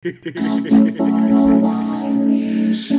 Lord have mercy.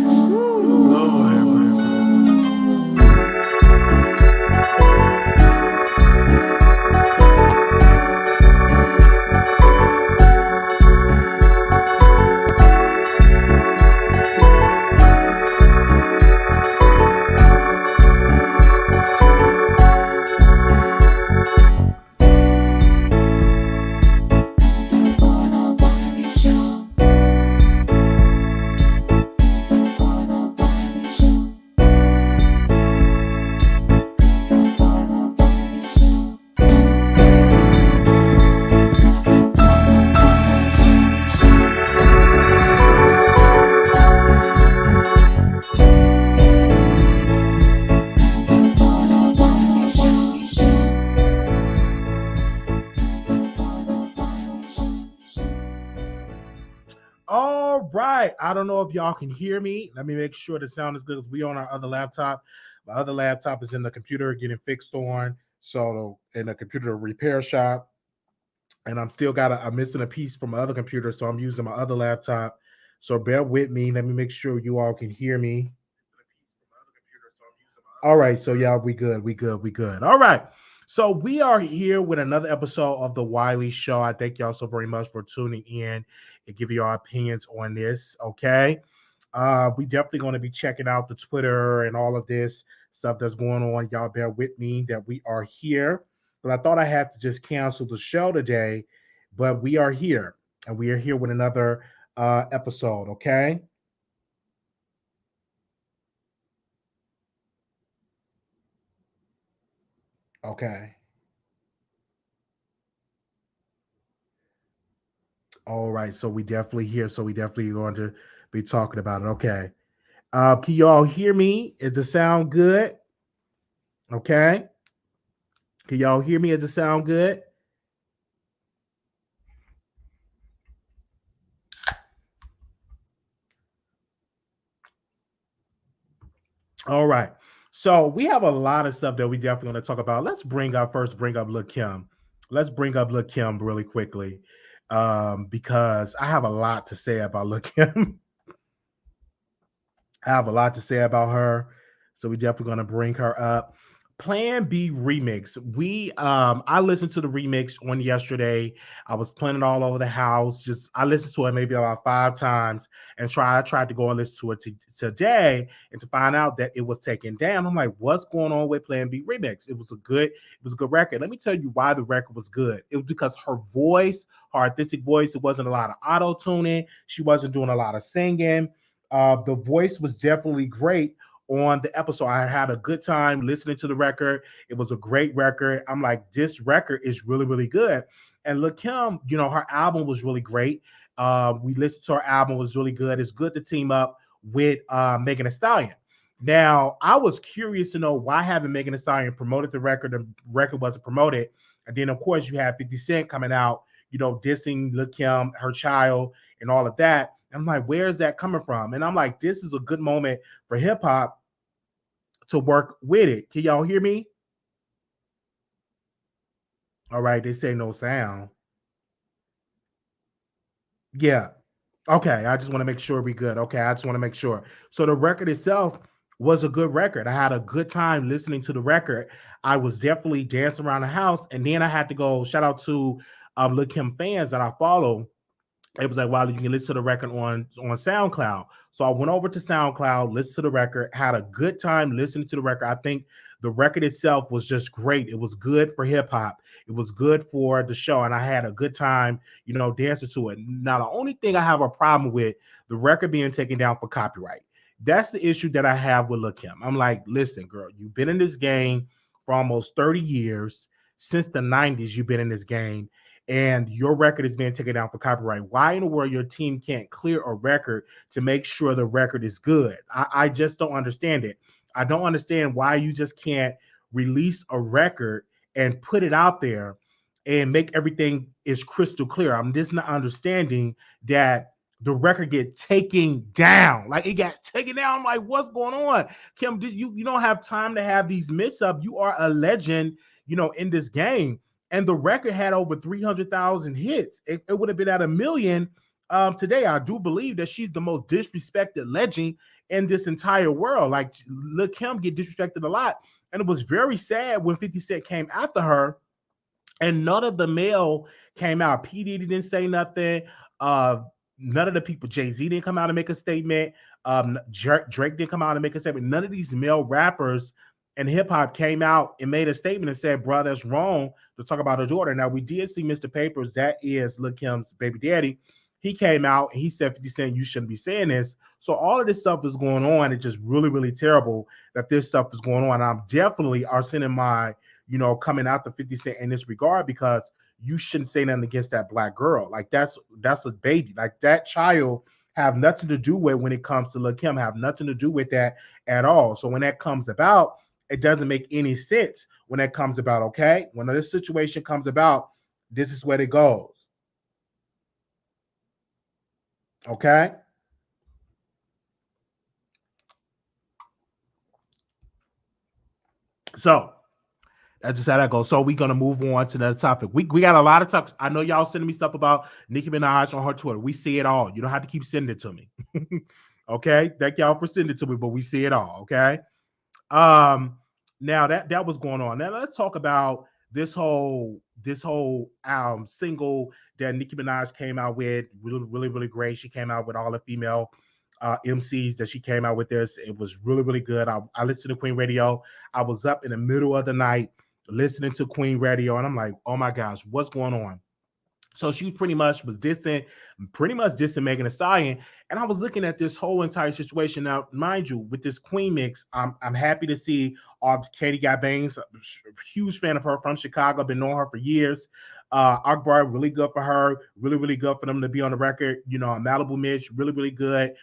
All right. I don't know if y'all can hear me. Let me make sure the sound is good because we on our other laptop. My other laptop is in the computer getting fixed on. So in the computer repair shop. And I'm missing a piece from my other computer. So I'm using my other laptop. So bear with me. Let me make sure you all can hear me. All right. So yeah, we good. We good. We good. All right. So we are here with another episode of the Wiley Show. I thank y'all so very much for tuning in and giving your opinions on this. Okay. We definitely going to be checking out the Twitter and all of this stuff that's going on. Y'all bear with me that we are here. But I thought I had to just cancel the show today, but we are here and we are here with another episode. Okay. Okay. All right. So we definitely here. So we definitely going to be talking about it. Okay. Can y'all hear me? Is the sound good? Okay. Can y'all hear me? Is the sound good? All right. So we have a lot of stuff that we definitely going to talk about. Let's bring up Lil Kim. Let's bring up Lil Kim really quickly, because I have a lot to say about Lil Kim. I have a lot to say about her. So we definitely gonna bring her up. Plan B remix. I listened to the remix on yesterday. I was playing it all over the house. Just I listened to it maybe about 5 times and I tried to go and listen to it today and to find out that it was taken down. I'm like, what's going on with Plan B remix? It was a good record. Let me tell you why the record was good. It was because her voice, her authentic voice, it wasn't a lot of auto tuning. She wasn't doing a lot of singing. The voice was definitely great on the episode. I had a good time listening to the record. It was a great record. I'm like, this record is really, really good. And Lil Kim, her album was really great. We listened to her album, it was really good. It's good to team up with Megan Thee Stallion. Now, I was curious to know why haven't Megan Thee Stallion promoted the record? The record wasn't promoted. And then, of course, you have 50 Cent coming out, dissing Lil Kim, her child, and all of that. I'm like, where is that coming from? And I'm like, this is a good moment for hip hop to work with it. Can y'all hear me? All right, they say no sound. Yeah. Okay, I just want to make sure we good. Okay, I just want to make sure. So the record itself was a good record. I had a good time listening to the record. I was definitely dancing around the house, and then I had to go. Shout out to Lil Kim fans that I follow. It was like, wow, you can listen to the record on SoundCloud. So I went over to SoundCloud, listened to the record, had a good time listening to the record. I think the record itself was just great. It was good for hip hop. It was good for the show, and I had a good time, dancing to it. Now, the only thing I have a problem with the record being taken down for copyright. That's the issue that I have with Lil Kim. I'm like, listen, girl, you've been in this game for almost 30 years. Since the 90s, you've been in this game and your record is being taken down for copyright. Why in the world your team can't clear a record to make sure the record is good? I just don't understand it. I don't understand why you just can't release a record and put it out there and make everything is crystal clear. I'm just not understanding that the record get taken down. Like it got taken down. I'm like, what's going on? Kim, you don't have time to have these mix up. You are a legend, in this game and the record had over 300,000 hits. It would have been at a million. today, I do believe that she's the most disrespected legend in this entire world. Like Lil Kim get disrespected a lot, and it was very sad when 50 Cent came after her and none of the male came out. P. Diddy didn't say nothing. Uh, none of the people, Jay-Z didn't come out and make a statement. Drake didn't come out and make a statement. None of these male rappers and hip hop came out and made a statement and said, bro, that's wrong to talk about her daughter. Now, we did see Mr. Papers, that is Lil Kim's baby daddy. He came out and he said, 50 Cent, you shouldn't be saying this. So all of this stuff is going on. It's just really, really terrible that this stuff is going on. I'm definitely are sending my coming out the 50 Cent in this regard because you shouldn't say nothing against that black girl. Like that's a baby. Like that child have nothing to do with when it comes to Lil Kim, have nothing to do with that at all. So when that comes about, it doesn't make any sense when that comes about, okay? When this situation comes about, this is where it goes. Okay? So that's just how that goes. So we're gonna move on to another topic. We got a lot of topics. I know y'all sending me stuff about Nicki Minaj on her Twitter. We see it all. You don't have to keep sending it to me. Okay. Thank y'all for sending it to me, but we see it all. Okay. Now that was going on. Now let's talk about this whole single that Nicki Minaj came out with. Really, really, really great. She came out with all the female MCs that she came out with this. It was really, really good. I listened to Queen Radio. I was up in the middle of the night listening to Queen Radio, and I'm like, oh my gosh, what's going on? So she pretty much dissing Megan Thee Stallion. And I was looking at this whole entire situation. Now, mind you, with this Queen mix, I'm happy to see Katie Got Bangs, huge fan of her from Chicago, been knowing her for years. Akbar, really good for her, really, really good for them to be on the record. Malibu Mitch, really, really good.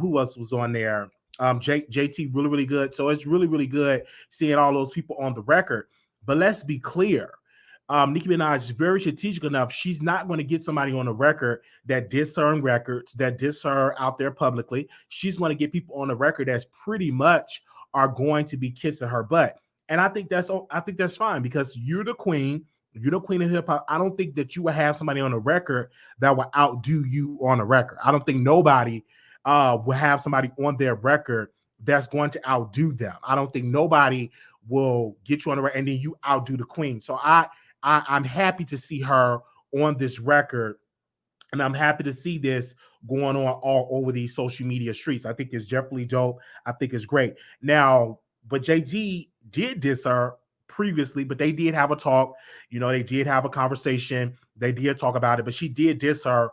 Who else was on there? JT, really, really good. So it's really, really good seeing all those people on the record. But let's be clear. Nicki Minaj is very strategic enough. She's not going to get somebody on the record that diss her in records, that diss her out there publicly. She's going to get people on the record that's pretty much are going to be kissing her butt. And I think that's fine because you're the queen. You're the queen of hip hop. I don't think that you will have somebody on the record that will outdo you on the record. I don't think nobody will have somebody on their record that's going to outdo them. I don't think nobody will get you on the record and then you outdo the queen. So I'm happy to see her on this record, and I'm happy to see this going on all over these social media streets. I think it's definitely dope. I think it's great. Now, but Jay-Z did diss her previously, but they did have a talk. They did have a conversation. They did talk about it, but she did diss her.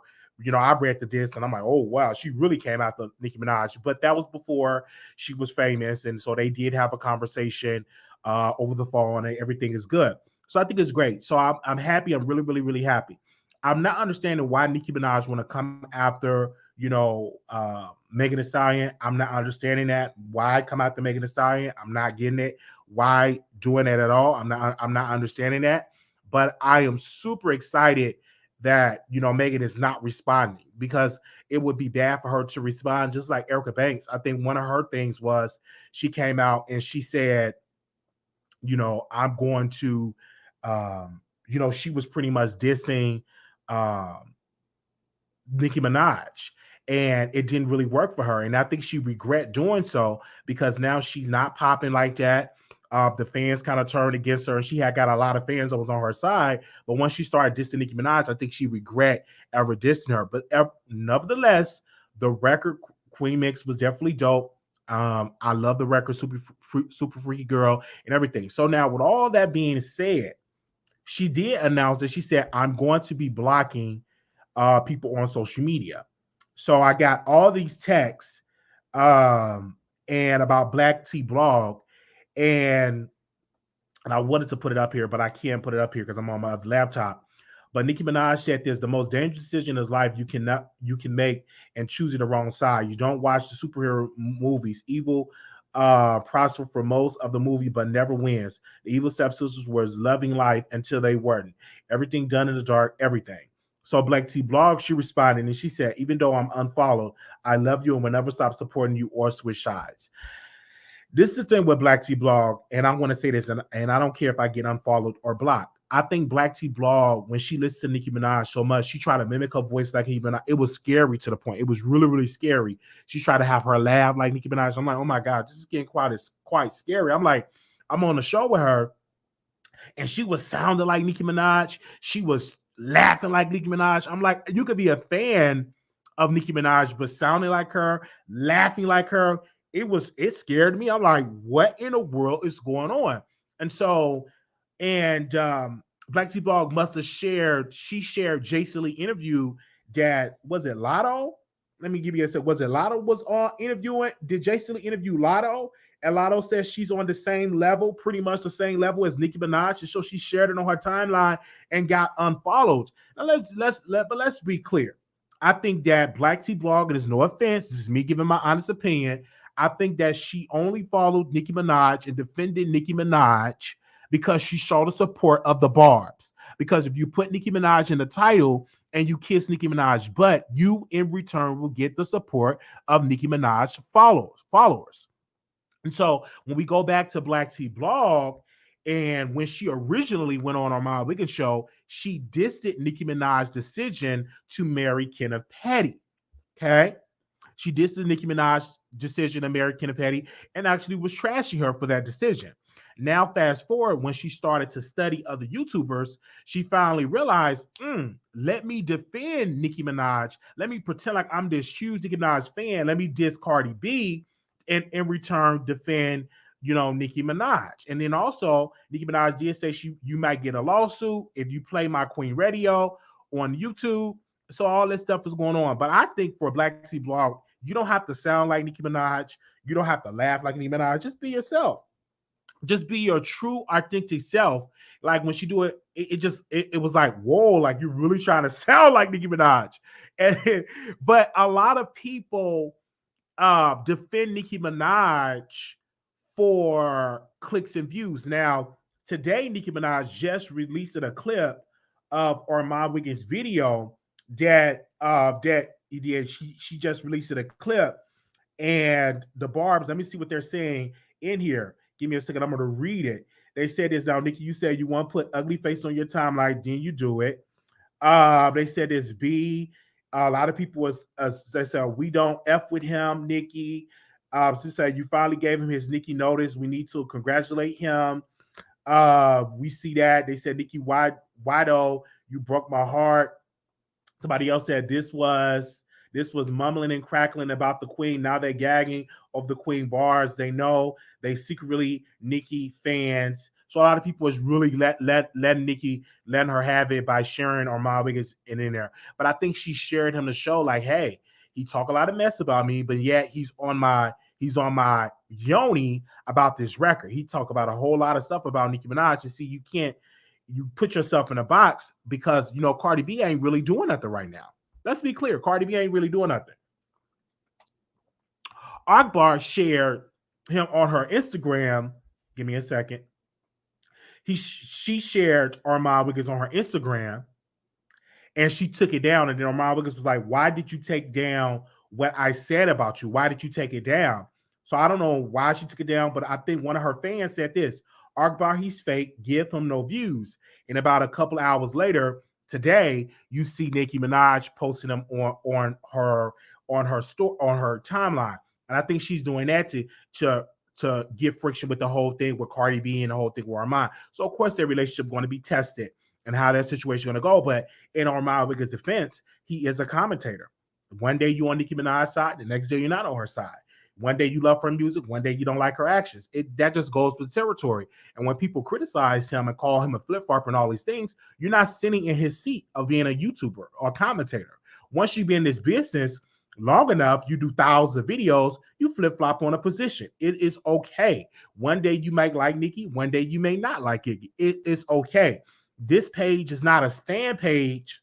I read the diss and I'm like, oh, wow, she really came after Nicki Minaj. But that was before she was famous, and so they did have a conversation over the phone, and everything is good. So I think it's great. So I'm happy. I'm really, really, really happy. I'm not understanding why Nicki Minaj want to come after, Megan Thee Stallion. I'm not understanding that. Why come after Megan Thee Stallion? I'm not getting it. Why doing that at all? I'm not understanding that. But I am super excited that Megan is not responding because it would be bad for her to respond, just like Erica Banks. I think one of her things was she came out and she said, I'm going to she was pretty much dissing Nicki Minaj, and it didn't really work for her. And I think she regret doing so because now she's not popping like that. The fans kind of turned against her, and she had got a lot of fans that was on her side. But once she started dissing Nicki Minaj, I think she regret ever dissing her. But nevertheless, the record Queen Mix was definitely dope. I love the record, super freaky girl and everything. So now, with all that being said, she did announce that she said, I'm going to be blocking people on social media. So I got all these texts and about Black Tea Blog, and I wanted to put it up here, but I can't put it up here because I'm on my laptop. But Nicki Minaj said this: the most dangerous decision in life you can make, and choosing the wrong side. You don't watch the superhero movies. Evil prosper for most of the movie, but never wins. The evil stepsisters was loving life until they weren't. Everything done in the dark, everything. So Black T Blog, she responded and she said, even though I'm unfollowed, I love you and will never stop supporting you or switch sides. This is the thing with Black T Blog, and I want to say this, and I don't care if I get unfollowed or blocked. I think Black T Blog, when she listened to Nicki Minaj so much, she tried to mimic her voice like Nicki Minaj. It was scary to the point. It was really, really scary. She tried to have her laugh like Nicki Minaj. I'm like, oh my God, this is getting quite scary. I'm like, I'm on the show with her, and she was sounding like Nicki Minaj. She was laughing like Nicki Minaj. I'm like, you could be a fan of Nicki Minaj, but sounding like her, laughing like her. It scared me. I'm like, what in the world is going on? And so, and Black T Blog must have shared, she shared Jason Lee interview that, was it Lotto? Let me give you a sec. Was it Lotto was on interviewing? Did Jason Lee interview Lotto? And Lotto says she's on the same level, pretty much the same level as Nicki Minaj. And so she shared it on her timeline and got unfollowed. Now let's be clear. I think that Black T Blog, and there's no offense, this is me giving my honest opinion. I think that she only followed Nicki Minaj and defended Nicki Minaj because she saw the support of the Barbs. Because if you put Nicki Minaj in the title and you kiss Nicki Minaj, but you in return will get the support of Nicki Minaj followers. And so when we go back to Black T Blog, and when she originally went on my Wiggins show, she dissed Nicki Minaj's decision to marry Kenneth Petty. Okay. She dissed Nicki Minaj's decision to marry Kenneth Petty and actually was trashing her for that decision. Now, fast forward, when she started to study other YouTubers, she finally realized, let me defend Nicki Minaj. Let me pretend like I'm this huge Nicki Minaj fan. Let me diss Cardi B and in return defend, Nicki Minaj. And then also, Nicki Minaj did say you might get a lawsuit if you play my Queen Radio on YouTube. So all this stuff is going on. But I think for Black T Blog, you don't have to sound like Nicki Minaj. You don't have to laugh like Nicki Minaj. Just be yourself. Just be your true, authentic self. Like when she do it, it was like, whoa, like you're really trying to sound like Nicki Minaj. But a lot of people defend Nicki Minaj for clicks and views. Now, today, Nicki Minaj just released a clip of Armand Wiggins' video that she just released a clip, and the Barbs. Let me see what they're saying in here. Give me a second. I'm going to read it. They said this now, Nicki. You said you want to put ugly face on your timeline, then you do it. They said this B. A lot of people they said we don't F with him, Nicki. Some said you finally gave him his Nicki notice. We need to congratulate him. We see that. They said, Nicki, why though? You broke my heart. Somebody else said this was mumbling and crackling about the Queen. Now they're gagging of the Queen bars. They know they secretly Nicki fans. So a lot of people is really letting Nicki, letting her have it by sharing Armand Wiggins in there. But I think she shared him the show like, hey, he talk a lot of mess about me, but yet he's on my yoni about this record. He talk about a whole lot of stuff about Nicki Minaj. You see, you put yourself in a box because Cardi B ain't really doing nothing right now. Let's be clear, Cardi B ain't really doing nothing. Akbar shared him on her Instagram. Give me a second. She shared Armand Wiggins on her Instagram, and she took it down. And then Armand Wiggins was like, "Why did you take down what I said about you? Why did you take it down?" So I don't know why she took it down, but I think one of her fans said this: Akbar, he's fake. Give him no views. And about a couple hours later, today, you see Nicki Minaj posting them on her timeline, and I think she's doing that to get friction with the whole thing with Cardi B and the whole thing with Armand. So of course their relationship going to be tested and how that situation going to go. But in Armand Wiggins' defense, he is a commentator. One day you're on Nicki Minaj's side, the next day you're not on her side. One day you love her music, one day you don't like her actions. That just goes with territory. And when people criticize him and call him a flip-flopper and all these things, you're not sitting in his seat of being a YouTuber or commentator. Once you be in this business long enough, you do thousands of videos, you flip-flop on a position. It is okay. One day you might like Nicki, one day you may not like Nicki. It is okay. This page is not a stand page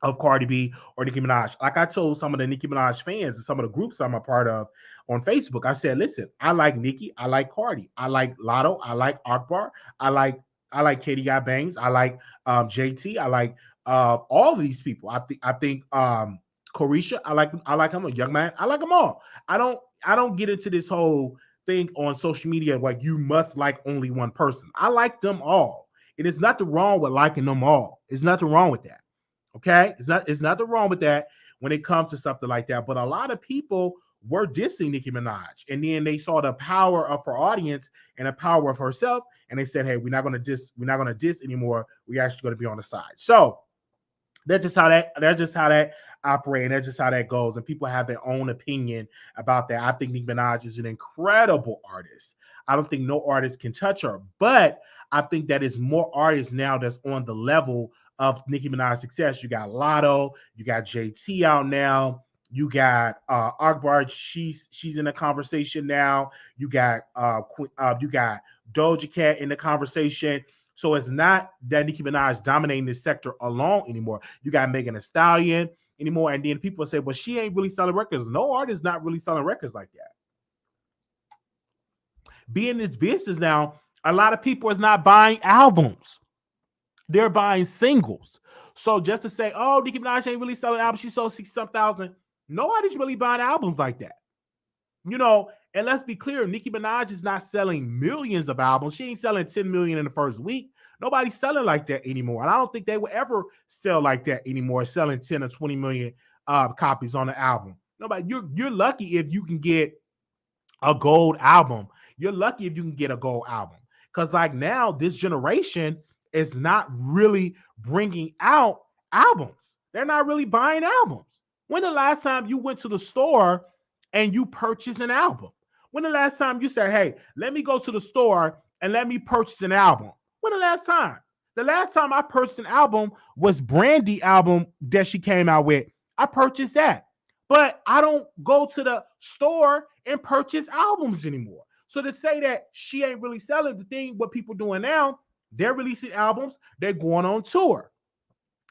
of Cardi B or Nicki Minaj. Like I told some of the Nicki Minaj fans and some of the groups I'm a part of on Facebook, I said, listen, I like Nicki, I like Cardi, I like Lotto, I like Akbar, I like Katie Got Bangs, I like JT, I like all of these people. I think Carisha, I like him, a young man, I like them all. I don't get into this whole thing on social media like you must like only one person. I like them all. It is nothing wrong with liking them all. It's nothing wrong with that. Okay, it's nothing wrong with that when it comes to something like that. But a lot of people were dissing Nicki Minaj, and then they saw the power of her audience and the power of herself, and they said, "Hey, we're not gonna diss anymore. We're actually going to be on the side." So that's just how that operates, and that's just how that goes. And people have their own opinion about that. I think Nicki Minaj is an incredible artist. I don't think no artist can touch her, but I think that is more artists now that's on the level of Nicki Minaj's success. You got Lotto, you got JT out now. You got Akbar. She's in the conversation now. You got Doja Cat in the conversation. So it's not that Nicki Minaj dominating this sector alone anymore. You got Megan Thee Stallion anymore, and then people say, "Well, she ain't really selling records." No artist not really selling records like that. Being in this business now, a lot of people is not buying albums; they're buying singles. So just to say, "Oh, Nicki Minaj ain't really selling albums; she sold 60 some thousand," nobody's really buying albums like that. And let's be clear, Nicki Minaj is not selling millions of albums. She ain't selling 10 million in the first week. Nobody's selling like that anymore. And I don't think they will ever sell like that anymore, selling 10 or 20 million copies on an album. Nobody, you're lucky if you can get a gold album. You're lucky if you can get a gold album. Because like now, this generation is not really bringing out albums. They're not really buying albums. When the last time you went to the store and you purchased an album? When the last time you said, "Hey, let me go to the store and let me purchase an album"? When the last time? The last time I purchased an album was Brandy album that she came out with. I purchased that. But I don't go to the store and purchase albums anymore. So to say that she ain't really selling, the thing what people doing now, they're releasing albums, they're going on tour.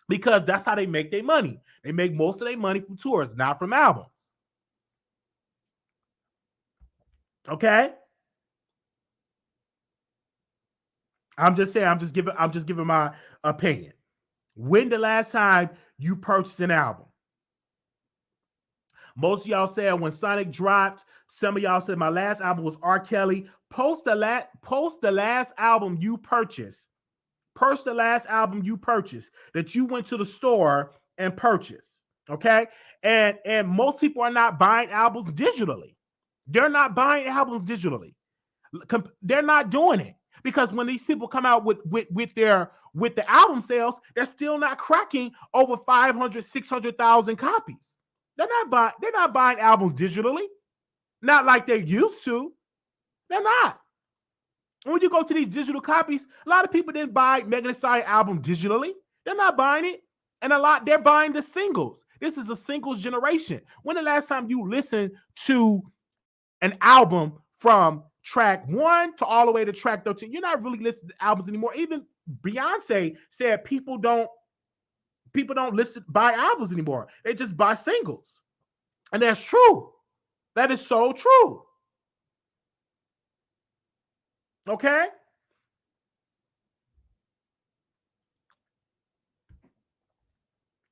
Because that's how they make their money. They make most of their money from tours, not from albums. Okay? I'm just saying, I'm just giving my opinion. When the last time you purchased an album? Most of y'all said when Sonic dropped. Some of y'all said my last album was R. Kelly. Post the last album you purchased. Post the last album you purchased that you went to the store and purchased. Okay, and most people are not buying albums digitally. They're not buying albums digitally. They're not doing it because when these people come out with the album sales, they're still not cracking over 500, 600,000 copies. They're not buying albums digitally. Not like they used to. They're not. When you go to these digital copies, a lot of people didn't buy Megan Thee Stallion album digitally. They're not buying it. And they're buying the singles. This is a singles generation. When the last time you listened to an album from track 1 to all the way to track 13? You're not really listening to albums anymore. Even Beyonce said people don't buy albums anymore. They just buy singles. And that's true. That is so true. Okay?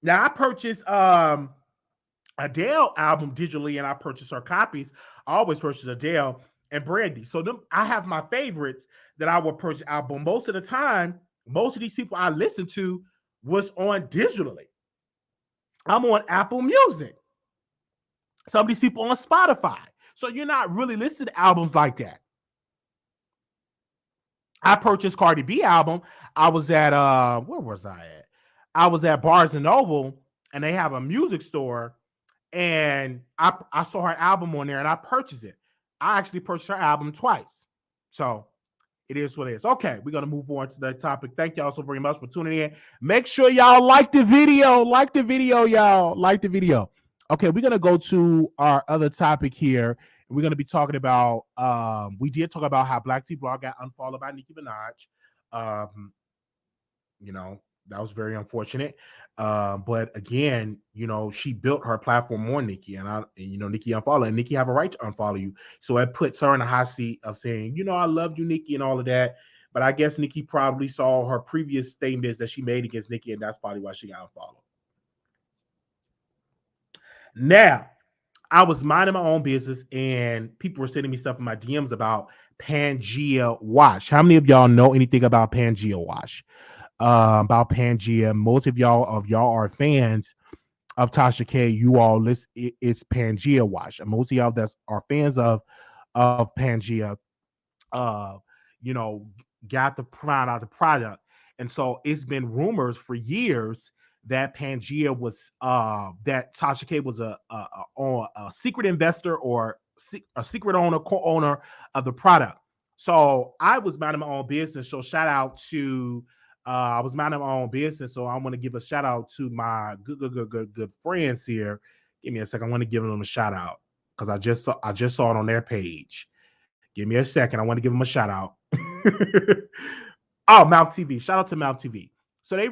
Now I purchased Adele album digitally, and I purchased her copies. I always purchase Adele and Brandy. So I have my favorites that I will purchase album. Most of the time, most of these people I listen to was on digitally. I'm on Apple Music. Some of these people on Spotify. So you're not really listening to albums like that. I purchased Cardi B album. I was at where was I at? I was at Barnes and Noble, and they have a music store, and I saw her album on there, and I purchased it. I actually purchased her album twice. So it is what it is. Okay, we're gonna move on to the topic. Thank y'all so very much for tuning in. Make sure y'all like the video. Like the video, y'all. Like the video. Okay, we're gonna go to our other topic here. We're gonna be talking about. We did talk about how Black T Blog got unfollowed by Nicki Minaj. You know, that was very unfortunate. But again, she built her platform on Nicki, and Nicki unfollowed, and Nicki have a right to unfollow you. So it puts her in a hot seat of saying, I love you, Nicki, and all of that. But I guess Nicki probably saw her previous statements that she made against Nicki, and that's probably why she got unfollowed. Now, I was minding my own business, and people were sending me stuff in my DMs about Pangea Wash. How many of y'all know anything about Pangea Wash? About Pangea. Most of y'all are fans of Tasha K. You all list it's Pangea Wash. And most of y'all that are fans of Pangea, uh, you know, got to find out the product. And so it's been rumors for years that Pangea was that Tasha K was a secret investor or a secret owner, co-owner of the product. So I was minding my own business. So shout out to I was minding my own business. So I want to give a shout out to my good friends here. Give me a second. I want to give them a shout out because I just saw it on their page. Give me a second. I want to give them a shout out. Oh, Mouth TV. Shout out to Mouth TV. So they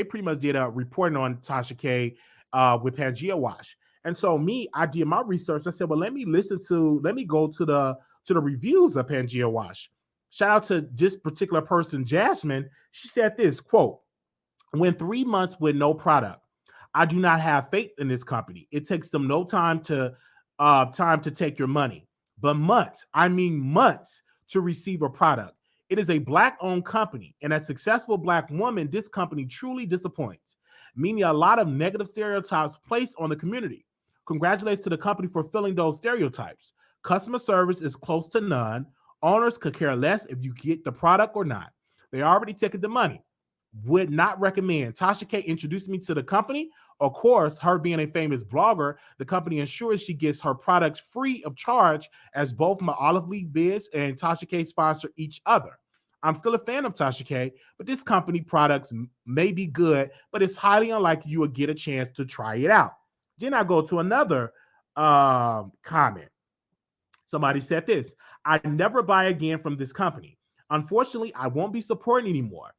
pretty much did a reporting on Tasha K with Pangea Wash. And so I did my research. I said, well, let me go to the reviews of Pangea Wash. Shout out to this particular person, Jasmine. She said this quote: "When 3 months with no product, I do not have faith in this company. It takes them no time to take your money, but months, I mean months, to receive a product. It is a black-owned company, and as a successful black woman, this company truly disappoints, meaning a lot of negative stereotypes placed on the community. Congratulations to the company for filling those stereotypes. Customer service is close to none. Owners could care less if you get the product or not. They already taken the money. Would not recommend. Tasha K introduced me to the company. Of course, her being a famous blogger, the company ensures she gets her products free of charge, as both my Olive Leaf Biz and Tasha K sponsor each other. I'm still a fan of Tasha K, but this company products may be good, but it's highly unlikely you will get a chance to try it out." Then I go to another comment. Somebody said this: "I never buy again from this company. Unfortunately, I won't be supporting anymore.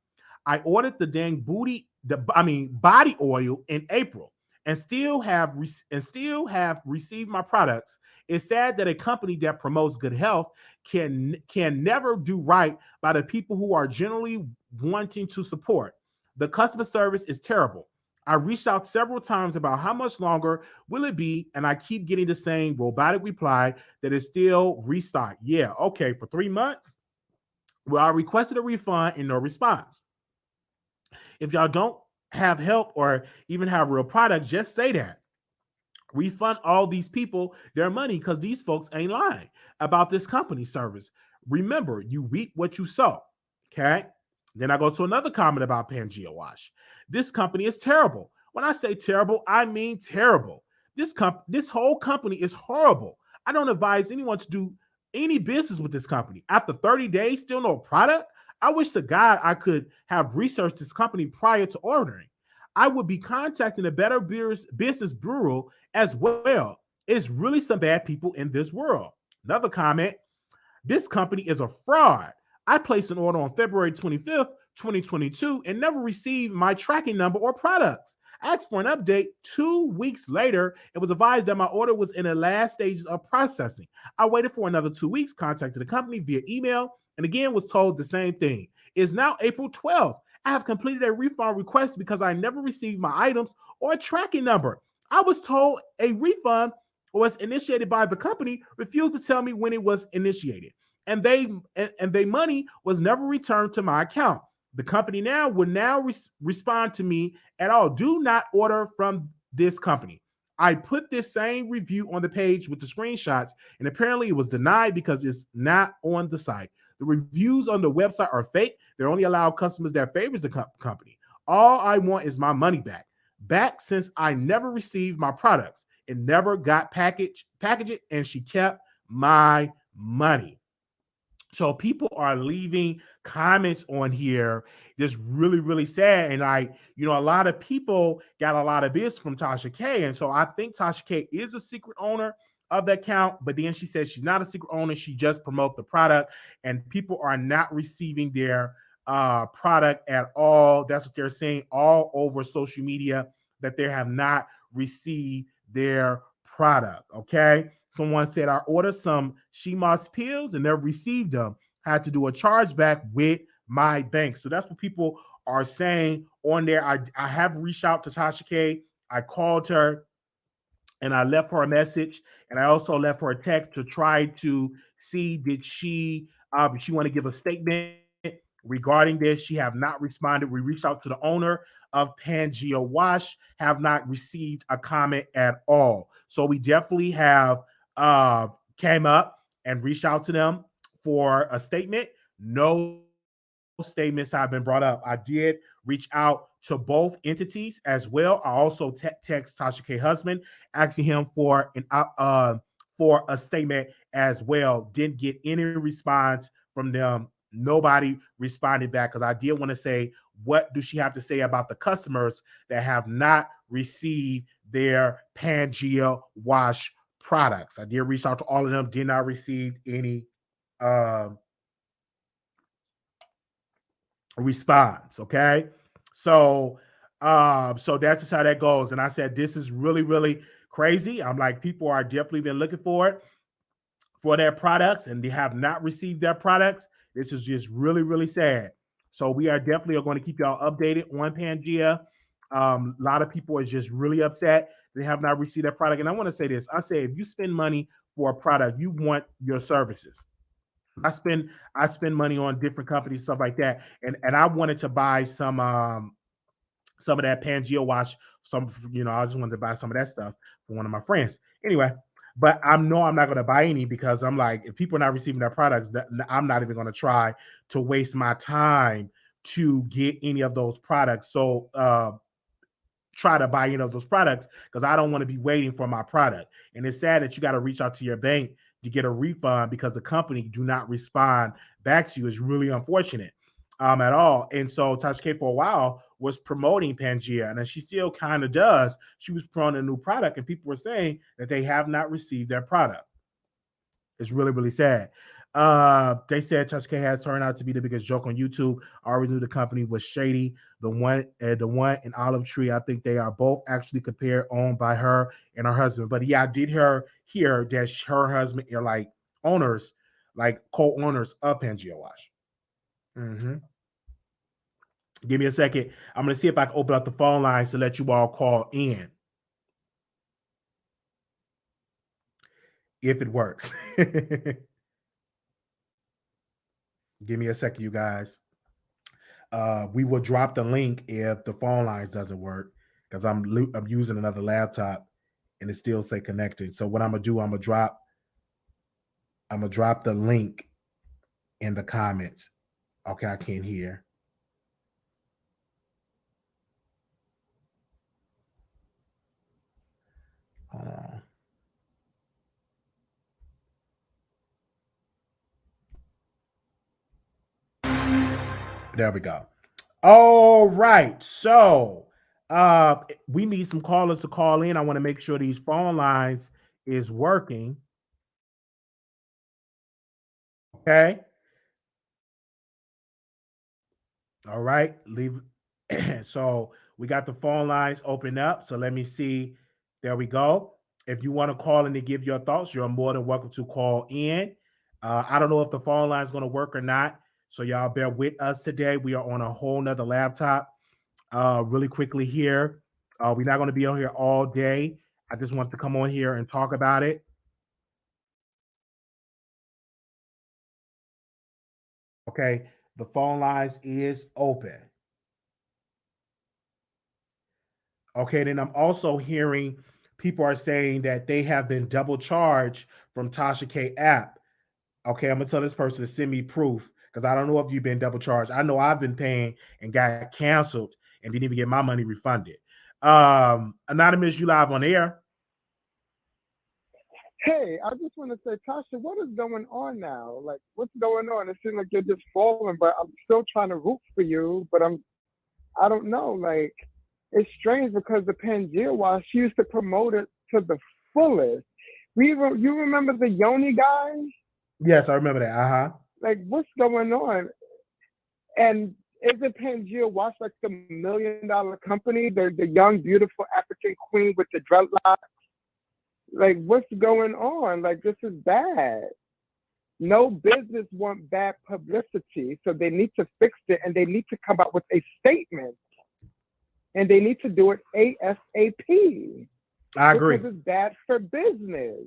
I ordered the dang body oil in April and still have received my products. It's sad that a company that promotes good health can never do right by the people who are generally wanting to support. The customer service is terrible. I reached out several times about how much longer will it be, and I keep getting the same robotic reply that is still restocked. Yeah, okay, for 3 months. Well, I requested a refund and no response. If y'all don't have help or even have real products, just say that. Refund all these people their money because these folks ain't lying about this company service. Remember, you reap what you sow." Okay. Then I go to another comment about Pangea Wash. "This company is terrible. When I say terrible, I mean terrible. This whole company is horrible. I don't advise anyone to do any business with this company. After 30 days, still no product. I wish to God I could have researched this company prior to ordering. I would be contacting the Better Business Bureau as well. It's really some bad people in this world." Another comment: "This company is a fraud. I placed an order on February 25th, 2022, and never received my tracking number or products. I asked for an update 2 weeks later and was advised that my order was in the last stages of processing. I waited for another 2 weeks, contacted the company via email, and again was told the same thing. It's now April 12th. I have completed a refund request because I never received my items or a tracking number. I was told a refund was initiated by the company, refused to tell me when it was initiated, and they money was never returned to my account. The company now will respond to me at all. Do not order from this company. I put this same review on the page with the screenshots, and apparently it was denied because it's not on the site. The reviews on the website are fake. They only allow customers that favors the company. All I want is my money back since I never received my products and never got packaged, and she kept my money." So people are leaving comments on here just really, really sad. And a lot of people got a lot of this from Tasha K. And so I think Tasha K is a secret owner of the account, but then she says she's not a secret owner. She just promotes the product, and people are not receiving their product at all. That's what they're saying all over social media, that they have not received their product. Okay. Someone said, "I ordered some Shimos pills and never received them. Had to do a chargeback with my bank." So that's what people are saying on there. I have reached out to Tasha K. I called her and I left her a message, and I also left her a text to try to see did she She want to give a statement regarding this. She have not responded. We reached out to the owner of Pangea Wash, have not received a comment at all. So we definitely have came up and reached out to them for a statement. No statements have been brought up. I did reach out to both entities as well. I also text Tasha K husband asking him for a statement as well. Didn't get any response from them. Nobody responded back because I did want to say, what do she have to say about the customers that have not received their Pangea Wash products? I did reach out to all of them. Did not receive any um response. Okay. So so that's just how that goes. And I said, this is really, really crazy. I'm like, people are definitely been looking for it for their products and they have not received their products. This is just really, really sad. So we are definitely going to keep y'all updated on Pangea. A lot of people are just really upset they have not received their product. And I want to say this. I say if you spend money for a product, you want your services. I spend money on different companies, stuff like that. And I wanted to buy some of that Pangea Wash. I just wanted to buy some of that stuff for one of my friends. Anyway, but I'm not going to buy any because I'm like, if people are not receiving their products, I'm not even going to try to waste my time to get any of those products. So try to buy any of those products because I don't want to be waiting for my product. And it's sad that you got to reach out to your bank to get a refund because the company do not respond back to you. Is really unfortunate at all. And so Tasha K for a while was promoting Pangea, and she still kind of does. She was promoting a new product, and people were saying that they have not received their product. It's really, really sad. They said Tasha K has turned out to be the biggest joke on YouTube. I always knew the company was shady. The one in Olive Tree, I think they are both actually compared owned by her and her husband. But yeah, I did hear that her husband are like owners, like co-owners of Pangea Wash. Mm-hmm. Give me a second. I'm gonna see if I can open up the phone lines to let you all call in. If it works. Give me a second, you guys. We will drop the link if the phone lines doesn't work because I'm using another laptop and it still say connected. So what I'm gonna do, I'm gonna drop the link in the comments. Okay, I can't hear. Hold on. There we go. All right. So we need some callers to call in. I want to make sure these phone lines is working. Okay. All right. Leave. So we got the phone lines open up. So let me see. There we go. If you want to call in to give your thoughts, you're more than welcome to call in. I don't know if the phone line is going to work or not. So y'all bear with us today. We are on a whole nother laptop. Really quickly here. We're not going to be on here all day. I just want to come on here and talk about it. Okay. The phone lines is open. Okay. Then I'm also hearing people are saying that they have been double charged from Tasha K app. Okay. I'm going to tell this person to send me proof because I don't know if you've been double charged. I know I've been paying and got canceled and didn't even get my money refunded. Anonymous, you live on air. Hey, I just want to say, Tasha, what is going on now? Like, what's going on? It seems like you're just falling, but I'm still trying to root for you. But I don't know. Like, it's strange because the Pangea Wash, she used to promote it to the fullest. You remember the Yoni guy? Yes, I remember that. Uh-huh. Like, what's going on? And is it Pangea Wash like the $1 million company, the young, beautiful African queen with the dreadlocks? Like, what's going on? Like, this is bad. No business want bad publicity, so they need to fix it and they need to come up with a statement. And they need to do it ASAP. I agree. Because it's bad for business.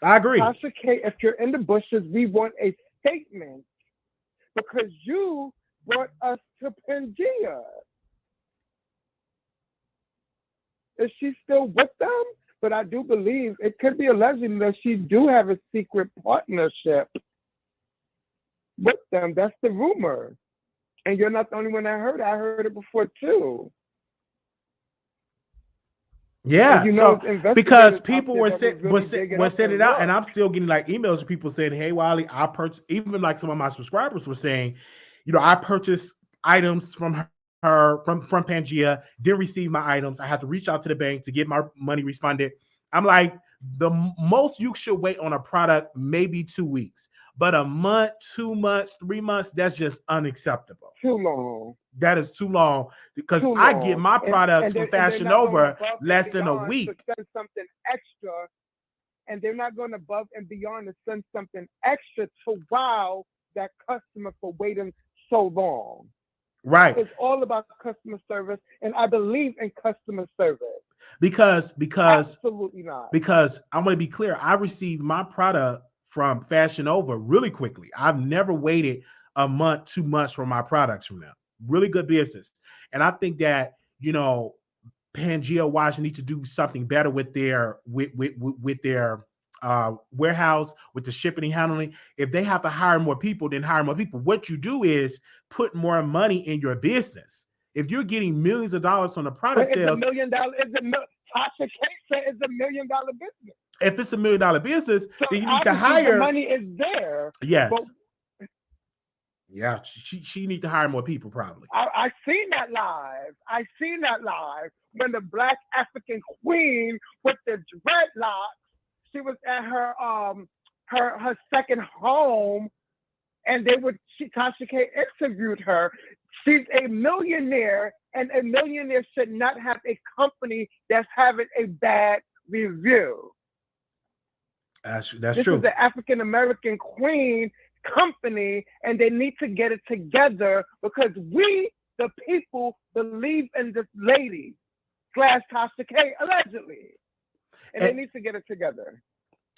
I agree. Tasha K, if you're in the bushes, we want a statement because you brought us to Pangea. Is she still with them? But I do believe it could be alleged that she do have a secret partnership with them. That's the rumor. And you're not the only one that heard it. I heard it before too. Yeah, You know, so because people were were sending out, and I'm still getting like emails from people saying, "Hey, Wiley, I purchased." Even like some of my subscribers were saying, I purchased items from from Pangea, didn't receive my items. I had to reach out to the bank to get my money refunded. I'm like, the most you should wait on a product maybe 2 weeks, but a month, 2 months, 3 months, that's just unacceptable. Too long. That is too long because Too I long. get my products from Fashion Nova less than a week. To send something extra, and they're not going above and beyond to send something extra to wow that customer for waiting so long. Right. It's all about customer service, and I believe in customer service. Because Absolutely not. Because I'm going to be clear, I received my product from Fashion Nova really quickly. I've never waited a month, 2 months for my products from them. Really good business. And I think that, Pangea Wash need to do something better with their warehouse, with the shipping and handling. If they have to hire more people, then hire more people. What you do is put more money in your business. If you're getting millions of dollars on the product sales, $1 million. Tasha K said it's $1 million business. If it's $1 million business, so then you need to hire. The money is there. Yes. But yeah, she need to hire more people probably. I seen that live. When the Black African queen with the dreadlocks, she was at her second home, and Tasha K interviewed her. She's a millionaire, and a millionaire should not have a company that's having a bad review. That's true. This is the African American queen company, and they need to get it together because we, the people, believe in this lady / Tasha K allegedly, and they need to get it together.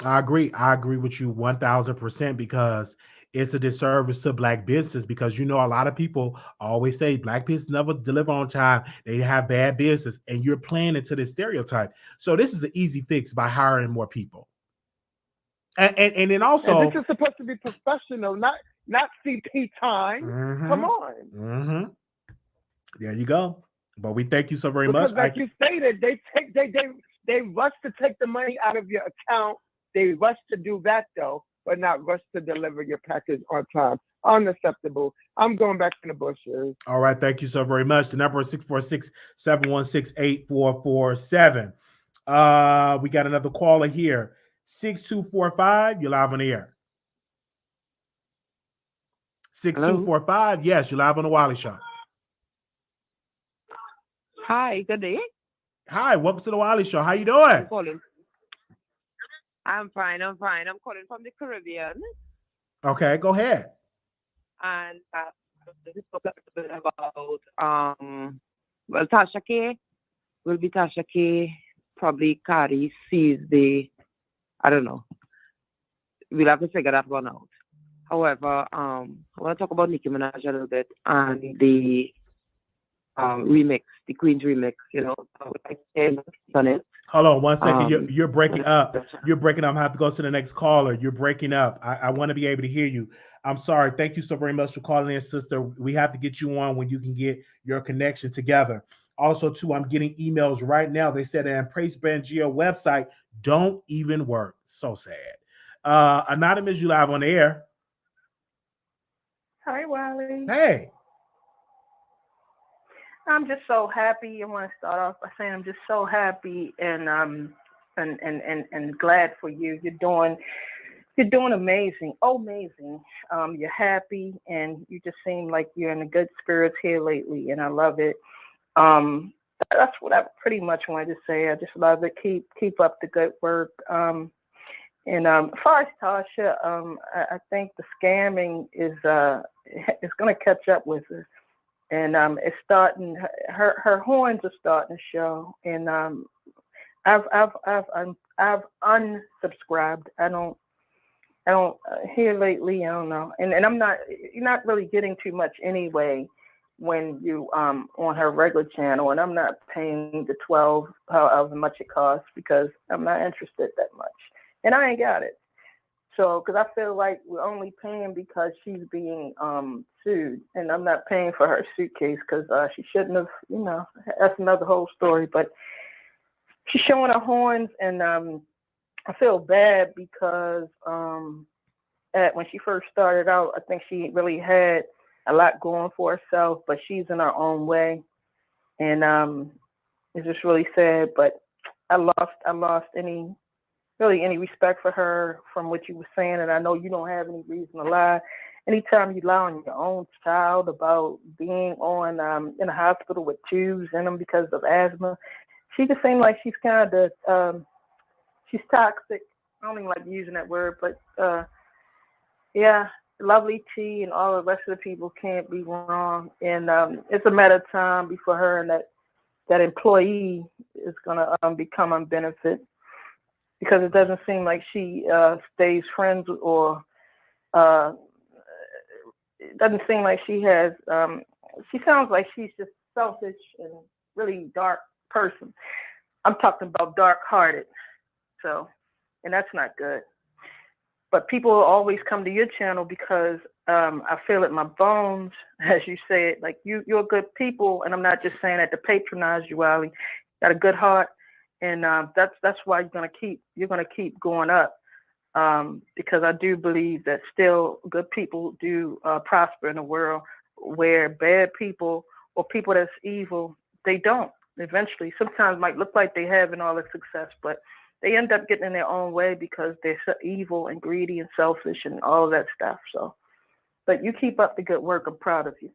I agree with you 1000% because it's a disservice to Black business because a lot of people always say Black business never deliver on time. They have bad business, and you're playing into this stereotype. So this is an easy fix by hiring more people. And then also, and this is supposed to be professional, not CP time. Mm-hmm. Come on. Mm-hmm. There you go. But we thank you so very because much. Like you stated, they rush to take the money out of your account. They rush to do that though, but not rush to deliver your package on time. Unacceptable. I'm going back in the bushes. All right. Thank you so very much. The number is 646-716-8447. We got another caller here. 6245. You're live on the air. 6245. Yes, you're live on the Wiley Show. Hi, good day. Hi, welcome to the Wiley Show. How you doing? I'm fine. I'm calling from the Caribbean. Okay, go ahead. And this is about Tasha K. Will be Tasha K. Probably Cardi sees I don't know. We'll have to figure that one out. However, I want to talk about Nicki Minaj a little bit and the remix, the Queen's remix. On it. Hold on 1 second. You're breaking up. You're breaking up. I have to go to the next caller. You're breaking up. I want to be able to hear you. I'm sorry. Thank you so very much for calling in, sister. We have to get you on when you can get your connection together. Also, too, I'm getting emails right now. They said that Praise Pangea website don't even work. So sad. Anonymous, you live on the air. Hi, Wiley. Hey. I'm just so happy. I want to start off by saying I'm just so happy and glad for you. You're doing amazing. Oh, amazing. You're happy and you just seem like you're in a good spirits here lately, and I love it. That's what I pretty much wanted to say. I just love it. Keep up the good work. And as far as Tasha, I think the scamming is going to catch up with her. And it's starting. Her horns are starting to show, and I've unsubscribed. I don't I don't here lately. I don't know, and you're not really getting too much anyway when you on her regular channel, and I'm not paying the 12 however much it costs because I'm not interested that much, and I ain't got it. So, because I feel like we're only paying because she's being sued, and I'm not paying for her suitcase because she shouldn't have. You know, that's another whole story. But she's showing her horns, and I feel bad because when she first started out, I think she really had a lot going for herself, but she's in her own way, and it's just really sad. But I lost any respect for her from what you were saying, and I know you don't have any reason to lie. Anytime you lie on your own child about being on in a hospital with tubes in them because of asthma, she just seems like she's kind of she's toxic. I don't even like using that word, but yeah, Lovely T and all the rest of the people can't be wrong, and it's a matter of time before her and that employee is gonna become on benefit. Because it doesn't seem like she stays friends or it doesn't seem like she has, she sounds like she's just selfish and really dark person. I'm talking about dark-hearted. So, and that's not good. But people always come to your channel because I feel it in my bones, as you said, like you're good people, and I'm not just saying that to patronize you, Wiley. Got a good heart. And that's why you're gonna keep going up, because I do believe that still good people do prosper in a world where bad people or people that's evil, they don't. Eventually, sometimes might look like they having all the success, but they end up getting in their own way because they're so evil and greedy and selfish and all of that stuff. So, but you keep up the good work. I'm proud of you.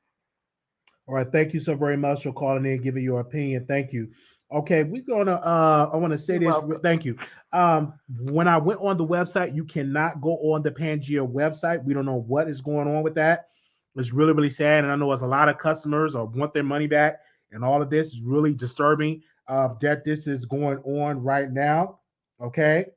All right, thank you so very much for calling in, giving your opinion. Thank you. Okay, we're gonna. I want to say You're this. welcome. Thank you. When I went on the website, you cannot go on the Pangea website. We don't know what is going on with that. It's really, really sad, and I know there's a lot of customers or want their money back, and all of this is really disturbing. That this is going on right now. Okay.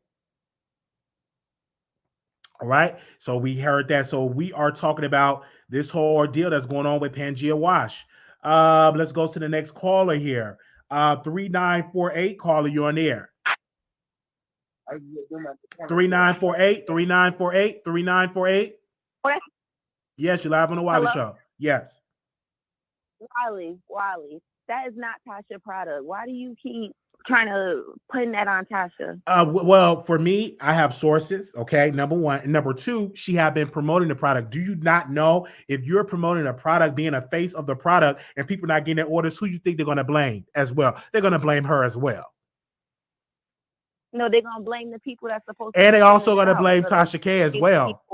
All right. So we heard that. So we are talking about this whole ordeal that's going on with Pangea Wash. Let's go to the next caller here. 3948 caller, you're on the air. 3948, 3948, 3948. Yes, you're live on the Wiley Show. Yes. Wiley, that is not Tasha product. Why do you keep trying to putting that on Tasha? Well, for me, I have sources. Okay, number one, and number two, she have been promoting the product. Do you not know if you're promoting a product, being a face of the product, and people not getting their orders, who you think they're going to blame as well? They're going to blame her as well. No, they're gonna blame the people that's supposed to. And they also going to blame Tasha K as well.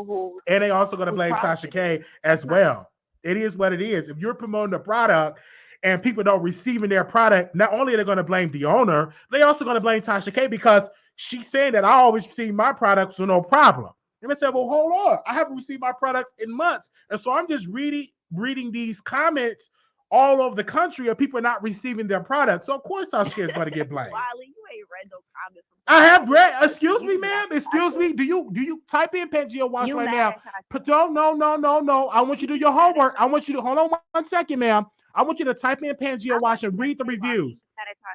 And they also going to blame Tasha K as well. It is what it is. If you're promoting a product and people don't receiving their product, not only are they going to blame the owner, they also going to blame Tasha K because she's saying that I always receive my products with no problem. And they said, well, hold on. I haven't received my products in months. And so I'm just reading these comments all over the country of people not receiving their products. So of course Tasha K is going to get blamed. Wiley, you ain't read no comments. I have read. Excuse me, ma'am. Excuse me. Do you type in Pangea Wash right now? No. I want you to do your homework. I want you to hold on 1 second, ma'am. I want you to type in Pangea Wash and read the reviews.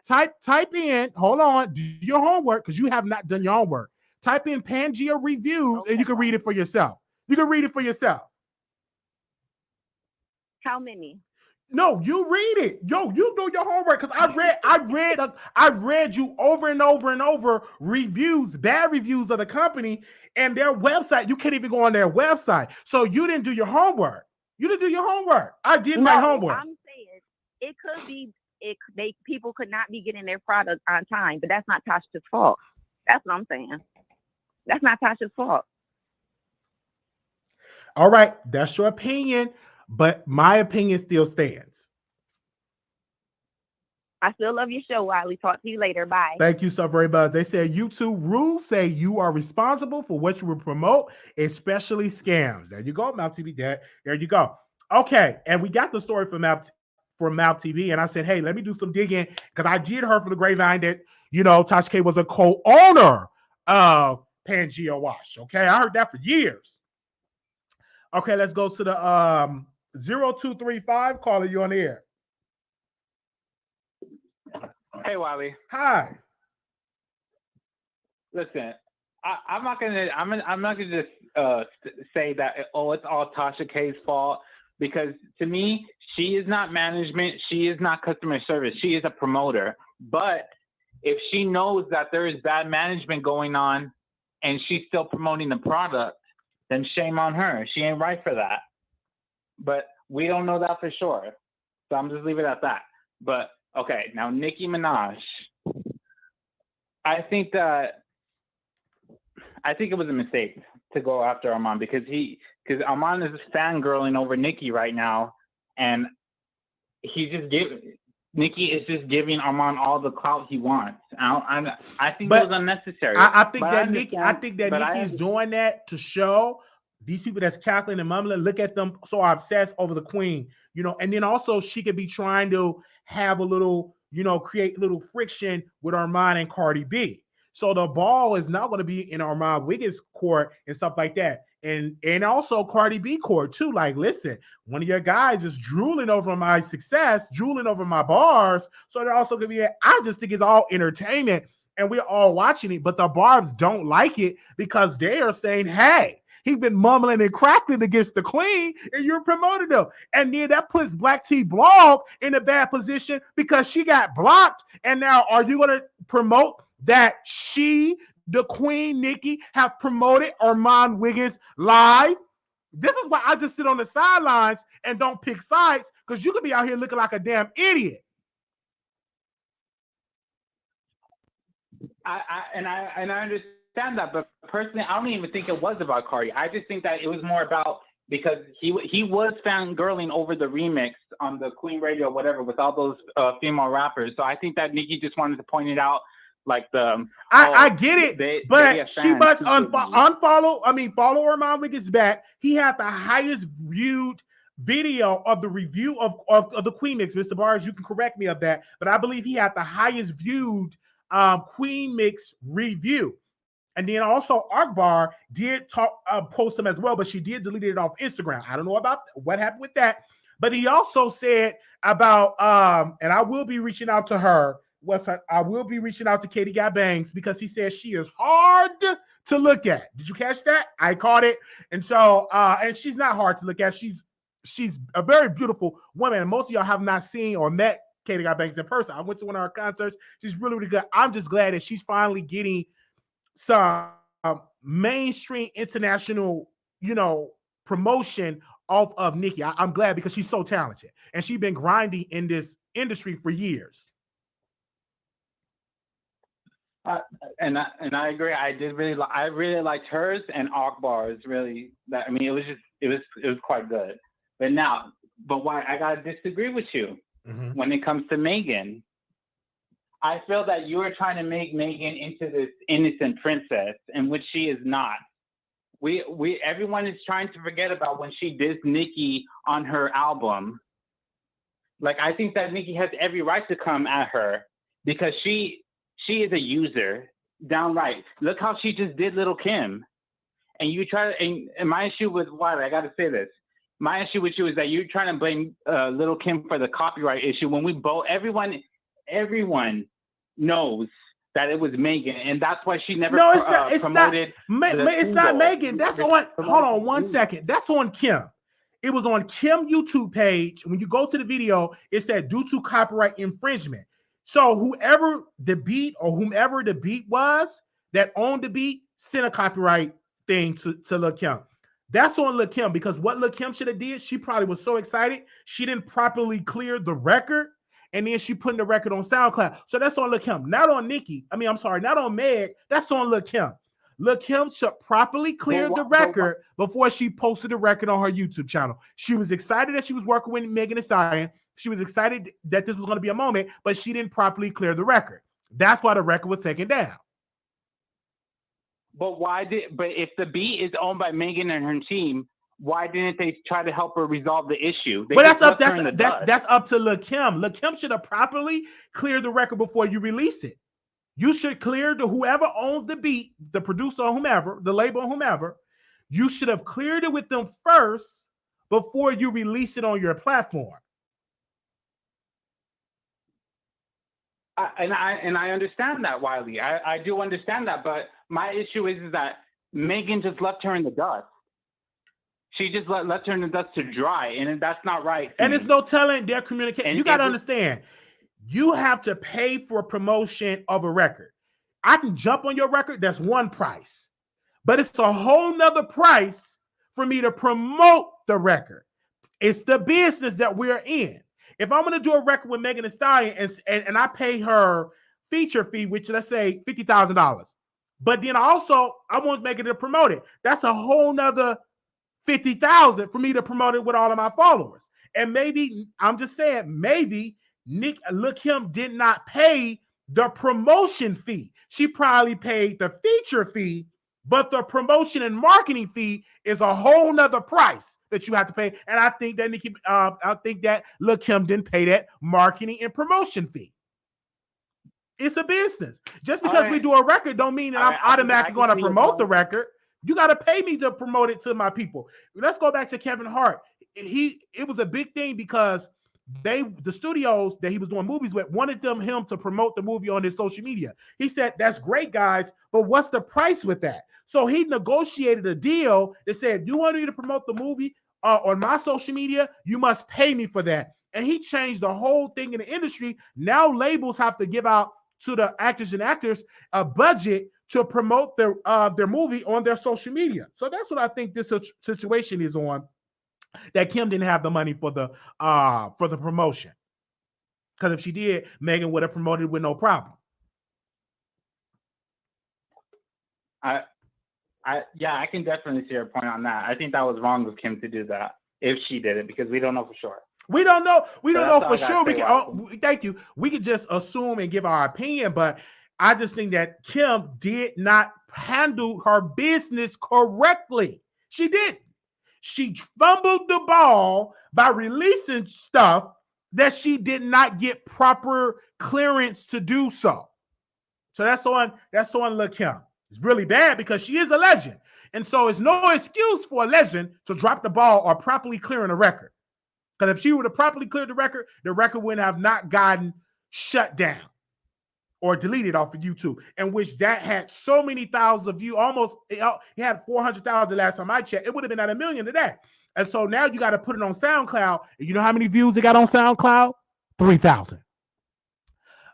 Type in. Hold on. Do your homework because you have not done your homework. Type in Pangea reviews and you can read it for yourself. You can read it for yourself. How many? No, you read it. Yo, you do your homework because I read you over and over and over reviews, bad reviews of the company and their website. You can't even go on their website. So you didn't do your homework. You didn't do your homework. I did my homework. I'm saying it could be people could not be getting their product on time, but that's not Tasha's fault. That's what I'm saying. That's not Tasha's fault. All right, that's your opinion. But my opinion still stands. I still love your show, Wiley. Talk to you later. Bye. Thank you so very much. They said YouTube rules say you are responsible for what you will promote, especially scams. There you go, Mouth TV. There you go. Okay, and we got the story from Mouth TV, and I said, hey, let me do some digging because I did hear from the grapevine that Tasha K was a co-owner of Pangea Wash. Okay, I heard that for years. Okay, let's go to the 0235 caller. You on the air? Hey, Wiley. Hi. Listen, I'm not gonna just say that it's all Tasha K's fault, because to me she is not management, she is not customer service, she is a promoter. But if she knows that there is bad management going on and she's still promoting the product, then shame on her. She ain't right for that. But we don't know that for sure, so I'm just leave it at that. But okay, now Nicki Minaj. I think it was a mistake to go after Armand, because Armand is fangirling over Nicki right now, and Nicki is just giving Armand all the clout he wants. I think it was unnecessary. I think that Nicki is doing that to show these people that's cackling and mumbling. Look at them, so obsessed over the queen, and then also she could be trying to have a little, create a little friction with Armand and Cardi B. So the ball is not going to be in Armand Wiggins' court and stuff like that. And also Cardi B court too. Like, listen, one of your guys is drooling over my success, drooling over my bars. So they're also going to be, I just think it's all entertainment and we're all watching it. But the Barbs don't like it because they are saying, hey, he's been mumbling and crackling against the queen and you're promoting him. And then that puts Black T Blog in a bad position because she got blocked. And now are you going to promote that she, the queen, Nicki, have promoted Armand Wiggins live? This is why I just sit on the sidelines and don't pick sides, because you could be out here looking like a damn idiot. I understand that, but personally, I don't even think it was about Cardi. I just think that it was more about, because he was fangirling over the remix on the Queen Radio, whatever, with all those female rappers. So I think that Nicki just wanted to point it out. Like I get it, but she must follow Armand Wiggins back. He had the highest viewed video of the review of the Queen Mix. Mr. Bars, you can correct me of that, but I believe he had the highest viewed Queen Mix review. And then also Akbar did post them as well, but she did delete it off Instagram. I don't know about what happened with that, but he also said about and I will be reaching out to her. I will be reaching out to Katie Got Bangs, because he says she is hard to look at. Did you catch that? I caught it. And so, and she's not hard to look at. She's a very beautiful woman. And most of y'all have not seen or met Katie Got Bangs in person. I went to one of her concerts. She's really, really good. I'm just glad that she's finally getting some mainstream international, promotion off of Nicki. I'm glad, because she's so talented and she's been grinding in this industry for years. And I agree. I really liked hers and Akbar's. Really, that, I mean, it was quite good. But why I gotta disagree with you when it comes to Megan. I feel that you are trying to make Megan into this innocent princess, in which she is not. Everyone is trying to forget about when she dissed Nicki on her album. Like, I think that Nicki has every right to come at her, because she is a user, downright. Look how she just did Lil Kim. And you try to, and my issue with Wiley, I got to say this. My issue with you is that you're trying to blame Lil Kim for the copyright issue, when everyone knows that it was Megan, and that's why she never promoted. It's not Megan. That's on, hold on one second. That's on Kim. It was on Kim YouTube page. When you go to the video, it said due to copyright infringement. So whoever the beat was that owned the beat sent a copyright thing to Lil Kim. That's on Lil Kim, because what Lil Kim should have did, she probably was so excited, she didn't properly clear the record, and then she put the record on SoundCloud. So that's on Lil Kim, not on Nicki. Not on Meg. That's on Lil Kim. Lil Kim should properly clear the record before she posted the record on her YouTube channel. She was excited that she was working with Megan Thee Stallion. She was excited that this was going to be a moment, but she didn't properly clear the record. That's why the record was taken down. But if the beat is owned by Megan and her team, why didn't they try to help her resolve the issue? But that's up to Lil Kim. Lil Kim should have properly cleared the record before you release it. You should clear to whoever owns the beat, the producer or whomever, the label or whomever. You should have cleared it with them first before you release it on your platform. And I understand that, Wiley. I do understand that, but my issue is that Megan just left her in the dust. She just left her in the dust to dry, and that's not right. And it's no telling their communication. You got to understand, you have to pay for promotion of a record. I can jump on your record, that's one price. But it's a whole nother price for me to promote the record. It's the business that we're in. If I'm going to do a record with Megan Thee Stallion and I pay her feature fee, which let's say $50,000, but then I want Megan to promote it. That's a whole nother $50,000 for me to promote it with all of my followers. And maybe, I'm just saying, maybe Lil Kim did not pay the promotion fee. She probably paid the feature fee, but the promotion and marketing fee is a whole nother price that you have to pay. And I think that Lil Kim didn't pay that marketing and promotion fee. It's a business. Just because we do a record don't mean that I'm automatically going to promote the record. You got to pay me to promote it to my people. Let's go back to Kevin Hart. It was a big thing because the studios that he was doing movies with wanted him to promote the movie on his social media. He said, that's great, guys, but what's the price with that? So he negotiated a deal that said, you want me to promote the movie on my social media, you must pay me for that. And he changed the whole thing in the industry. Now labels have to give out to the actors and actors a budget to promote their movie on their social media. So that's what I think this situation is on. That Kim didn't have the money for the promotion. Because if she did, Megan would have promoted with no problem. I can definitely see your point on that. I think that was wrong of Kim to do that if she did it, because we don't know for sure. We don't know. We don't know for sure. Thank you. We could just assume and give our opinion, but I just think that Kim did not handle her business correctly. She didn't. She fumbled the ball by releasing stuff that she did not get proper clearance to do so. So that's on Lil Kim. It's really bad because she is a legend. And so it's no excuse for a legend to drop the ball or properly clearing a record. Because if she would have properly cleared the record would have not gotten shut down or deleted off of YouTube, in which that had so many thousands of views. Almost, it had 400,000 last time I checked. It would have been at 1 million today. And so now you got to put it on SoundCloud. And you know how many views it got on SoundCloud? 3,000.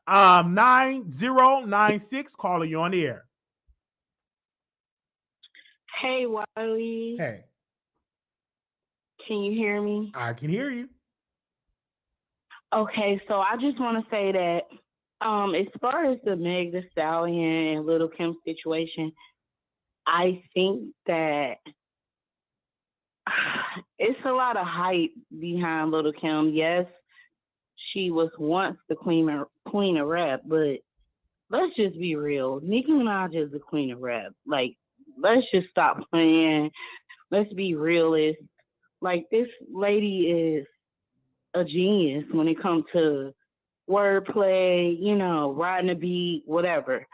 9096, caller, you on the air. Hey, Wiley. Hey. Can you hear me? I can hear you. Okay, so I just want to say that as far as the Meg Thee Stallion and Lil Kim situation, I think that it's a lot of hype behind Lil Kim. Yes, she was once the queen of rap, but let's just be real. Nicki Minaj is the queen of rap. Like, let's just stop playing. Let's be realist. Like, this lady is a genius when it comes to wordplay, riding a beat, whatever.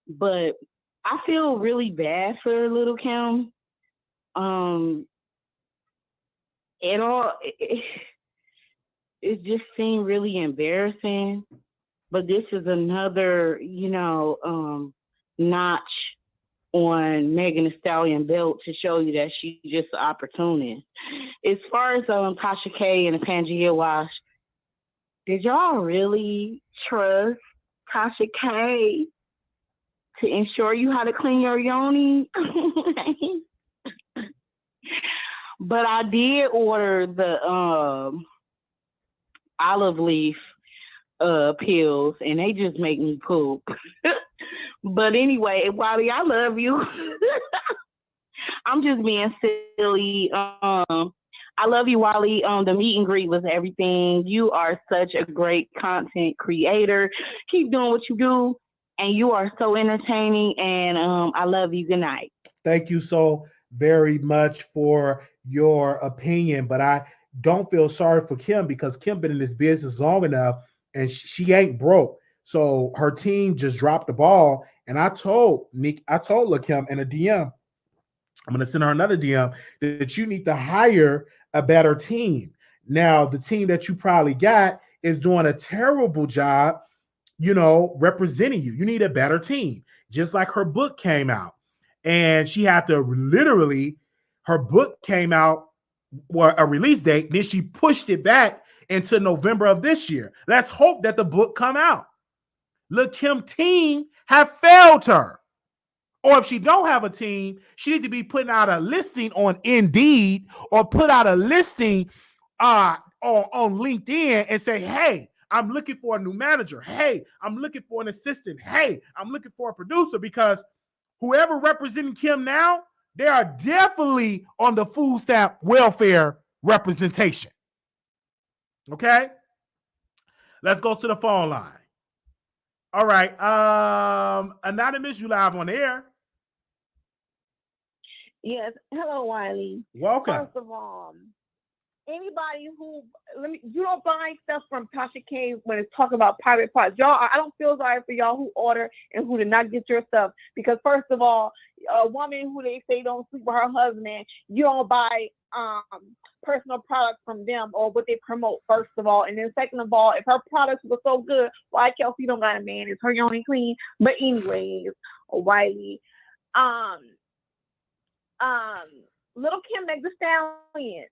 But I feel really bad for Lil Kim. It just seemed really embarrassing. But this is another, notch on Megan Thee Stallion belt to show you that she's just an opportunist. As far as Tasha K and the Pangea Wash, did y'all really trust Tasha K to ensure you how to clean your yoni? But I did order the olive leaf pills, and they just make me poop. But anyway, Wiley, I love you. I'm just being silly. I love you, Wiley. The meet and greet was everything. You are such a great content creator. Keep doing what you do, and you are so entertaining, and I love you. Good night. Thank you so very much for your opinion, but I don't feel sorry for Kim because Kim been in this business long enough, and she ain't broke. So her team just dropped the ball. And I told Lil Kim in a DM, I'm going to send her another DM, that you need to hire a better team. Now, the team that you probably got is doing a terrible job, representing you. You need a better team. Just like her book came out. And she had to literally, her book came out, a release date, then she pushed it back into November of this year. Let's hope that the book come out. Lil Kim team have failed her. Or if she don't have a team, she need to be putting out a listing on Indeed or put out a listing on LinkedIn and say, hey, I'm looking for a new manager. Hey, I'm looking for an assistant. Hey, I'm looking for a producer, because whoever representing Kim now, they are definitely on the food stamp welfare representation. Okay? Let's go to the phone line. All right. Anonymous, you live on the air. Yes. Hello, Wiley. Welcome. First of all, anybody who you don't buy stuff from Tasha K when it's talking about private parts. Y'all, I don't feel sorry for y'all who order and who did not get your stuff, because first of all, a woman who they say don't sleep with her husband, you don't buy personal products from them or what they promote, first of all. And then second of all, if her products were so good, why Kelsey don't got a man? Is her only clean? But anyways, Wiley, Lil Kim Meg Thee Stallion.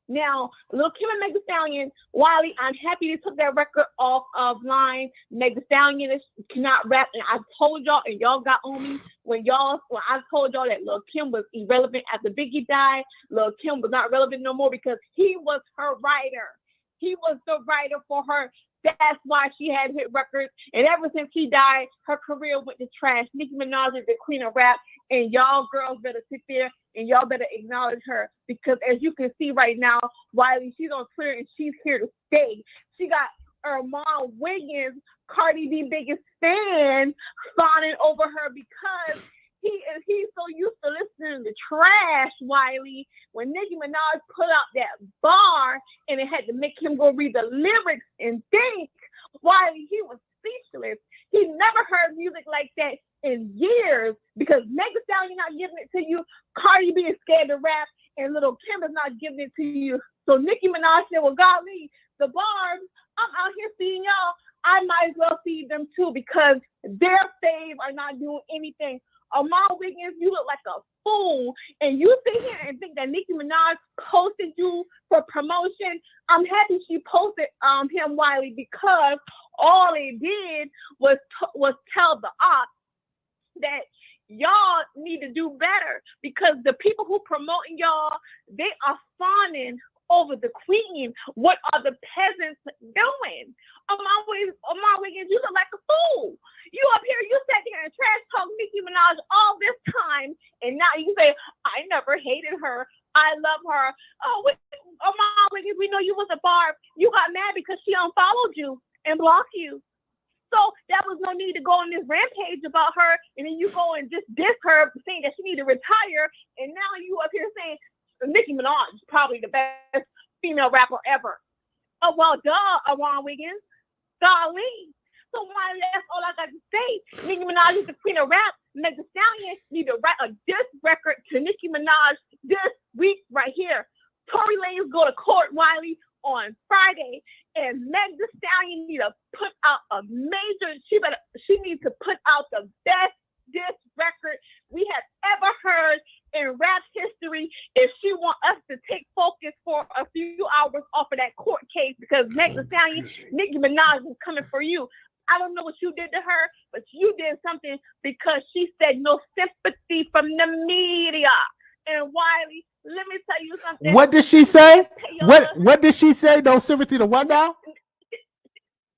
Now, Lil Kim and Meg Thee Stallion, Wiley, I'm happy they took that record off of line. Meg Thee Stallion cannot rap, and I told y'all, and y'all got on me when I told y'all that Lil Kim was irrelevant after Biggie died. Lil Kim was not relevant no more because he was her writer. He was the writer for her. That's why she had hit records. And ever since he died, her career went to trash. Nicki Minaj is the queen of rap, and y'all girls better sit there and y'all better acknowledge her, because as you can see right now, Wiley, she's on Twitter and she's here to stay. She got Armand Wiggins, Cardi B biggest fan, fawning over her because he's so used to listening to trash, Wiley. When Nicki Minaj put out that bar and it had to make him go read the lyrics and think, Wiley, he was speechless. He never heard music like that in years, because Meg Thee Stallion not giving it to you, Cardi B is scared to rap, and Lil Kim is not giving it to you. So Nicki Minaj said, well, golly, the bars, I'm out here seeing y'all. I might as well see them too, because their fave are not doing anything. Armand Wiggins, you look like a fool, and you sit here and think that Nicki Minaj posted you for promotion. I'm happy she posted him, Wiley, because all it did was tell the ops that y'all need to do better, because the people who promoting y'all, they are fawning over the queen. What are the peasants doing? Armand Wiggins, you look like a fool. You up here, you sat there and trash talk Nicki Minaj all this time, and now you say, I never hated her. I love her. Oh, Armand Wiggins, we know you was a barb. You got mad because she unfollowed you and blocked you. So that was no need to go on this rampage about her, and then you go and just diss her, saying that she need to retire, and now you up here saying Nicki Minaj is probably the best female rapper ever. Oh, well, duh, Armand Wiggins. Golly. So why, that's all I got to say. Nicki Minaj is the queen of rap. Meg Thee Stallion need to write a diss record to Nicki Minaj this week right here. Tory Lanez go to court, Wiley, on Friday, and Meg Thee Stallion need to put out a major, she needs to put out the best diss record we have ever heard in rap history if she want us to take focus for a few hours off of that court case, because Meg Thee Stallion, Nicki Minaj is coming for you. I don't know what you did to her, but you did something, because she said no sympathy from the media. And Wiley, let me tell you something. What did she say? What did she say? No sympathy to what now?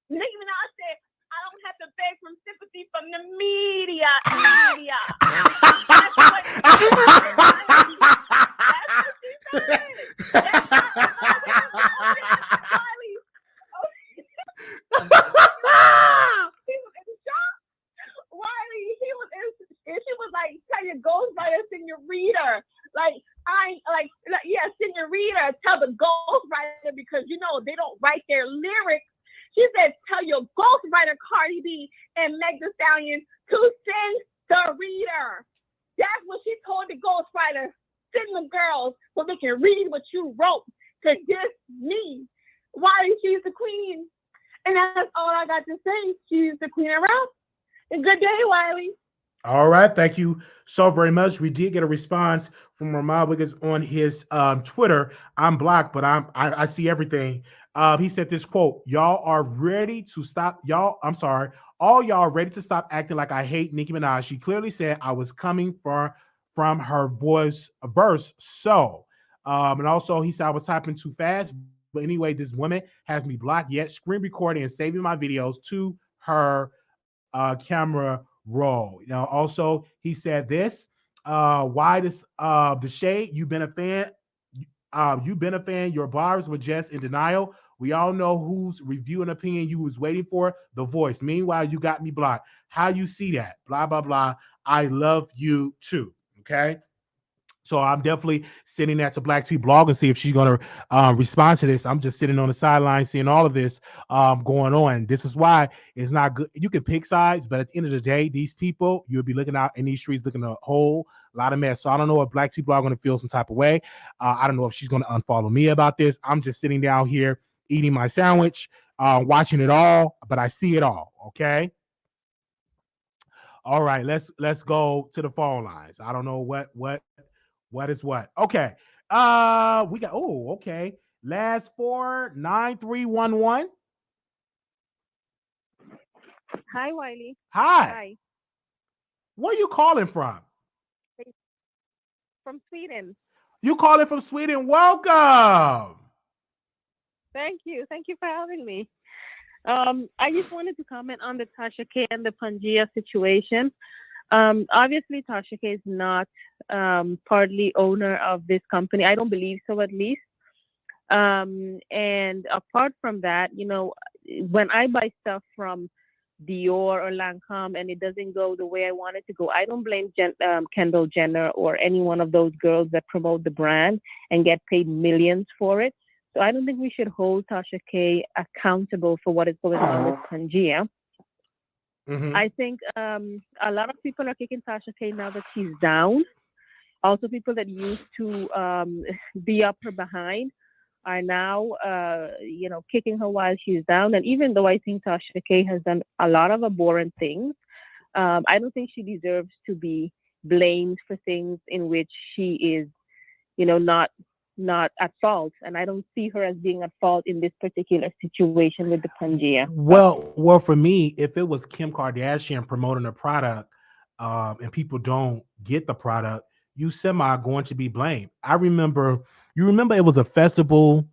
Nicki Minaj said, I don't have to beg from sympathy from the media. That's what she said. That's she was like, tell your ghostwriter, senorita. Senorita, tell the ghostwriter, because you know they don't write their lyrics. She said, tell your ghostwriter Cardi B and Meg Thee Stallion to send the reader. That's what she told the ghostwriter. Send the girls so they can read what you wrote to diss me. Wiley, she's the queen. And that's all I got to say. She's the queen of rap. And good day, Wiley. All right, thank you so very much. We did get a response from Ramon Wiggins on his Twitter. I'm blocked, but I see everything. He said this quote: "Y'all are ready to stop. All y'all ready to stop acting like I hate Nicki Minaj. She clearly said I was coming from her verse. So, and also he said I was typing too fast. But anyway, this woman has me blocked yet screen recording and saving my videos to her camera roll. Also he said this, why this the shade, you've been a fan, your bars were just in denial. We all know whose review and opinion you was waiting for, The Voice. Meanwhile, you got me blocked. How you see that? Blah, blah, blah. I love you too. Okay. So I'm definitely sending that to Black T Blog and see if she's going to respond to this. I'm just sitting on the sideline seeing all of this going on. This is why it's not good. You can pick sides, but at the end of the day, these people, you'll be looking out in these streets looking a whole lot of mess. So I don't know if Black T Blog going to feel some type of way. I don't know if she's going to unfollow me about this. I'm just sitting down here eating my sandwich, watching it all, but I see it all. Okay. All right, let's go to the phone lines. I don't know what is what. Okay. We got okay. Last 49311. Hi, Wiley. Hi. Where are you calling from? From Sweden. You calling from Sweden? Welcome. Thank you. Thank you for having me. I just wanted to comment on the Tasha K and the Pangea situation. Obviously, Tasha K is not partly owner of this company. I don't believe so, at least. And apart from that, when I buy stuff from Dior or Lancome and it doesn't go the way I want it to go, I don't blame Kendall Jenner or any one of those girls that promote the brand and get paid millions for it. So I don't think we should hold Tasha K accountable for what is going on with Pangea. Mm-hmm. I think a lot of people are kicking Tasha K now that she's down. Also, people that used to be up her behind are now, kicking her while she's down. And even though I think Tasha K has done a lot of abhorrent things, I don't think she deserves to be blamed for things in which she is, not at fault. And I don't see her as being at fault in this particular situation with the Pangea. Well, for me, if it was Kim Kardashian promoting a product and people don't get the product, you semi going to be blamed. You remember it was a festival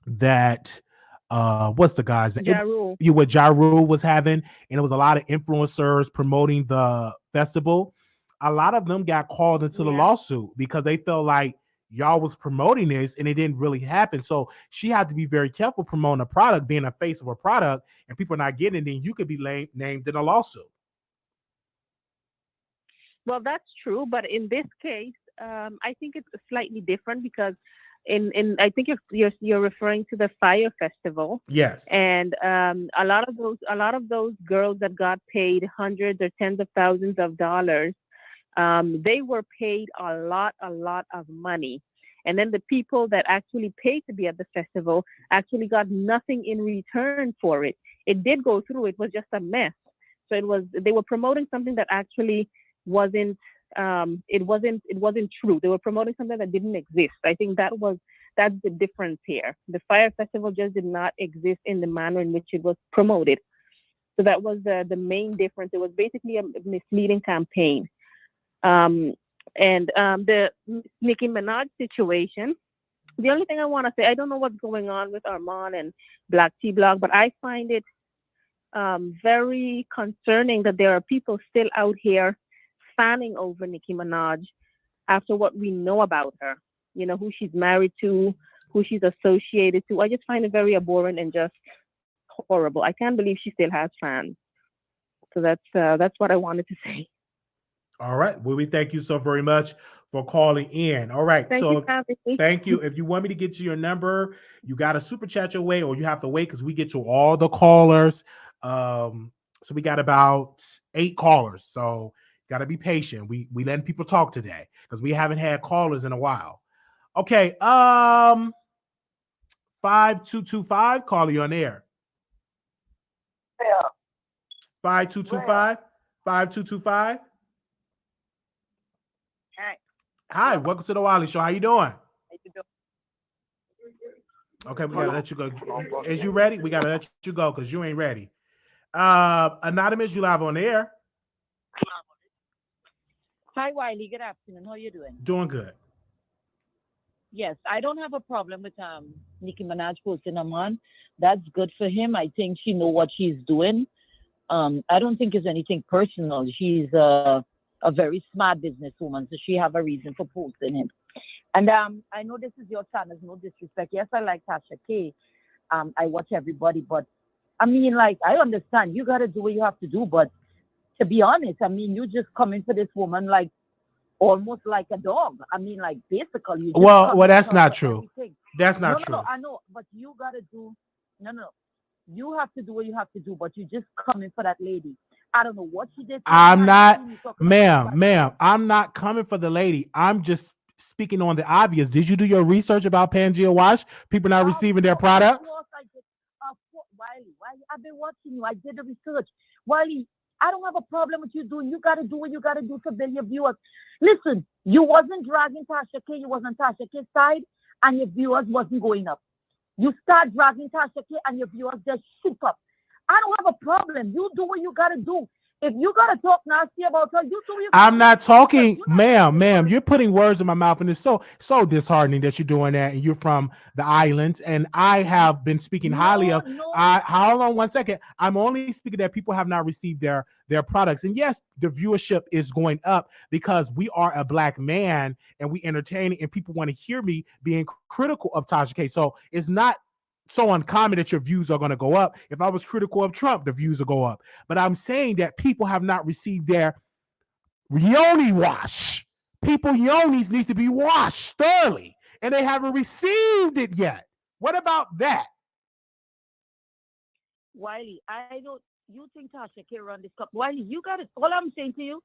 that what's the guy's name? What Ja Rule was having, and it was a lot of influencers promoting the festival. A lot of them got called into the lawsuit because they felt like y'all was promoting this and it didn't really happen. So she had to be very careful promoting a product, being a face of a product, and people not getting it, then you could be named in a lawsuit. Well, that's true, but in this case, I think it's slightly different because I think you're referring to the Fire Festival. Yes. And a lot of those girls that got paid hundreds or tens of thousands of dollars, they were paid a lot of money. And then the people that actually paid to be at the festival actually got nothing in return for it. It did go through. It was just a mess. So they were promoting something that actually wasn't true. They were promoting something that didn't exist. I think that's the difference here. The Fire Festival just did not exist in the manner in which it was promoted. So that was the main difference. It was basically a misleading campaign. And the Nicki Minaj situation, the only thing I want to say, I don't know what's going on with Armand and Black T Blog, but I find it very concerning that there are people still out here fanning over Nicki Minaj after what we know about her, who she's married to, who she's associated to. I just find it very abhorrent and just horrible. I can't believe she still has fans. So that's what I wanted to say. All right. Well, we thank you so very much for calling in. All right. Thank you So for having me. thank you. If you want me to get to your number, you got to super chat your way, or you have to wait because we get to all the callers. So we got about 8 callers. So got to be patient. We letting people talk today because we haven't had callers in a while. Okay. 5225, call you on air. Yeah. 5225 5225. Hi. Hi, welcome to the Wiley Show. How you doing? How you doing? Okay, we gotta let you go. Is you ready? We gotta let you go because you ain't ready. Anonymous, you live on the air. Hi, Wiley. Good afternoon. How are you doing? Doing good. Yes, I don't have a problem with Nicki Minaj posting a man. That's good for him. I think she know what she's doing. I don't think it's anything personal. She's a very smart businesswoman, so she have a reason for posting him. And I know this is your channel, no disrespect. Yes, I like Tasha K. I watch everybody, but I mean, like, I understand you gotta do what you have to do, but to be honest, I mean, you just coming for this woman like almost like a dog. I mean, like basically, you just Well, coming that's for not her for true. everything. That's No, not no, true. no, I know, but you gotta do. No. You have to do what you have to do, but you just coming for that lady. I don't know what she did. I'm not, ma'am, I'm not coming for the lady. I'm just speaking on the obvious. Did you do your research about Pangea Wash? People not receiving their products? Of course I did. Of course, Wiley, I've been watching you. I did the research. Wiley, I don't have a problem with you doing. You got to do what you got to do to build your viewers. Listen, you wasn't dragging Tasha K. You wasn't Tasha K's side, and your viewers wasn't going up. You start dragging Tasha K, and your viewers just shoot up. I don't have a problem. You do what you got to do. If you got to talk nasty about her, you do what you got to do. I'm not talking, ma'am. You're putting words in my mouth, and it's so disheartening that you're doing that. And you're from the islands, and I have been speaking highly of. Hold on one second. I'm only speaking that people have not received their products, and yes, the viewership is going up because we are a black man and we entertaining, and people want to hear me being critical of Tasha K. So it's not so uncommon that your views are going to go up. If I was critical of Trump, the views will go up. But I'm saying that people have not received their yoni wash. People yonis need to be washed thoroughly, and they haven't received it yet. What about that? Wiley, I don't. You think Tasha K run this cup? Wiley, you got it. All I'm saying to you,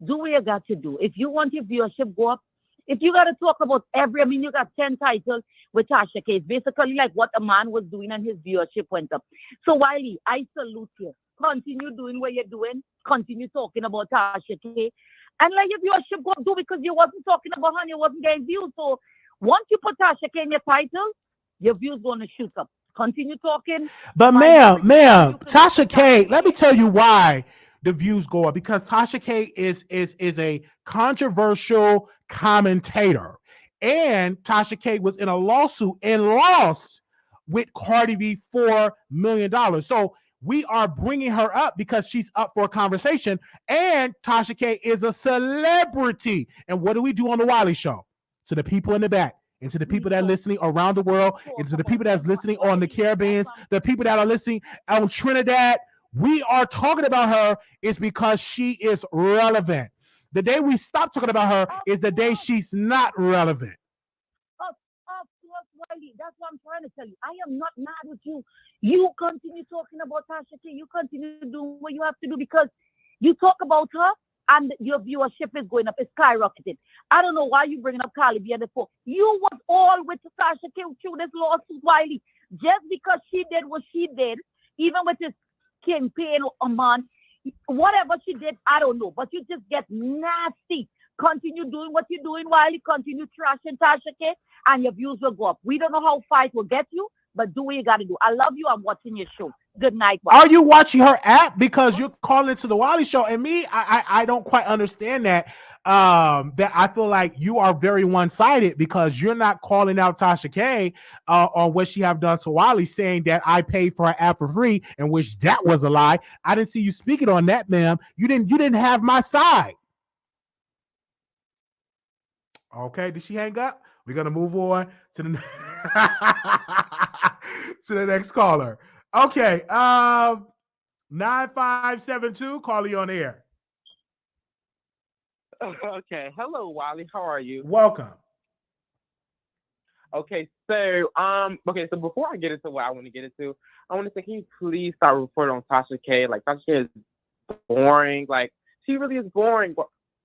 do what you got to do. If you want your viewership go up, if you got to talk about I mean, you got 10 titles with Tasha K. It's basically like what a man was doing and his viewership went up. So, Wiley, I salute you. Continue doing what you're doing. Continue talking about Tasha K. And like your viewership go up, do because you wasn't talking about her and you wasn't getting views. So, once you put Tasha K in your title, your views going to shoot up. Continue talking. But ma'am, Tasha K, let me tell you why the views go up, because Tasha K is a controversial commentator, and Tasha K was in a lawsuit and lost with Cardi B $4 million. So we are bringing her up because she's up for a conversation, and Tasha K is a celebrity. And what do we do on the Wiley Show? To the people in the back, and to the people that are listening around the world, and to the people that's listening on the Caribbean, the people that are listening on Trinidad, we are talking about her is because she is relevant. The day we stop talking about her is the day she's not relevant. Of course, Wiley. That's what I'm trying to tell you. I am not mad with you. You continue talking about Tasha K. You continue doing what you have to do because you talk about her and your viewership is going up. It's skyrocketed. I don't know why you bringing up Cardi B before. You was all with Tasha K through this lawsuit, Wiley. Just because she did what she did, even with this campaign man, whatever she did, I don't know. But you just get nasty. Continue doing what you're doing, Wiley. Continue trashing Tasha K, and your views will go up. We don't know how fight will get you, but do what you got to do. I love you. I'm watching your show. Good night, Wiley. Are you watching her app? Because you're calling to the Wiley Show, and me, I don't quite understand that. That I feel like you are very one-sided because you're not calling out Tasha K on what she have done to Wiley, saying that I paid for her app for free, and which that was a lie. I didn't see you speaking on that, ma'am. You didn't have my side. Okay, did she hang up? We're gonna move on to the to the next caller. Okay, 9572, call you on air. Okay. Hello, Wiley. How are you? Welcome. Okay, so before I get into what I want to get into, I want to say, can you please start reporting on Tasha K? Like Tasha K is boring. Like she really is boring,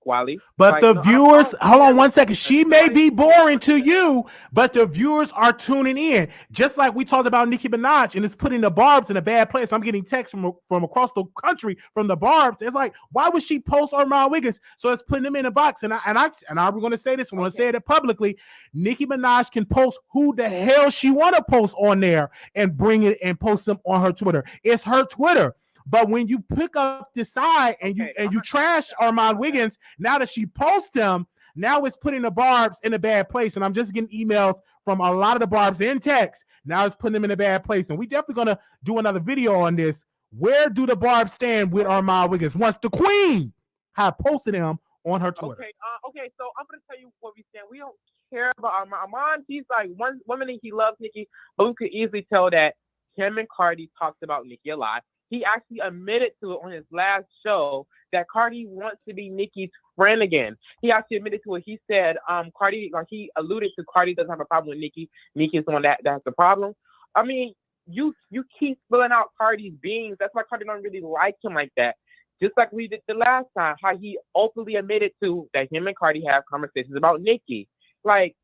Wiley. But Like the no, I viewers, don't hold care on one what second. she does. She may be boring to you, but the viewers are tuning in. Just like we talked about Nicki Minaj, and it's putting the Barbs in a bad place. I'm getting texts from across the country from the Barbs. It's like, why would she post Armand Wiggins? So it's putting them in a box. And I'm going to say this. I'm going to say it publicly. Nicki Minaj can post who the hell she want to post on there and bring it and post them on her Twitter. It's her Twitter. But when you pick up this side and you trash Armand Wiggins, now that she posts him, now it's putting the Barbs in a bad place. And I'm just getting emails from a lot of the Barbs in text. Now it's putting them in a bad place. And we definitely gonna do another video on this. Where do the Barbs stand with Armand Wiggins once the Queen had posted him on her Twitter? Okay, so I'm gonna tell you what we stand. We don't care about Armand. Armand, he's like one minute he loves Nicki, but we could easily tell that him and Cardi talked about Nicki a lot. He actually admitted to it on his last show that Cardi wants to be Nicki's friend again. He actually admitted to it. He said, Cardi, like he alluded to Cardi doesn't have a problem with Nicki. Nicki is the one that has the problem. I mean, you keep spilling out Cardi's beans. That's why Cardi don't really like him like that. Just like we did the last time, how he openly admitted to that him and Cardi have conversations about Nicki. Like,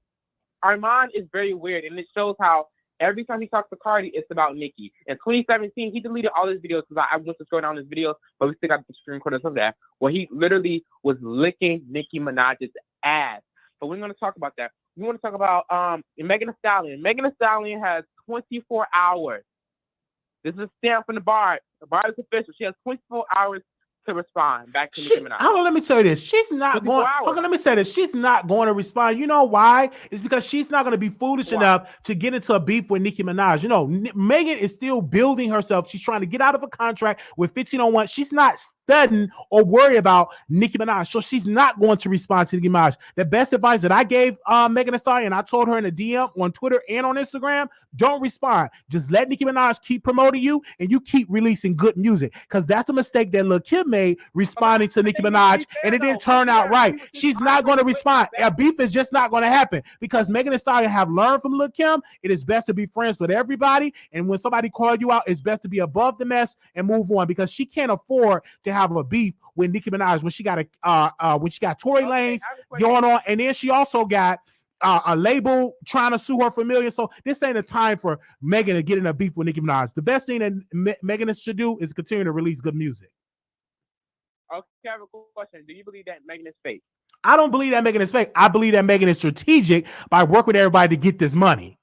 Armand is very weird, and it shows how every time he talks to Cardi, it's about Nicki. In 2017, he deleted all his videos because I went to scroll down his videos, but we still got the screen recordings of that, where he literally was licking Nicki Minaj's ass. But we're going to talk about that. We want to talk about Megan Thee Stallion. Megan Thee Stallion has 24 hours. This is a stamp from the Bard. The Bard is official. She has 24 hours to respond back to Nicki Minaj. Hold on, let me tell you this. She's not going. Hold on, let me say this. She's not going to respond. You know why? It's because she's not going to be foolish enough to get into a beef with Nicki Minaj. You know, Megan is still building herself. She's trying to get out of a contract with 1501. She's not studying or worry about Nicki Minaj, so she's not going to respond to Nicki Minaj. The best advice that I gave Megan Thee Stallion, I told her in a DM on Twitter and on Instagram, don't respond. Just let Nicki Minaj keep promoting you, and you keep releasing good music, because that's the mistake that Lil Kim made, responding to Nicki Minaj, and it didn't turn out right. She's not going to respond. A beef is just not going to happen, because Megan Thee Stallion have learned from Lil Kim. It is best to be friends with everybody, and when somebody calls you out, it's best to be above the mess and move on, because she can't afford to have a beef with Nicki Minaj when she got Tory Lanez going on, and then she also got a label trying to sue her for millions. So this ain't a time for Megan to get in a beef with Nicki Minaj. The best thing that Megan should do is continue to release good music. Okay, I have a question. Do you believe that Megan is fake? I don't believe that Megan is fake. I believe that Megan is strategic by working with everybody to get this money.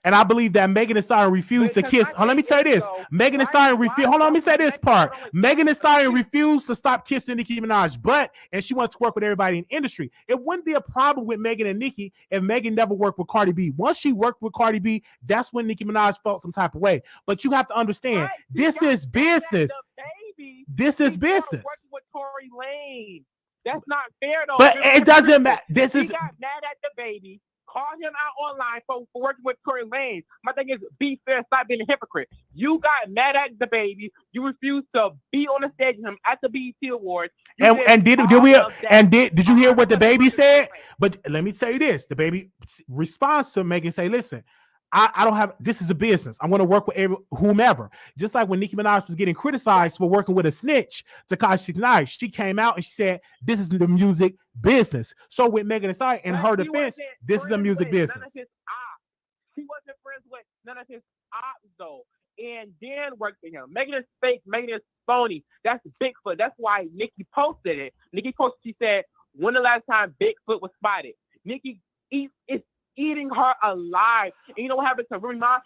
And I believe that Megan Thee Stallion refused to kiss. Let me say this. Megan Thee Stallion refused. Hold on, let me say this part. Megan Thee Stallion refused to stop kissing Nicki Minaj, and she wants to work with everybody in the industry. It wouldn't be a problem with Megan and Nicki if Megan never worked with Cardi B. Once she worked with Cardi B, that's when Nicki Minaj felt some type of way. But you have to understand, this is business. This is business. Working with Tory Lanez. That's not fair though. But it doesn't matter. He got mad at the baby. Call him out online for working with Tory Lanez. My thing is, be fair, stop being a hypocrite. You got mad at the baby. You refused to be on the stage with him at the BET Awards. Did you hear what the baby said? But let me tell you this: the baby responds to Megan, say, "Listen, I don't have. This is a business. I want to work with whomever." Just like when Nicki Minaj was getting criticized for working with a snitch, Tekashi 69, she came out and she said, "This is the music business." So with Megan Thee Stallion, in her defense, this is a music business. She wasn't friends with none of his ops though, and then worked with him. Megan is fake. Megan is phony. That's Bigfoot. That's why Nicki posted it. Nicki posted. She said, "When the last time Bigfoot was spotted?" Nicki is eating her alive. And you know what happened to Remy Ma?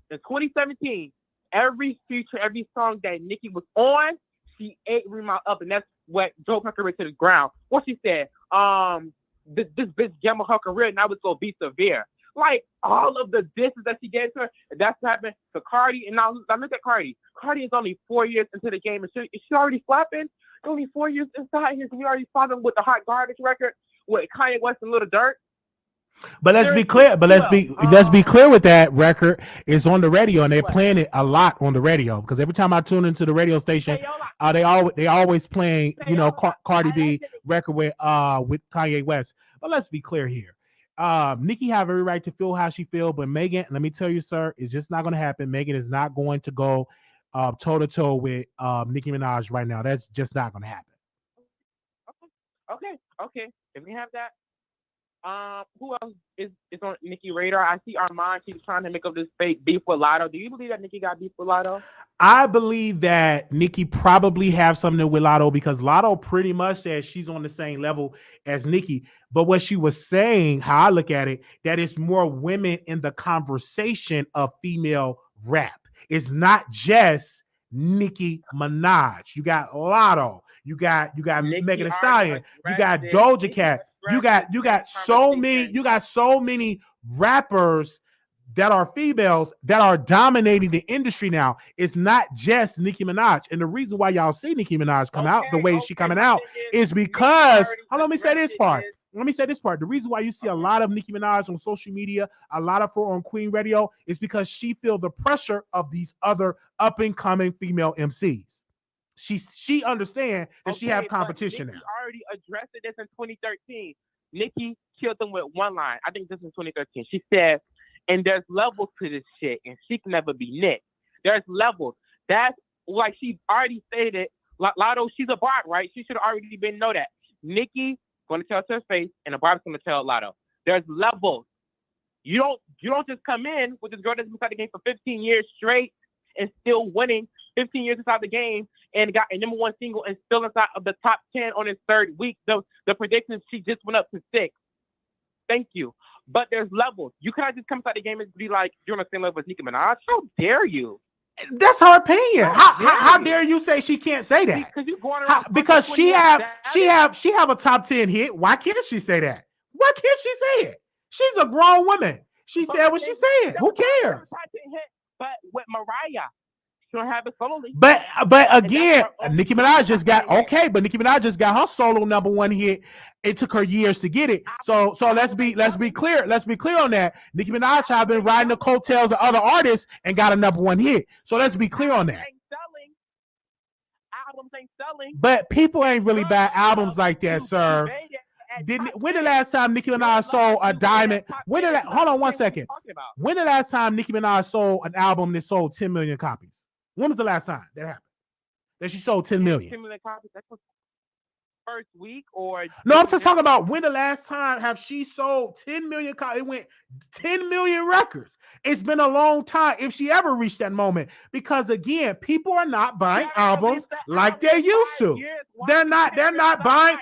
In 2017, every feature, every song that Nicki was on, she ate Remy Ma up, and that's what drove her career to the ground. What she said, this bitch gambled her career, and now it's gonna be severe. Like all of the disses that she gave to her, that's what happened to Cardi. And now look at Cardi. Cardi is only 4 years into the game, and is she already slapping? Only 4 years inside here, so we already slapping with the Hot Garbage record with Kanye West and Little Dirt. But let's be Seriously, clear. But who let's be else? clear with that record. It's on the radio and they're What? playing it a lot on the radio because every time I tune into the radio station, Payola. they always playing Payola. Cardi I B said it. record with Kanye West. But let's be clear here. Nicki have every right to feel how she feel, but Megan, let me tell you, sir, it's just not going to happen. Megan is not going to go toe to toe with Nicki Minaj right now. That's just not going to happen. Okay. If we have that, who else is on Nicki radar? I see Armand keeps trying to make up this fake beef with Lotto. Do you believe that Nicki got beef with Lotto? I believe that Nicki probably have something with Lotto because Lotto pretty much says she's on the same level as Nicki. But what she was saying, how I look at it, that it's more women in the conversation of female rap. It's not just Nicki Minaj. You got Lotto. You got Nicki Megan Thee already Stallion. You got addressed it. Doja Nicki Cat. You addressed got this so many. conversation. You got so many rappers that are females that are dominating the industry now. It's not just Nicki Minaj. And the reason why y'all see Nicki Minaj come out the way she coming my out thing is because, already let me say this addressed part. it. Let me say this part. The reason why you see a lot of Nicki Minaj on social media, a lot of her on Queen Radio, is because she feel the pressure of these other up and coming female MCs. She understand that she have competition Nicki now. already addressed this in 2013. Nicki killed them with one line. I think this is 2013. She said, and there's levels to this shit, and she can never be Nick. There's levels. That's like she already stated. Lotto, she's a bot, right? She should have already been know that. Nicki going to tell to her face, and the bot's going to tell Lotto. There's levels. You don't just come in with this girl that's been inside the game for 15 years straight and still winning 15 years inside the game and got a number one single and still inside of the top 10 on his third week. The predictions, she just went up to 6. Thank you. But there's levels. You cannot just come inside the game and be like, you're on the same level as Nicki Minaj. How dare you? That's her opinion. How dare you say she can't say that? Because you're going around because she have a top 10 hit. Why can't she say that? Why can't she say it? She's a grown woman. She said what she said. Who cares? But with Mariah, she don't have it solely. But again, Nicki Minaj just got but Nicki Minaj just got her solo number one hit. It took her years to get it. So let's be clear. Let's be clear on that. Nicki Minaj have been riding the coattails of other artists and got a number one hit. So let's be clear on that. Albums ain't selling. But people ain't really buy albums like that, sir. When the last time Nicki Minaj sold a diamond? Hold on one second. When the last time Nicki Minaj sold an album that sold 10 million copies? When was the last time that happened? That she sold 10 million? 10 million copies. That was first week or no? I'm just talking about when the last time have she sold 10 million copies? It went 10 million records. It's been a long time if she ever reached that moment because again, people are not buying albums like they used to. They're not buying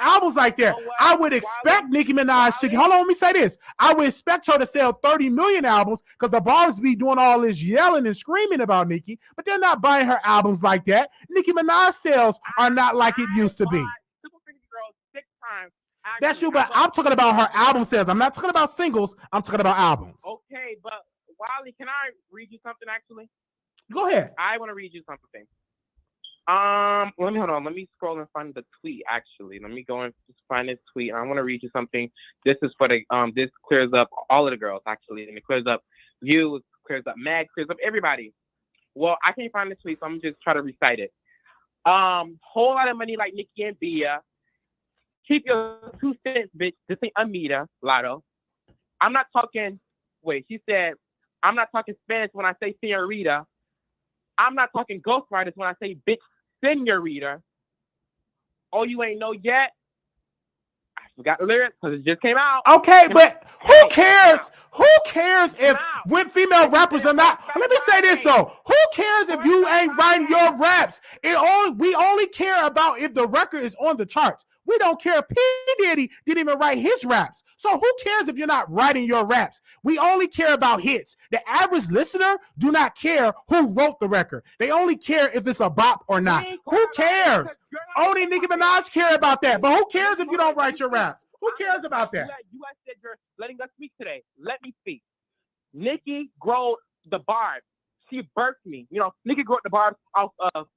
albums like that. I would expect Nicki Minaj to hold on. Let me say this. I would expect her to sell 30 million albums because the bars be doing all this yelling and screaming about Nicki, but they're not buying her albums like that. Nicki Minaj sales are not like it used to be. That's you, but I'm talking about her album sales. I'm not talking about singles. I'm talking about albums. Okay, but Wiley, can I read you something actually? Go ahead. I want to read you something. Let me hold on. Let me scroll and find the tweet. Actually, let me go and just find this tweet. And I want to read you something. This is for the This clears up all of the girls actually, and it clears up you, clears up Meg, clears up everybody. Well, I can't find the tweet, so I'm just trying to recite it. Whole lot of money like Nicki and Bia. Keep your 2 cents, bitch. This ain't Amita, Lotto. I'm not talking. Wait, she said I'm not talking Spanish when I say señorita. I'm not talking ghostwriters when I say bitch señorita. Oh, you ain't know yet? I forgot the lyrics because it just came out. Okay, but who cares? Who cares if when female rappers are not? Let me say this though. Who cares if you ain't writing your raps? We only care about if the record is on the charts. We don't care. P. Diddy didn't even write his raps. So who cares if you're not writing your raps? We only care about hits. The average listener do not care who wrote the record. They only care if it's a bop or not. Who cares? Only Nicki Minaj care about that. But who cares if you don't write your raps? Who cares about that? You guys said you're letting us speak today. Let me speak. Nicki growed the barbs. She birthed me. Nicki growed the barbs off of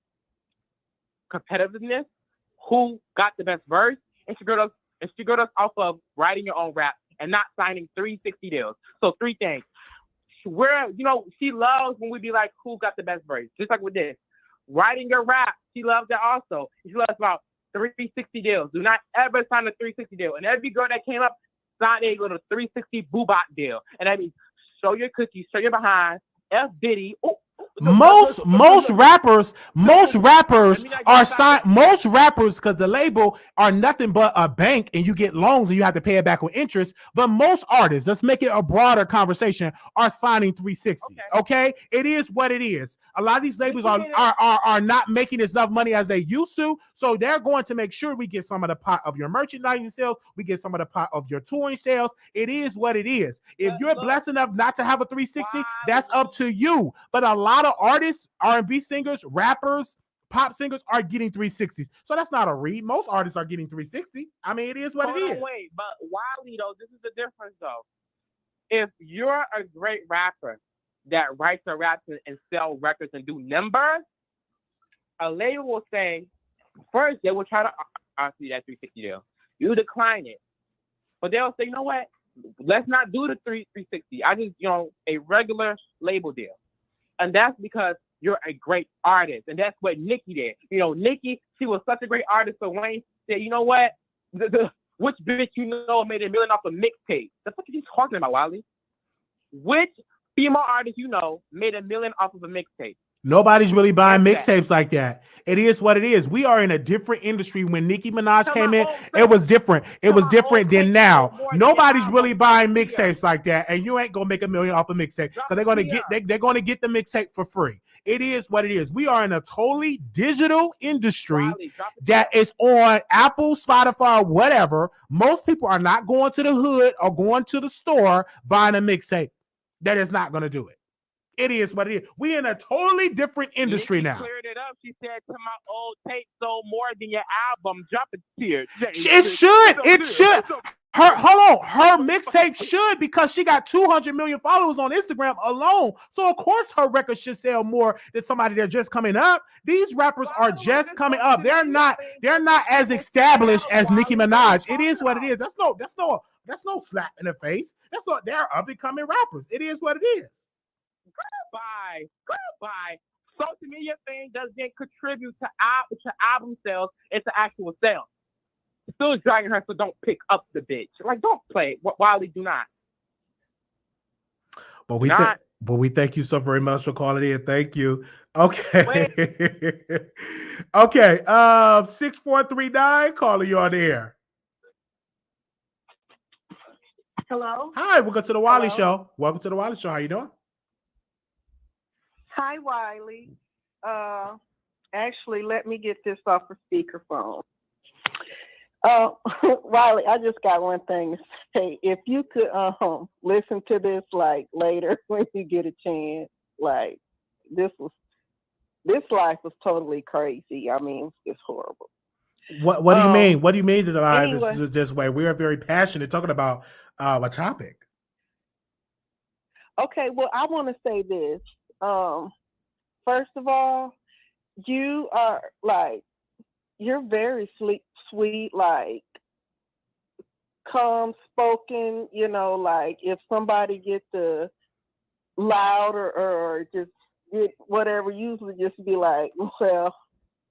competitiveness, who got the best verse, and she growed us off of writing your own rap and not signing 360 deals. So 3 things. She loves when we be like, who got the best verse? Just like with this. Writing your rap, she loves that also. She loves about 360 deals. Do not ever sign a 360 deal. And every girl that came up signed a little 360 boobot deal. And that means show your cookies, show your behind, F Diddy. Most rappers are signed. Most rappers, because the label are nothing but a bank, and you get loans and you have to pay it back with interest. But most artists, let's make it a broader conversation, are signing 360s. Okay, it is what it is. A lot of these labels are not making enough money as they used to, so they're going to make sure we get some of the pot of your merchandising sales, we get some of the pot of your touring sales. It is what it is. If you're blessed enough not to have a 360, that's up to you. But a lot of artists, R&B singers, rappers, pop singers are getting 360s. So that's not a read. Most artists are getting 360. I mean, it is what it is. Wait, but Wiley, though, this is the difference, though. If you're a great rapper that writes a rap and sell records and do numbers, a label will say, first, they will try to offer you that 360 deal. You decline it. But they'll say, you know what? Let's not do the 360. I just, a regular label deal. And that's because you're a great artist. And that's what Nicki did. Nicki, she was such a great artist. So Wayne said, you know what? Which bitch made $1 million off a mixtape? The fuck are you talking about, Wiley? Which female artist made $1 million off of a mixtape? Nobody's really buying mixtapes like that. It is what it is. We are in a different industry. When Nicki Minaj came in, it was different. It was different than now. Nobody's really buying mixtapes like that, and you ain't gonna make $1 million off a mixtape because they're gonna get the mixtape for free. It is what it is. We are in a totally digital industry that is on Apple, Spotify, whatever. Most people are not going to the hood or going to the store buying a mixtape. That is not gonna do it. It is what it is. We're in a totally different industry now. Cleared it up. She said to my old tape sold more than your album. Drop it here. It should. It should. Her mixtape should, because she got 200 million followers on Instagram alone. So of course her record should sell more than somebody that's just coming up. These rappers are just coming up. They're not as established as Nicki Minaj. It is what it is. That's no slap in the face. They're up and coming rappers. It is what it is. Goodbye. Social media thing doesn't contribute to album sales. It's the actual sales. Still dragging her, so don't pick up the bitch. Like, don't play. Wiley, do not. But we thank you so very much for calling in. Thank you. Okay. Okay. 6439, calling you on the air. Hello. Hi. Welcome to the Wiley Show. Welcome to the Wiley Show. How you doing? Hi, Wiley. Actually, let me get this off of speakerphone. Wiley, I just got one thing to say. If you could listen to this like later when you get a chance, like this life was totally crazy. I mean, it's horrible. What do you mean? What do you mean that the life is this way? We are very passionate talking about a topic. Okay, well, I want to say this. First of all, you are you're very sweet, like calm spoken, like if somebody gets loud or just get whatever, usually just be like, well,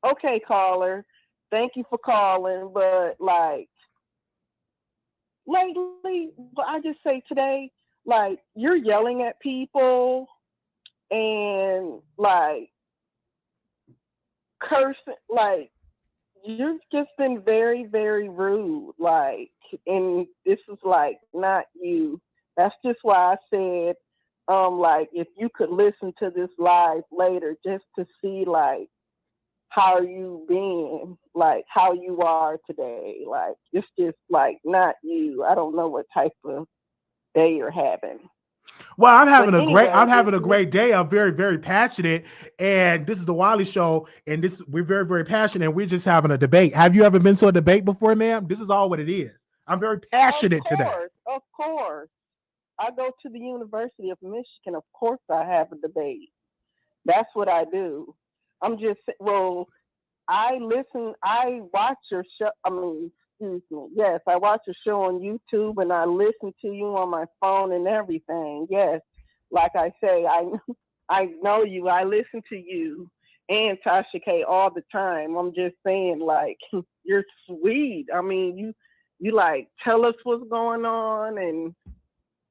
okay, caller, thank you for calling. But like lately, I just say today, like you're yelling at people and like cursing, like you've just been very, very rude, like, and this is like not you. That's just why I said, like, if you could listen to this live later just to see like how you been, like how you are today, like it's just like not you. I don't know what type of day you're having. Well, I'm having a great day. I'm very, very passionate, and this is the Wiley Show, and we're very, very passionate, and we're just having a debate. Have you ever been to a debate before, ma'am? This is all what it is. I'm very passionate today. Of course. I go to the University of Michigan. Of course I have a debate. That's what I do. I watch your show. I mean, Excuse me. Yes, I watch a show on YouTube and I listen to you on my phone and everything. Yes, like I say, I know you. I listen to you and Tasha K all the time. I'm just saying, like, you're sweet. I mean, you like tell us what's going on and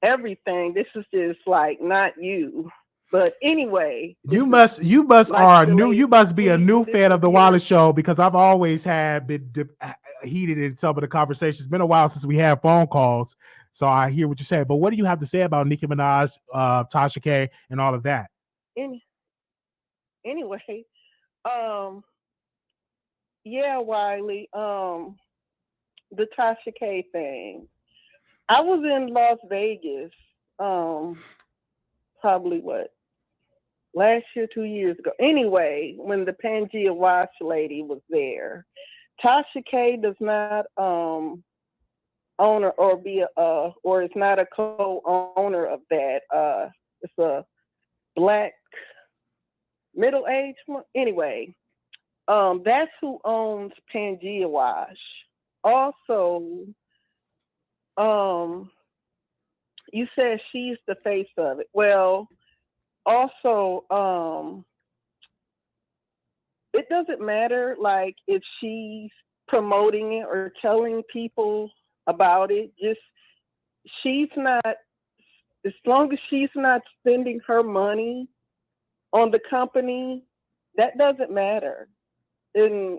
everything. This is just like not you. But anyway, You must are new. You must be a Cleveland, new this fan is of the Wiley your Show because I've always had been heated in some of the conversations. It's been a while since we had phone calls, so I hear what you're saying. But what do you have to say about Nicki Minaj, Tasha K, and all of that? Anyway, yeah, Wiley, the Tasha K thing. I was in Las Vegas, probably last year, 2 years ago. Anyway, when the Pangea Wash lady was there, Tasha K does not own or be or is not a co-owner of that. It's a black middle-aged one. Anyway, that's who owns Pangea Wash. Also, you said she's the face of it. Well, also, it doesn't matter like if she's promoting it or telling people about it. Just she's not, as long as she's not spending her money on the company, that doesn't matter. And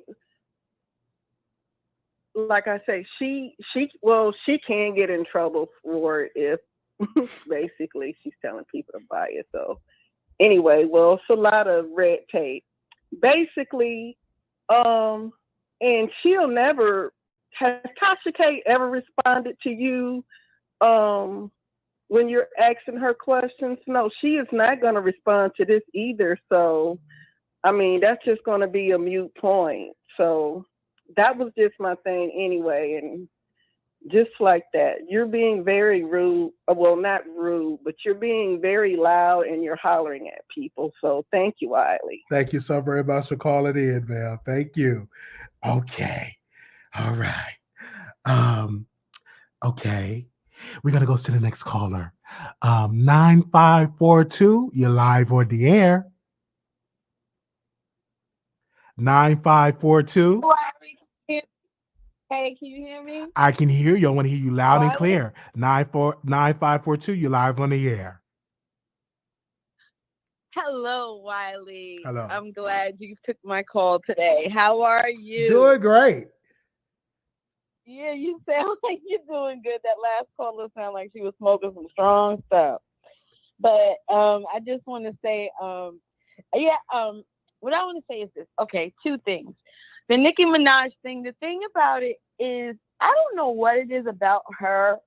like I say, she can get in trouble for it if basically she's telling people to buy it. So anyway, well, it's a lot of red tape. Basically, and she'll never, has Tasha K ever responded to you when you're asking her questions? No, she is not going to respond to this either. So, I mean, that's just going to be a moot point. So that was just my thing anyway. And just like that, you're being very rude. Well, not rude, but you're being very loud and you're hollering at people. So thank you, Wiley. Thank you so very much for calling in, Val. Thank you. Okay. All right. Okay. We're going to go to the next caller. 9542, you're live on the air. 9542. Hey, can you hear me? I can hear you. I want to hear you loud and Wiley? clear. 9542, you're live on the air. Hello, Wiley. Hello. I'm glad you took my call today. How are you? Doing great. Yeah, you sound like you're doing good. That last caller sounded like she was smoking some strong stuff. But I just want to say, what I want to say is this. Okay, two things. The Nicki Minaj thing, the thing about it is, I don't know what it is about her,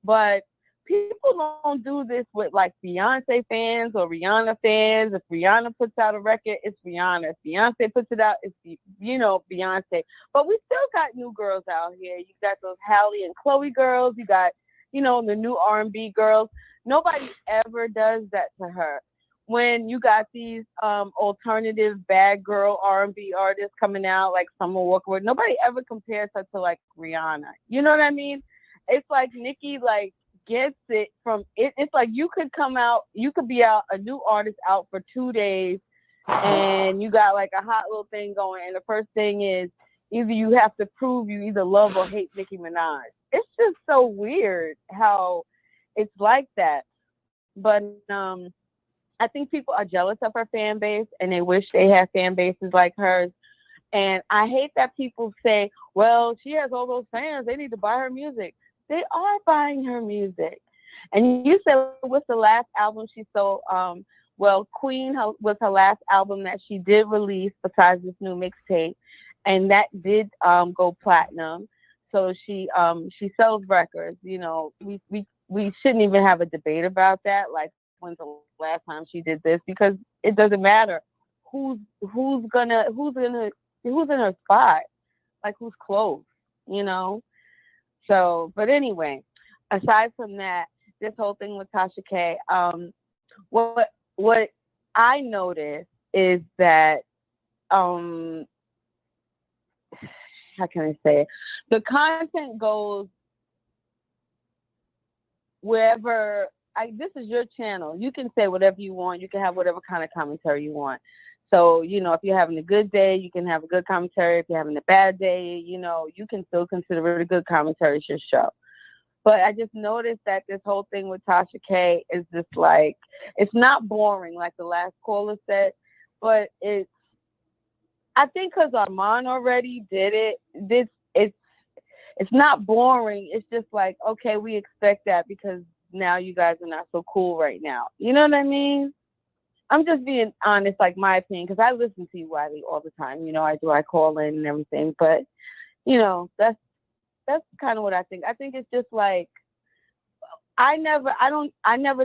but people don't do this with like Beyonce fans or Rihanna fans. If Rihanna puts out a record, it's Rihanna. If Beyonce puts it out, it's, Beyonce. But we still got new girls out here. You got those Halle and Chloe girls. You got, the new R&B girls. Nobody ever does that to her. When you got these alternative bad girl R&B artists coming out, like Summer Walker, nobody ever compares her to like Rihanna. You know what I mean? It's like Nicki gets it from it. It's like you could be out a new artist out for 2 days, and you got like a hot little thing going. And the first thing is either you have to prove you either love or hate Nicki Minaj. It's just so weird how it's like that. But I think people are jealous of her fan base and they wish they had fan bases like hers. And I hate that people say, well, she has all those fans, they need to buy her music. They are buying her music. And you said, what's the last album she sold? Well, Queen was her last album that she did release besides this new mixtape. And that did go platinum. So she sells records. We shouldn't even have a debate about that. Like, when's the last time she did this? Because it doesn't matter who's in her spot, like who's close, So, but anyway, aside from that, this whole thing with Tasha K, what I noticed is that how can I say it? The content goes wherever. This is your channel. You can say whatever you want. You can have whatever kind of commentary you want. So, you know, if you're having a good day, you can have a good commentary. If you're having a bad day, you know, you can still consider it a good commentary. It's your show. But I just noticed that this whole thing with Tasha K is just like, it's not boring like the last caller said, but I think because Armand already did it, it's not boring. It's just like, okay, we expect that because now you guys are not so cool right now. You know what I mean? I'm just being honest, like my opinion, because I listen to you, Wiley, all the time. You know, I call in and everything, but you know, that's kind of what I think. I think it's just like I never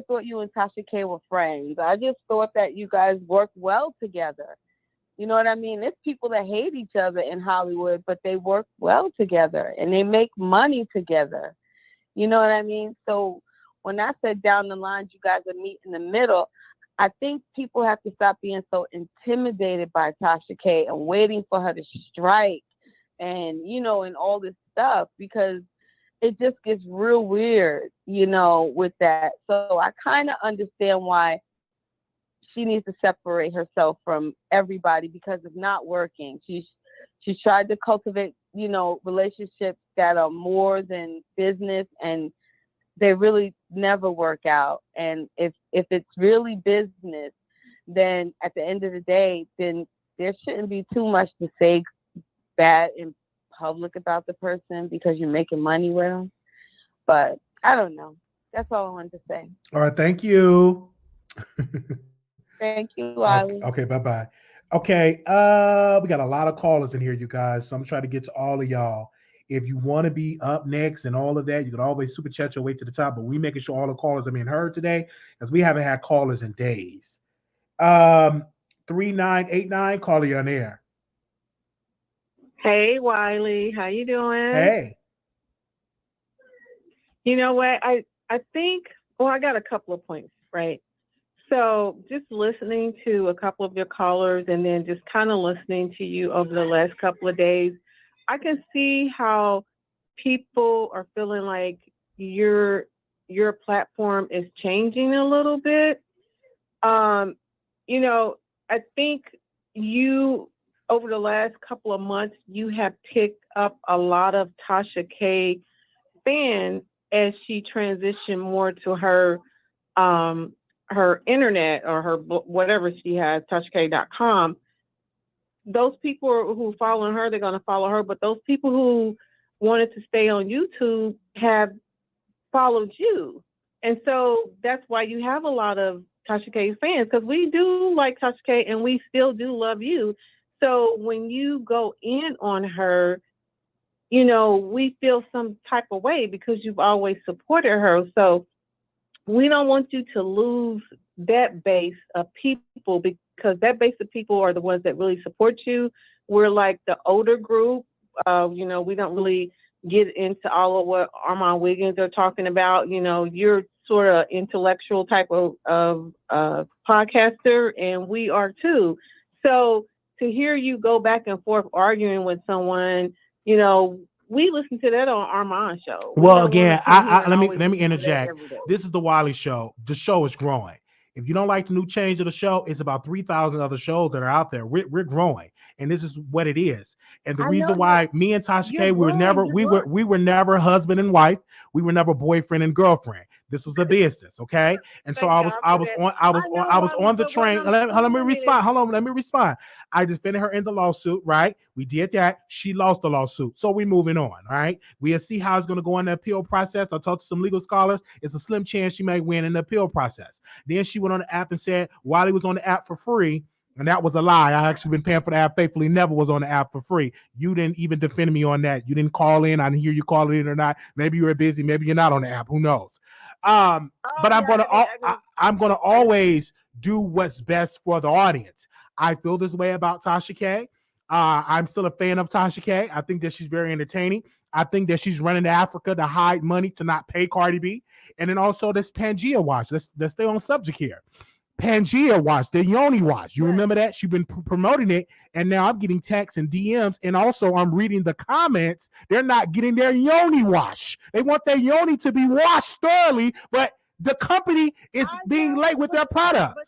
thought you and Tasha K were friends. I just thought that you guys work well together. You know what I mean? There's people that hate each other in Hollywood, but they work well together and they make money together. You know what I mean? So when I said down the line, you guys are meet in the middle, I think people have to stop being so intimidated by Tasha K and waiting for her to strike and, you know, and all this stuff, because it just gets real weird, you know, with that. So I kind of understand why she needs to separate herself from everybody because it's not working. She's tried to cultivate, you know, relationships that are more than business, and they really never work out. And if it's really business, then at the end of the day, then there shouldn't be too much to say bad in public about the person because you're making money with them. But I don't know. That's all I wanted to say. All right, thank you. Thank you, Wiley. Okay, bye-bye. Okay, we got a lot of callers in here, you guys. So I'm trying to get to all of y'all. If you want to be up next and all of that, you can always super chat your way to the top. But we making sure all the callers are being heard today because we haven't had callers in days. 3989, caller, you're on air. Hey, Wiley, how you doing? Hey. You know what? I think, well, I got a couple of points, right? So just listening to a couple of your callers and then just kind of listening to you over the last couple of days, I can see how people are feeling like your platform is changing a little bit. You know, I think you, over the last couple of months, you have picked up a lot of Tasha K fans as she transitioned more to her internet or her whatever she has, TashaK.com. Those people who follow her, they're going to follow her. But those people who wanted to stay on YouTube have followed you. And so that's why you have a lot of Tasha K fans, because we do like Tasha K and we still do love you. So when you go in on her, you know, we feel some type of way because you've always supported her. So we don't want you to lose that base of people, because that base of people are the ones that really support you. We're like the older group. You know, we don't really get into all of what Armand Wiggins are talking about. You know, you're sort of intellectual type of podcaster, and we are too. So to hear you go back and forth arguing with someone, you know, we listen to that on Armand's show. Well, again, let me interject. This is the Wiley Show. The show is growing. If you don't like the new change of the show, it's about 3,000 other shows that are out there. We're growing, and this is what it is. And the reason why me and Tasha K we were never husband and wife. We were never boyfriend and girlfriend. This was a business, okay? And so I was on the train. Let me respond. Hold on, let me respond. I defended her in the lawsuit, right? We did that. She lost the lawsuit, so we're moving on, right? We'll see how it's going to go in the appeal process. I talked to some legal scholars. It's a slim chance she may win in the appeal process. Then she went on the app and said Wiley was on the app for free. And that was a lie. I actually been paying for the app faithfully, never was on the app for free. You didn't even defend me on that. You didn't call in. I didn't hear you call in or not. Maybe you were busy. Maybe you're not on the app. Who knows? But I'm gonna always do what's best for the audience. I feel this way about Tasha K. I'm still a fan of Tasha K. I think that she's very entertaining. I think that she's running to Africa to hide money to not pay Cardi B. And then also this Pangea Wash. Let's stay on subject here. Pangea Wash, the Yoni Wash. You remember that? She's been promoting it, and now I'm getting texts and DMs, and also I'm reading the comments. They're not getting their Yoni Wash. They want their Yoni to be washed thoroughly, but the company is being late with their products. But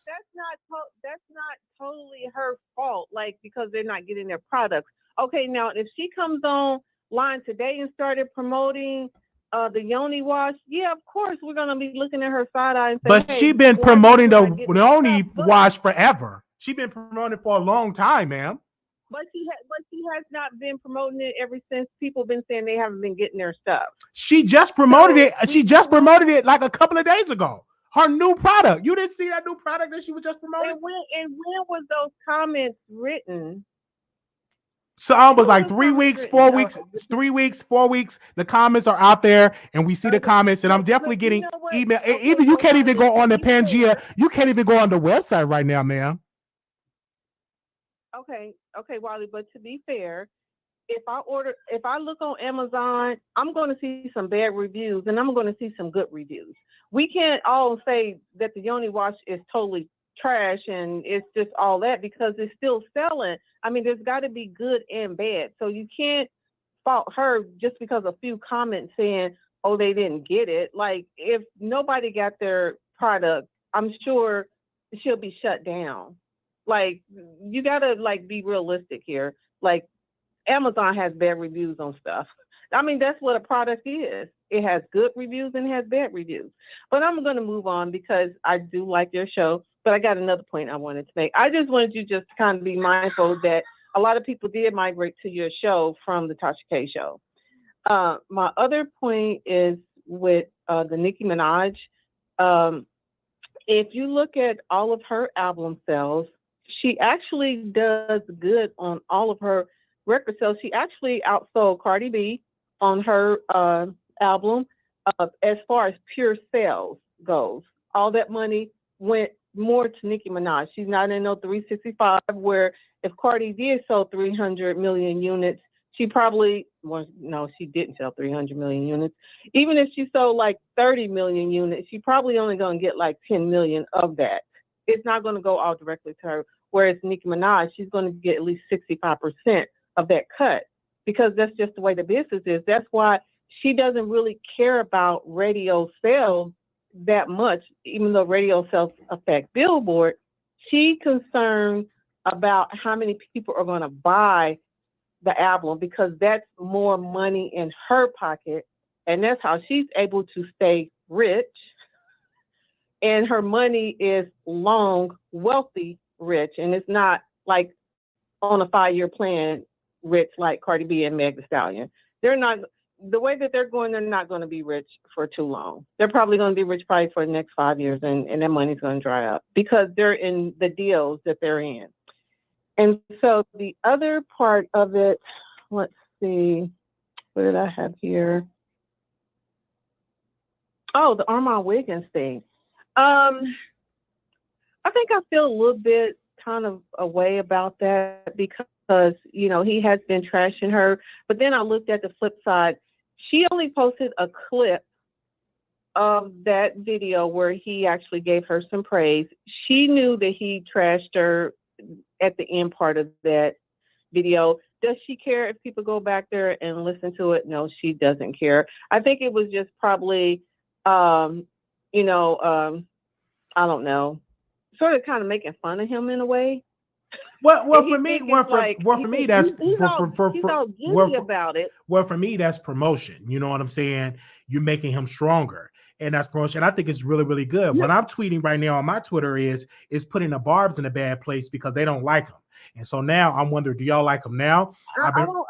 that's not totally her fault, like, because they're not getting their products. Okay, now if she comes on line today and started promoting the Yoni Wash, yeah, of course we're gonna be looking at her side eye and saying, But she's been promoting the Yoni Wash forever. She's been promoting it for a long time, ma'am. But she has not been promoting it ever since people been saying they haven't been getting their stuff. She just promoted it. She just promoted it like a couple of days ago. Her new product. You didn't see that new product that she was just promoting? And when was those comments written? So I was like 3 weeks, 4 weeks, 3 weeks, 4 weeks. The comments are out there, and we see the comments, and I'm definitely getting email. Even you can't even go on the Pangea. You can't even go on the website right now, ma'am. Okay, Wiley. But to be fair, if I look on Amazon, I'm going to see some bad reviews, and I'm going to see some good reviews. We can't all say that the Yoni Wash is totally trash and it's just all that, because it's still selling. I mean, there's got to be good and bad. So you can't fault her just because a few comments saying, oh, they didn't get it. Like, if nobody got their product, I'm sure she'll be shut down. Like, you got to, like, be realistic here. Like, Amazon has bad reviews on stuff. I mean, that's what a product is. It has good reviews and it has bad reviews. But I'm going to move on because I do like your show. But I got another point I wanted to make. I just wanted you just to kind of be mindful that a lot of people did migrate to your show from the Tasha K show. My other point is with the Nicki Minaj. If you look at all of her album sales, she actually does good on all of her record sales. She actually outsold Cardi B on her album as far as pure sales goes. All that money went more to Nicki Minaj. She's not in no 365, where if Cardi did sell 300 million units, she probably, well, no, she didn't sell 300 million units. Even if she sold like 30 million units, she probably only going to get like 10 million of that. It's not going to go all directly to her. Whereas Nicki Minaj, she's going to get at least 65% of that cut, because that's just the way the business is. That's why she doesn't really care about radio sales that much, even though radio sales affect Billboard. She's concerned about how many people are going to buy the album, because that's more money in her pocket, and that's how she's able to stay rich. And her money is long, wealthy, rich, and it's not like on a 5-year plan rich like Cardi B and Meg Thee Stallion. They're not, the way that they're going, they're not going to be rich for too long. They're probably going to be rich probably for the next 5 years, and their money's going to dry up because they're in the deals that they're in. And so the other part of it, let's see, what did I have here? Oh, the Armand Wiggins thing. I think I feel a little bit kind of a way about that, because, you know, he has been trashing her. But then I looked at the flip side. She only posted a clip of that video where he actually gave her some praise. She knew that he trashed her at the end part of that video. Does she care if people go back there and listen to it? No, she doesn't care. I think it was just probably, I don't know, sort of kind of making fun of him in a way. Well, for me, that's promotion. You know what I'm saying? You're making him stronger, and that's promotion. I think it's really, really good. Yeah. What I'm tweeting right now on my Twitter is putting the Barbs in a bad place because they don't like him. And so now I'm wondering, do y'all like him now? I don't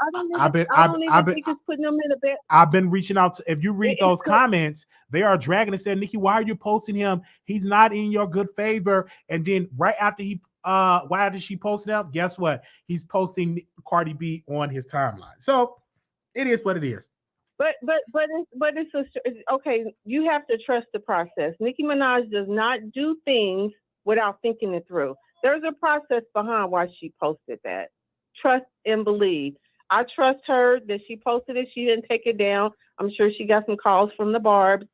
even think it's putting them in a bad. I've been reaching out to, if you read those comments, they are dragging and saying, Nikki, why are you posting him? He's not in your good favor. And then right after why did she post him? Guess what? He's posting Cardi B on his timeline. So it is what it is. But it's okay. You have to trust the process. Nicki Minaj does not do things without thinking it through. There's a process behind why she posted that. Trust and believe. I trust her that she posted it. She didn't take it down. I'm sure she got some calls from the Barbs.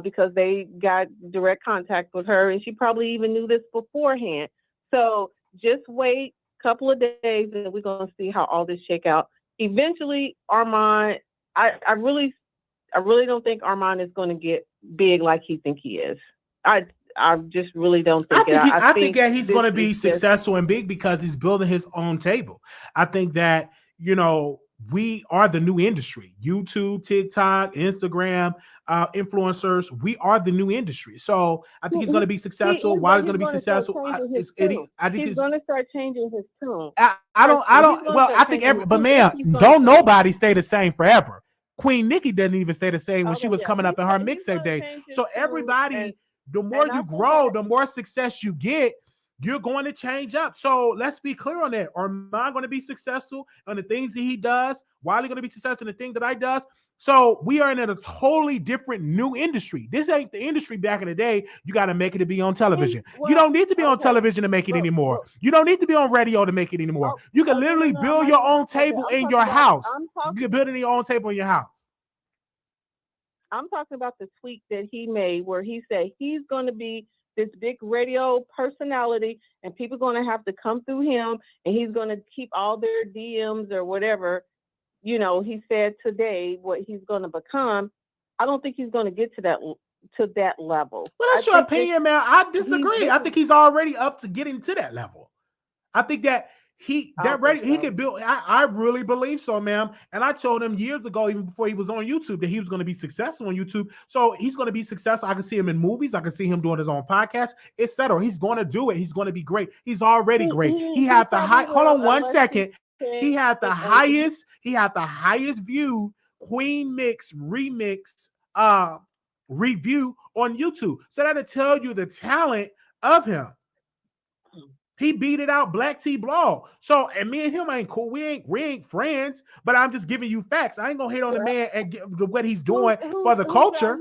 because they got direct contact with her, and she probably even knew this beforehand. So just wait a couple of days, and we're going to see how all this shake out. Eventually, Armand, I really don't think Armand is going to get big like he think he is. I just really don't think I think that he's going to be just successful and big because he's building his own table. I think that, you know, we are the new industry. YouTube, TikTok, Instagram, influencers, we are the new industry. So I think he's going to be successful. Wiley's going to be successful. I think he's going to start changing his tune. I think don't nobody stay the same forever. Queen Nicki didn't even stay the same when she was coming up in her mixtape day. So everybody, the more you grow, the more success you get, you're going to change up. So let's be clear on that. Armand going to be successful on the things that he does. Wiley going to be successful in the thing that I does. So we are in a totally different new industry. This ain't the industry back in the day. You got to make it to be on television. You don't need to be on television to make it anymore. You don't need to be on radio to make it anymore. You can literally build your own table in your house. You can build your own table in your house. I'm talking about the tweet that he made where he said he's going to be this big radio personality and people are going to have to come through him and he's going to keep all their DMs or whatever. You know, he said today what he's going to become. I don't think he's going to get to that level. Well, that's your opinion, man. I disagree. I think he's already up to getting to that level. I think that he could build. I really believe so, ma'am. And I told him years ago, even before he was on YouTube, that he was going to be successful on YouTube. So he's going to be successful. I can see him in movies. I can see him doing his own podcast, etc. He's going to do it. He's going to be great. He's already great. He had the high. Hold on one second. He had the highest. He had the highest view Queen Mix remix review on YouTube. So that'll tell you the talent of him. He beat it out Black T Blog. So, and me and him ain't cool. We ain't friends, but I'm just giving you facts. I ain't gonna hate on the man and what he's doing for the culture.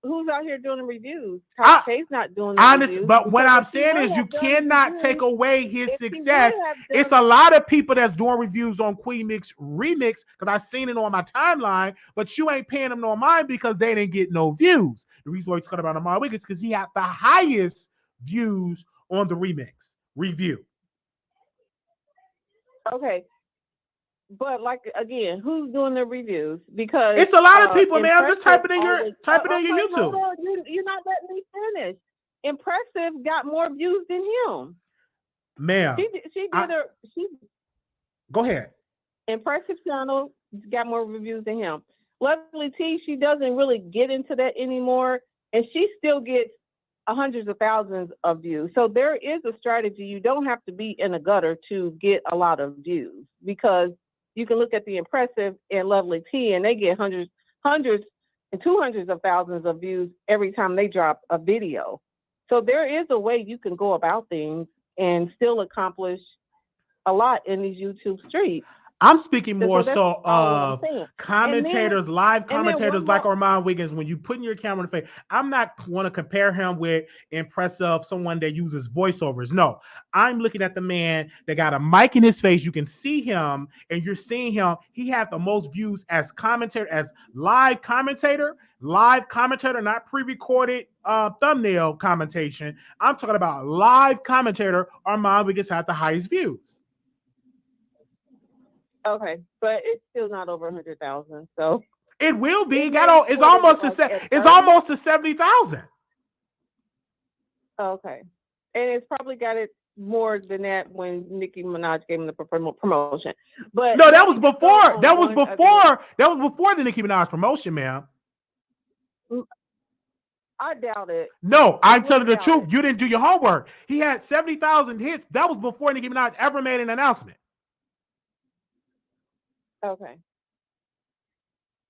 Who's out here doing the reviews? Tasha K's not doing the reviews. But what I'm saying is you cannot take away his success. It's a lot of people that's doing reviews on Queen Mix Remix because I seen it on my timeline, but you ain't paying them no mind because they didn't get no views. The reason why he's talking about Amar Wiggins because he had the highest views on the remix review. Okay. But like again, who's doing the reviews? Because it's a lot of people, man. I'm just typing in your YouTube. You're not letting me finish. Impressive got more views than him. Ma'am. Go ahead. Impressive channel got more reviews than him. Lovely T, she doesn't really get into that anymore, and she still gets hundreds of thousands of views. So there is a strategy. You don't have to be in a gutter to get a lot of views because you can look at the Impressive and Lovely T and they get hundreds and 200s of thousands of views every time they drop a video. So there is a way you can go about things and still accomplish a lot in these YouTube streets. I'm speaking more so of commentators, live commentators like Armand Wiggins. When you put in your camera in the face, I'm not want to compare him with impressive someone that uses voiceovers. No, I'm looking at the man that got a mic in his face. You can see him, and you're seeing him. He had the most views as commentator, as live commentator, not pre-recorded thumbnail commentation. I'm talking about live commentator. Armand Wiggins had the highest views. Okay, but it's still not over 100,000. So it will be. It's almost to 70,000. Okay, and it's probably got it more than that when Nicki Minaj gave him the promotion. But no, that was before. That was before the Nicki Minaj promotion, ma'am. I doubt it. No, I'm telling the truth. You didn't do your homework. He had 70,000 hits. That was before Nicki Minaj ever made an announcement. Okay,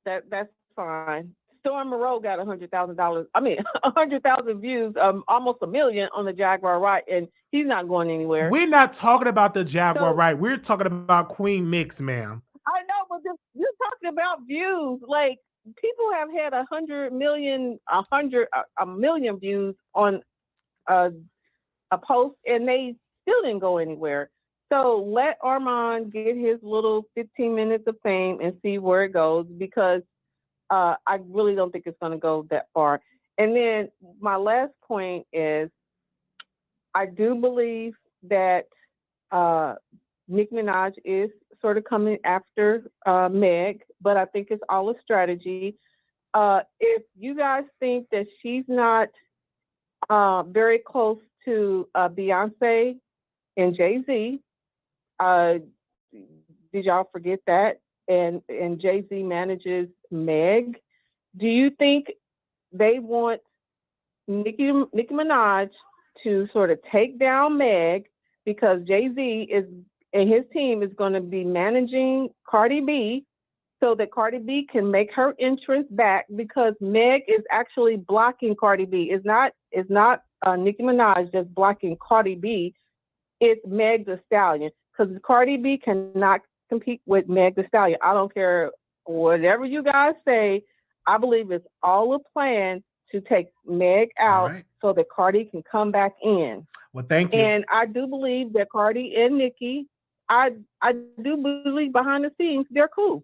that's fine. Storm Moreau got $100,000. I mean, 100,000 views, almost 1 million on the Jaguar Ride, and he's not going anywhere. We're not talking about the Jaguar Ride. We're talking about Queen Mix, ma'am. I know, but you're talking about views. Like people have had 100 million, a million views on a post, and they still didn't go anywhere. So let Armand get his little 15 minutes of fame and see where it goes, because I really don't think it's going to go that far. And then my last point is, I do believe that Nicki Minaj is sort of coming after Meg, but I think it's all a strategy. If you guys think that she's not very close to Beyonce and Jay-Z, did y'all forget that? And Jay-Z manages Meg. Do you think they want Nicki Minaj to sort of take down Meg because Jay-Z is and his team is going to be managing Cardi B so that Cardi B can make her entrance back, because Meg is actually blocking Cardi B. It's not Nicki Minaj just blocking Cardi B. It's Meg Thee Stallion, because Cardi B cannot compete with Meg Thee Stallion. I don't care whatever you guys say. I believe it's all a plan to take Meg out so that Cardi can come back in. Well, thank you. And I do believe that Cardi and Nicki, I do believe behind the scenes they're cool.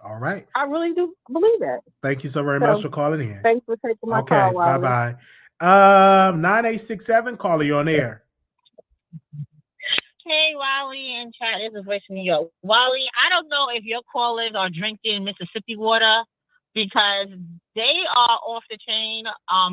All right. I really do believe that. Thank you so very much for calling in. Thanks for taking my Okay, call, Wiley. bye-bye. 9867, caller, you on air. Hey, Wiley and chat. This is Voice from New York. Wiley, I don't know if your callers are drinking Mississippi water, because they are off the chain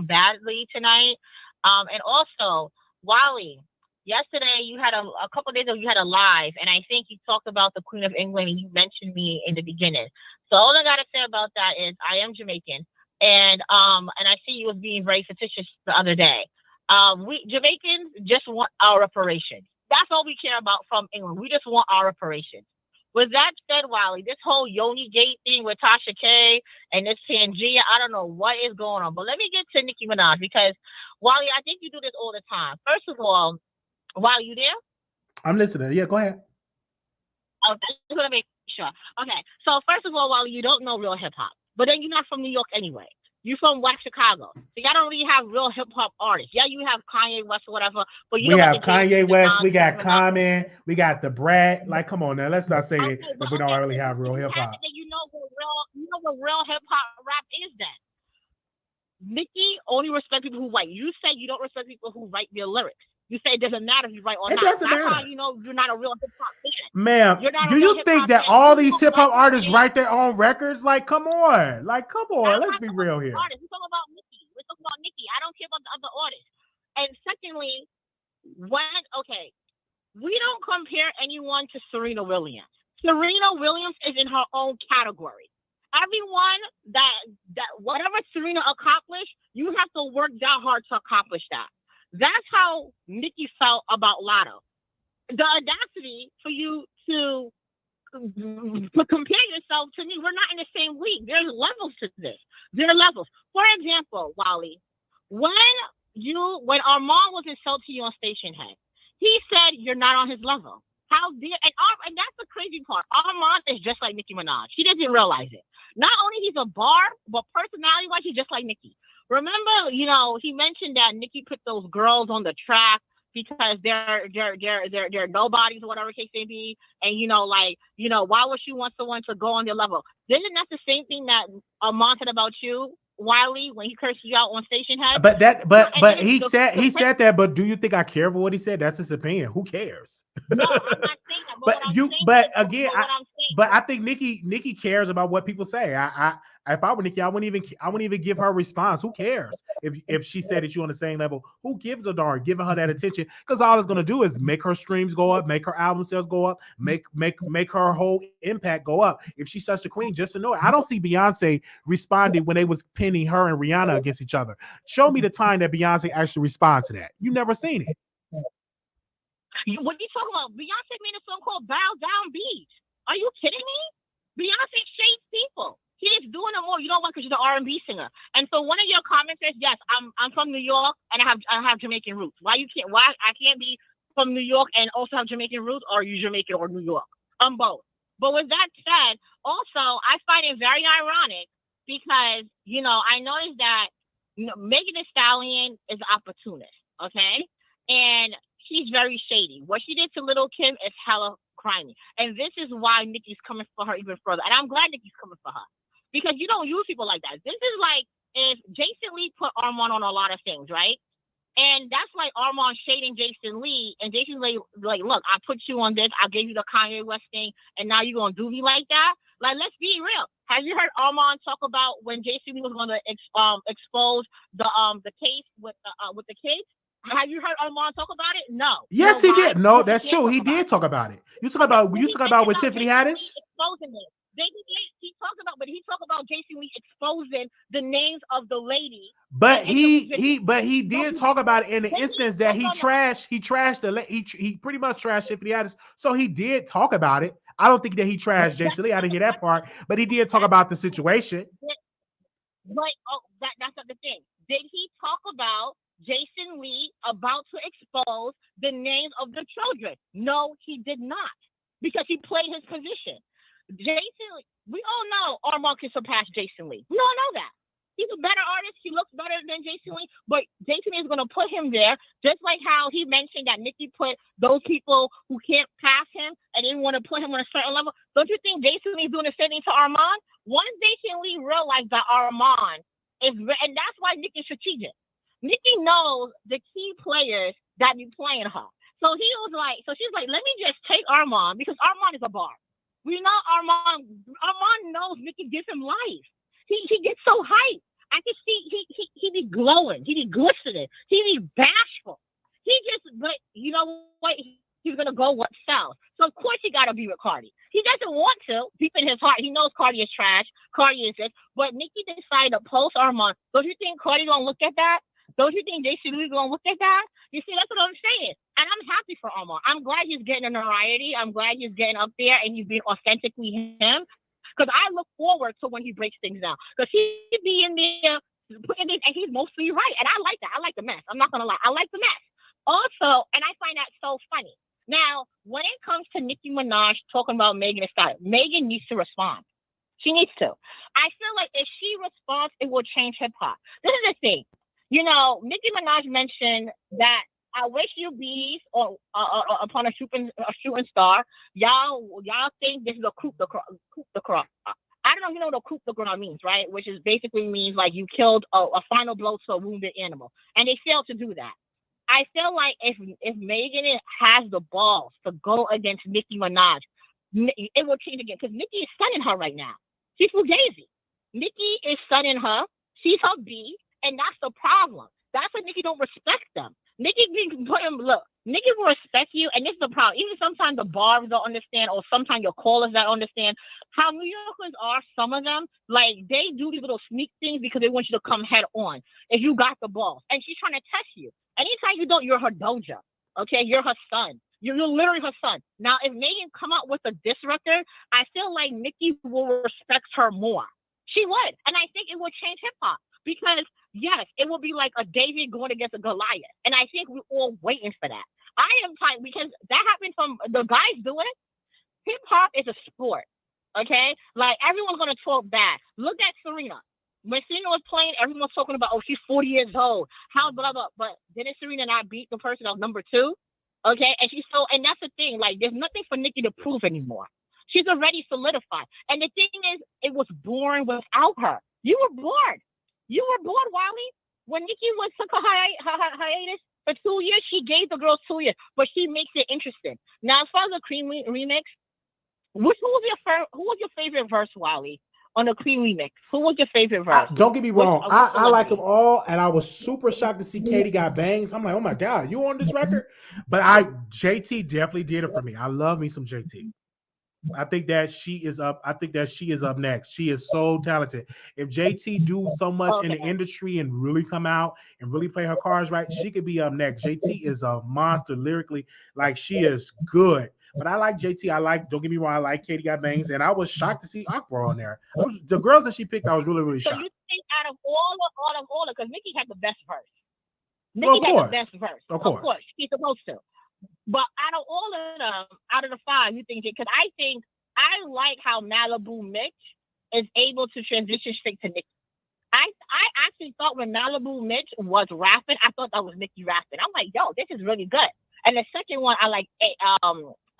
badly tonight. And also, Wiley, yesterday you had a couple of days ago you had a live, and I think you talked about the Queen of England, and you mentioned me in the beginning. So all I gotta say about that is I am Jamaican, and I see you was being very fictitious the other day. We Jamaicans just want our reparations. That's all we care about from England. We just want our reparations. With that said, Wiley, this whole Yoni Gate thing with Tasha K and this Pangea, I don't know what is going on. But let me get to Nicki Minaj, because, Wiley, I think you do this all the time. First of all, Wiley, you there? I'm listening. Yeah, go ahead. Okay, just want to make sure. Okay, so first of all, Wiley, you don't know real hip-hop. But then you're not from New York anyway. You're from West Chicago. So y'all don't really have real hip-hop artists. Yeah, you have Kanye West or whatever. But you We don't have got the Kanye West, we got Minaj. Common, we got the Brat. Like, come on now, let's not say Okay, that but we don't okay, really have real you hip hop. You know what real hip hop rap is then. Nicki only respect people who write. You say you don't respect people who write their lyrics. You say it doesn't matter if you write or It not. doesn't That's matter. how you know you're not a real hip hop fan. Ma'am, You're not a do real you think hip-hop that fan. all You these don't hip hop like artists Nicki. write their own records? Like, come on. Like, come on. Let's be real here. Artists. We're talking about Nicki. We're talking about Nicki. I don't care about the other artists. And secondly, we don't compare anyone to Serena Williams. Serena Williams is in her own category. Everyone that whatever Serena accomplished, you have to work that hard to accomplish that. That's how Nicki felt about Lotto. The audacity for you to compare yourself to me, we're not in the same league. There's levels to this. There are levels. For example, Wally, when Armand was insulting you on Station Head, he said you're not on his level. How dare and that's the crazy part. Armand is just like Nicki Minaj. He doesn't realize it. Not only he's a bar, but personality-wise, he's just like Nicki. Remember, he mentioned that Nicki put those girls on the track because they're nobodies or whatever case may be, and why would she want someone to go on their level? Isn't that the same thing that Armand said about you, Wiley, when he cursed you out on Station Head? But he said that. But do you think I care for what he said? That's his opinion. Who cares? No, I'm not saying that. But I think Nicki cares about what people say. If I were Nicki, I wouldn't even give her a response. Who cares if she said that you're on the same level? Who gives a darn giving her that attention? Because all it's gonna do is make her streams go up, make her album sales go up, make her whole impact go up. If she's such a queen, just ignore it. I don't see Beyonce responding when they was pinning her and Rihanna against each other. Show me the time that Beyonce actually responded to that. You never seen it. What are you talking about? Beyonce made a song called Bow Down Beat. Are you kidding me? Beyonce shades people. She is doing it more. You know what? Because she's an R&B singer. And so one of your comments says, yes, I'm from New York and I have Jamaican roots. Why I can't be from New York and also have Jamaican roots? Or are you Jamaican or New York? I'm both. But with that said, also I find it very ironic because I noticed that Megan Thee Stallion is an opportunist. Okay, and she's very shady. What she did to Lil Kim is hella crimey. And this is why Nicki's coming for her even further. And I'm glad Nicki's coming for her. because you don't use people like that. This is like if Jason Lee put Armand on a lot of things, right? And that's like Armand shading Jason Lee, and Jason Lee like, look, I put you on this, I gave you the Kanye West thing, and now you're gonna do me like that? Like, let's be real. Have you heard Armand talk about when Jason Lee was gonna expose the case with the kids? Have you heard Armand talk about it? No. Yes, You he know why? did. No, Because that's he can't true. talk He about did it. talk about it. You talk Okay, about but you he talk talked about with about Tiffany Jason Haddish. Lee exposing it. He talked about, but he talked about Jason Lee exposing the names of the lady. But in the he did talk about it in the They instance did that talk about he trashed he pretty much trashed Tiffany Haddish. So he did talk about it. I don't think that he trashed Jason Lee. I didn't hear that part, but he did talk about the situation. But that's not the thing. Did he talk about Jason Lee about to expose the names of the children? No, he did not, because he played his position. Jason Lee, we all know Armand can surpass Jason Lee. We all know that. He's a better artist. He looks better than Jason Lee, but Jason Lee is going to put him there, just like how he mentioned that Nicki put those people who can't pass him and didn't want to put him on a certain level. Don't you think Jason Lee is doing the same thing to Armand? Once Jason Lee realized that Armand is, and that's why Nicki's strategic. Nicki knows the key players that be playing her. So she's like, let me just take Armand, because Armand is a bar. We know Armand knows Nicki gives him life. He gets so hyped. I can see he be glowing. He be glistening. He be bashful. But you know what? He's gonna go what sells. So of course he gotta be with Cardi. He doesn't want to. Deep in his heart, he knows Cardi is trash. Cardi is this. But Nicki decided to post Armand. Don't you think Cardi gonna look at that? Don't you think Jason Lee gonna look at that? You see, that's what I'm saying. And I'm happy for Armand. I'm glad he's getting a notoriety. I'm glad he's getting up there and he's being authentically him. Because I look forward to when he breaks things down. Because he be in there putting this, and he's mostly right. And I like that. I like the mess. I'm not gonna lie. I like the mess. Also, and I find that so funny. Now, when it comes to Nicki Minaj talking about Megan Thee Stallion, Megan needs to respond. She needs to. I feel like if she responds, it will change hip hop. This is the thing. You know, Nicki Minaj mentioned that I wish you bees or upon a shooting star. Y'all think this is a coup de grace. I don't know if you know what a coup de grace means, right? Which is basically means like you killed a final blow to a wounded animal, and they failed to do that. I feel like if Megan has the balls to go against Nicki Minaj, it will change again, because Nicki is stunning her right now. She's fugazi. Nicki is stunning her. She's her B, and that's the problem. That's why Nicki don't respect them. Nicki can put him, look, Nicki will respect you, and this is the problem. Even sometimes the bars don't understand, or sometimes your callers don't understand how New Yorkers are. Some of them, like, they do these little sneak things because they want you to come head on if you got the balls. And she's trying to test you. Anytime you don't, you're her doja. Okay, you're her son. You're literally her son. Now, if Megan come out with a diss record, I feel like Nicki will respect her more. She would, and I think it would change hip hop. Because, yes, it will be like a David going against a Goliath. And I think we're all waiting for that. I am tired, because that happened from the guys doing it. Hip-hop is a sport, okay? Like, everyone's going to talk bad. Look at Serena. When Serena was playing, everyone was talking about, oh, she's 40 years old. How blah, blah. But didn't Serena not beat the person that was number 2? Okay? And that's the thing. Like, there's nothing for Nicki to prove anymore. She's already solidified. And the thing is, it was boring without her. You were bored. You were bored, Wiley. When Nicki took a hiatus for 2 years, she gave the girl 2 years, but she makes it interesting. Now, as far as the Cream remix, who was your favorite verse, Wiley, on the Cream remix? Who was your favorite verse? Don't get me wrong. I like them all, and I was super shocked to see Katie got bangs. I'm like, oh my God, you on this record? But JT definitely did it for me. I love me some JT. I think that she is up. I think that she is up next. She is so talented. If JT do so much in the industry and really come out and really play her cards right, she could be up next. JT is a monster lyrically. Like, she is good. But I like JT. Don't get me wrong, I like Katie Got Bangs. And I was shocked to see Akbar on there. The girls that she picked, I was really, really shocked. So you think out of all, because Nicki had the best verse. Nicki had the best verse. Of course. She's supposed to. But out of all of them, out of the 5, you think, because I like how Malibu Mitch is able to transition straight to Nicki. I actually thought when Malibu Mitch was rapping, I thought that was Nicki rapping. I'm like, yo, this is really good. And the second one, I like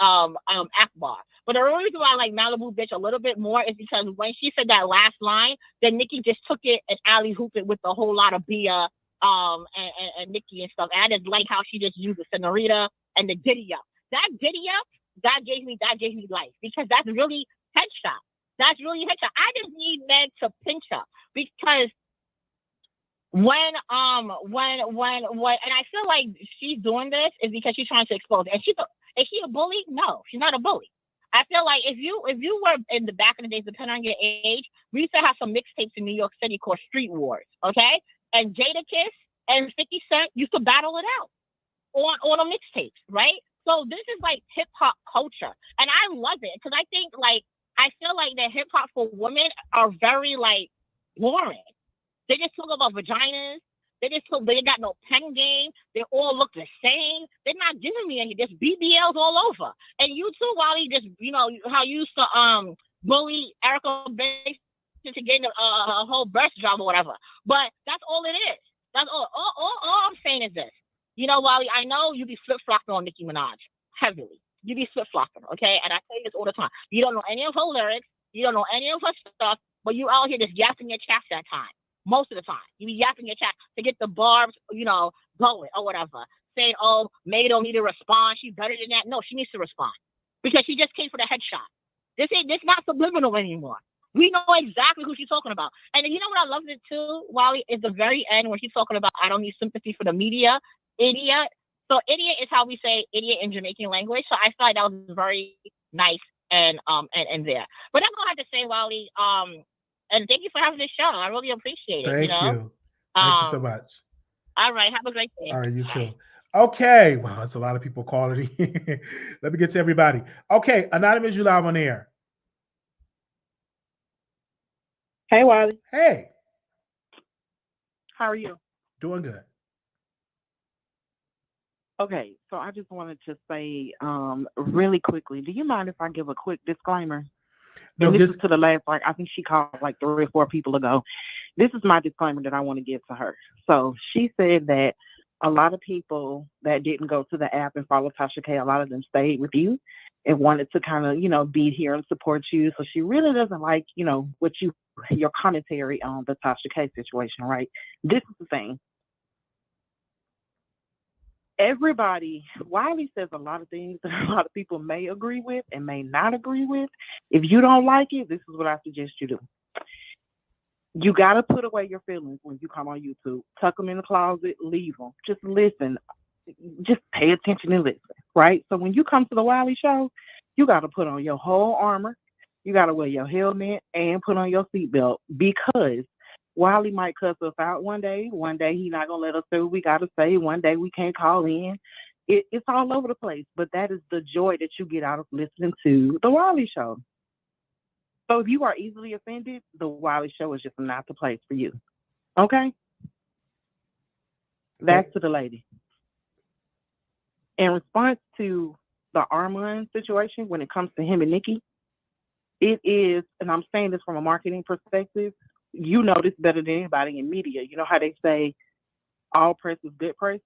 Akbar. But the only reason why I like Malibu Bitch a little bit more is because when she said that last line, then Nicki just took it and alley hooped it with a whole lot of Bia, and Nicki and stuff. And I just like how she just used the Senorita and the Giddy Up. That Giddy Up, that gave me life, because that's really headshot. That's really headshot. I just need men to pinch her, because when and I feel like she's doing this is because she's trying to expose it. And is she a bully? No, she's not a bully. I feel like if you were in the back of the days, depending on your age, we used to have some mixtapes in New York City called Street Wars, okay? And Jadakiss and 50 Cent used to battle it out on a mixtapes, right? So this is like hip hop culture, and I love it, because I think I feel like the hip hop for women are very like boring. They just talk about vaginas. They got no pen game. They all look the same. They're not giving me any. There's BBLs all over. And you too, Wally, just, how you used to bully Erica Banks into getting a whole breast job or whatever. But that's all it is. That's all. All I'm saying is this. Wally, I know you be flip-flopping on Nicki Minaj heavily. You be flip-flopping, okay? And I tell you this all the time. You don't know any of her lyrics. You don't know any of her stuff. But you out here just yapping your chest that time. Most of the time, you be yapping your chat to get the barbs, going or whatever. Saying, "Oh, May don't need to respond. She's better than that." No, she needs to respond, because she just came for the headshot. This not subliminal anymore. We know exactly who she's talking about. And you know what I loved it too, Wally, is the very end when she's talking about, "I don't need sympathy for the media, idiot." So idiot is how we say idiot in Jamaican language. So I feel like that was very nice and there. But that's all I have to say, Wally. And thank you for having this show. I really appreciate it. Thank you. Thank you so much. All right. Have a great day. All right, you too. Okay. Wow, it's a lot of people calling. Let me get to everybody. Okay, Anonymous, you live on air. Hey, Wiley. Hey. How are you? Doing good. Okay, so I just wanted to say really quickly, do you mind if I give a quick disclaimer? No, this is to the last, I think she called 3 or 4 people ago. This is my disclaimer that I want to give to her. So she said that a lot of people that didn't go to the app and follow Tasha K, a lot of them stayed with you and wanted to kind of, be here and support you. So she really doesn't like, your commentary on the Tasha K situation, right? This is the thing. Everybody, Wiley says a lot of things that a lot of people may agree with and may not agree with. If you don't like it, this is what I suggest you do. You got to put away your feelings when you come on YouTube. Tuck them in the closet, leave them. Just listen. Just pay attention and listen, right? So when you come to the Wiley Show, you got to put on your whole armor. You got to wear your helmet and put on your seatbelt, because Wiley might cuss us out one day. One day he's not going to let us say what we got to say. One day we can't call in. It's all over the place. But that is the joy that you get out of listening to the Wiley Show. So if you are easily offended, the Wiley Show is just not the place for you. Okay? That's to the lady. In response to the Armand situation, when it comes to him and Nicki, it is, and I'm saying this from a marketing perspective, you know this better than anybody in media. You know how they say all press is good press?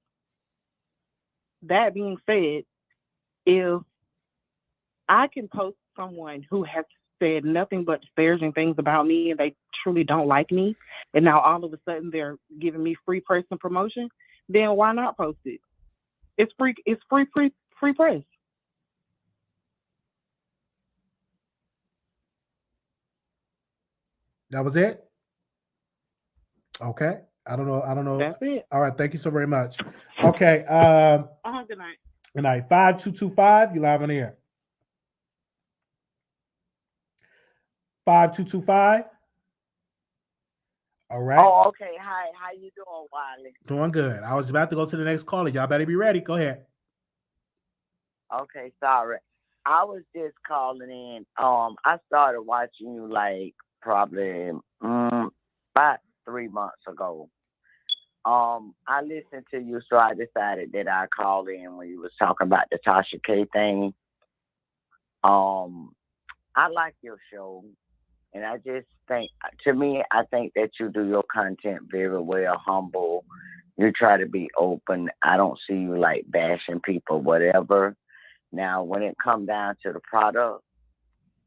That being said, if I can post someone who has said nothing but disparaging things about me and they truly don't like me, and now all of a sudden they're giving me free press and promotion, then why not post it? It's free press. That was it? Okay. I don't know. That's it. All right. Thank you so very much. Okay. Good night. Good night. 5225, you live on air. 5225. All right. Oh, okay. Hi. How you doing, Wiley? Doing good. I was about to go to the next caller. Y'all better be ready. Go ahead. Okay, sorry. I was just calling in. I started watching you probably about 3 months ago. I listened to you, so I decided that I'd call in when you was talking about the Tasha K thing. I like your show, and I just think, I think that you do your content very well, humble, You try to be open. I don't see you like bashing people, whatever. Now, when it comes down to the product,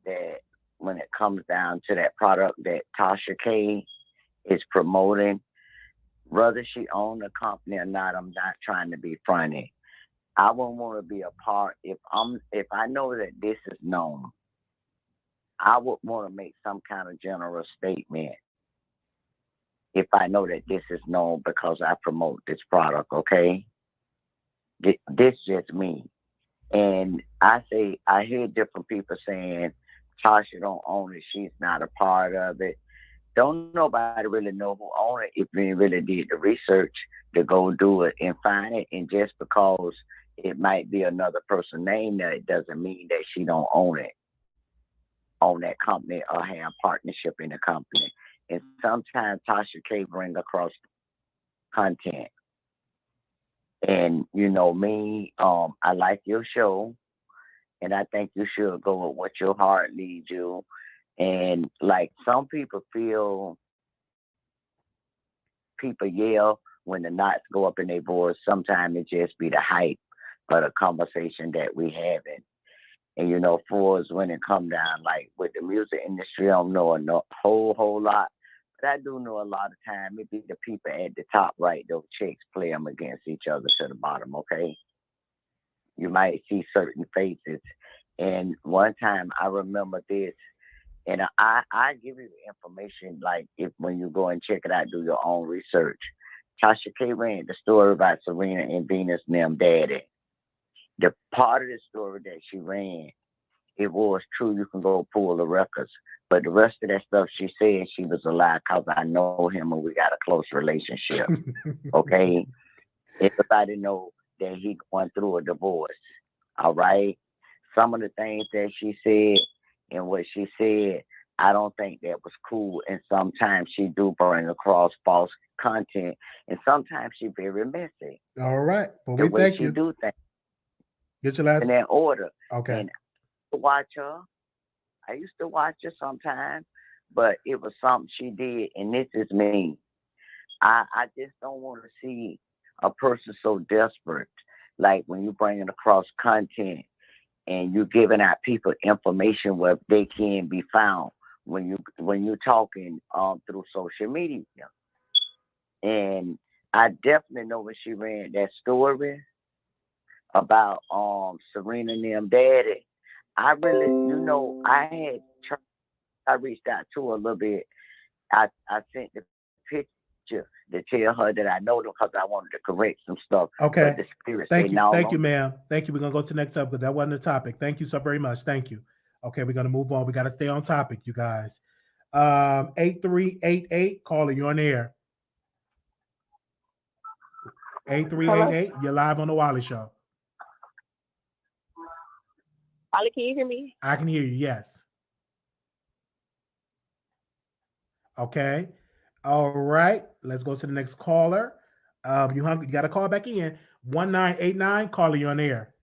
that when it comes down to that product that Tasha K is promoting, whether she own the company or not, I'm not trying to be funny. I wouldn't want to be a part if I know that this is known. I would want to make some kind of general statement if I know that this is known because I promote this product. Okay, this just me, and I hear different people saying Tasha don't own it. She's not a part of it. Don't nobody really know who own it if we really did the research to go do it and find it. And just because it might be another person's name there, it doesn't mean that she don't own it, own that company or have partnership in the company. And sometimes Tasha K bring across content. And you know me, I like your show, and I think you should go with what your heart leads you. And like some people feel people yell when the knots go up in their voice. Sometimes it just be the hype of the conversation that we having. And you know, for us when it come down, like with the music industry, I don't know a whole lot. But I do know a lot of time it be the people at the top, right? Those chicks play them against each other to the bottom, okay? You might see certain faces. And one time I remember this, and I give you the information, like if when you go and check it out, do your own research. Tasha K ran the story about Serena and Venus and them daddy. The part of the story that she ran, it was true. You can go pull the records. But the rest of that stuff she said, she was a lie because I know him and we got a close relationship. Okay? Everybody know that he going through a divorce. All right? Some of the things that she said and what she said, I don't think that was cool. And sometimes she do bring across false content. And sometimes she very messy. All right. Well, the we way thank she you. do things Get your last. in that order. Okay. And I watch her. I used to watch her sometimes, but it was something she did, and this is me. I just don't want to see a person so desperate, like when you bringing across content and you giving out people information where they can be found when you talking through social media. And I definitely know when she ran that story about Serena and them daddy. I really, I reached out to her a little bit. I sent the picture to tell her that I know them because I wanted to correct some stuff. Okay. But the spirit Thank said, you. no, Thank you, ma'am. Thank you. We're going to go to the next topic because that wasn't the topic. Thank you so very much. Thank you. Okay, we're going to move on. We got to stay on topic, you guys. 8388, caller, you're on the air. 8388, you're live on the Wiley Show. Ollie, can you hear me? I can hear you, yes. Okay. All right. Let's go to the next caller. You hungry? You got to call back in. 1989, caller, you're on the air.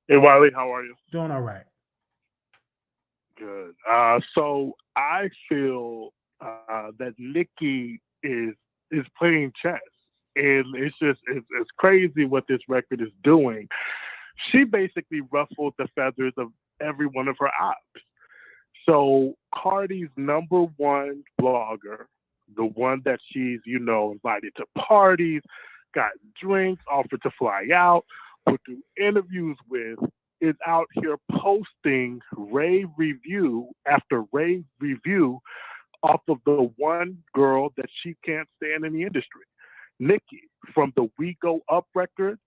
Hey, Wiley, how are you? Doing all right. Good. So I feel that Nicki is playing chess, and it's crazy what this record is doing. She basically ruffled the feathers of every one of her ops. So Cardi's number one blogger, the one that she's, invited to parties, got drinks, offered to fly out, put through interviews with, is out here posting rave review after rave review off of the one girl that she can't stand in the industry. Nicki, from the We Go Up record,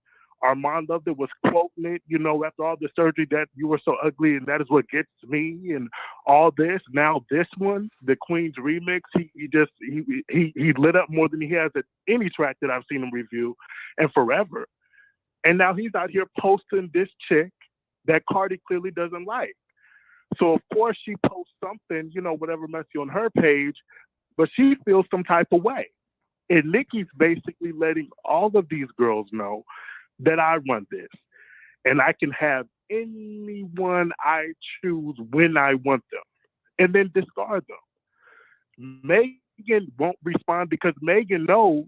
Armand Lovett was quoting it, after all the surgery that you were so ugly and that is what gets me and all this. Now this one, the Queen's remix, he lit up more than he has at any track that I've seen him review and forever. And now he's out here posting this chick that Cardi clearly doesn't like. So of course she posts something, whatever messy on her page, but she feels some type of way. And Nicki's basically letting all of these girls know that I run this. And I can have anyone I choose when I want them. And then discard them. Maybe Megan won't respond because Megan knows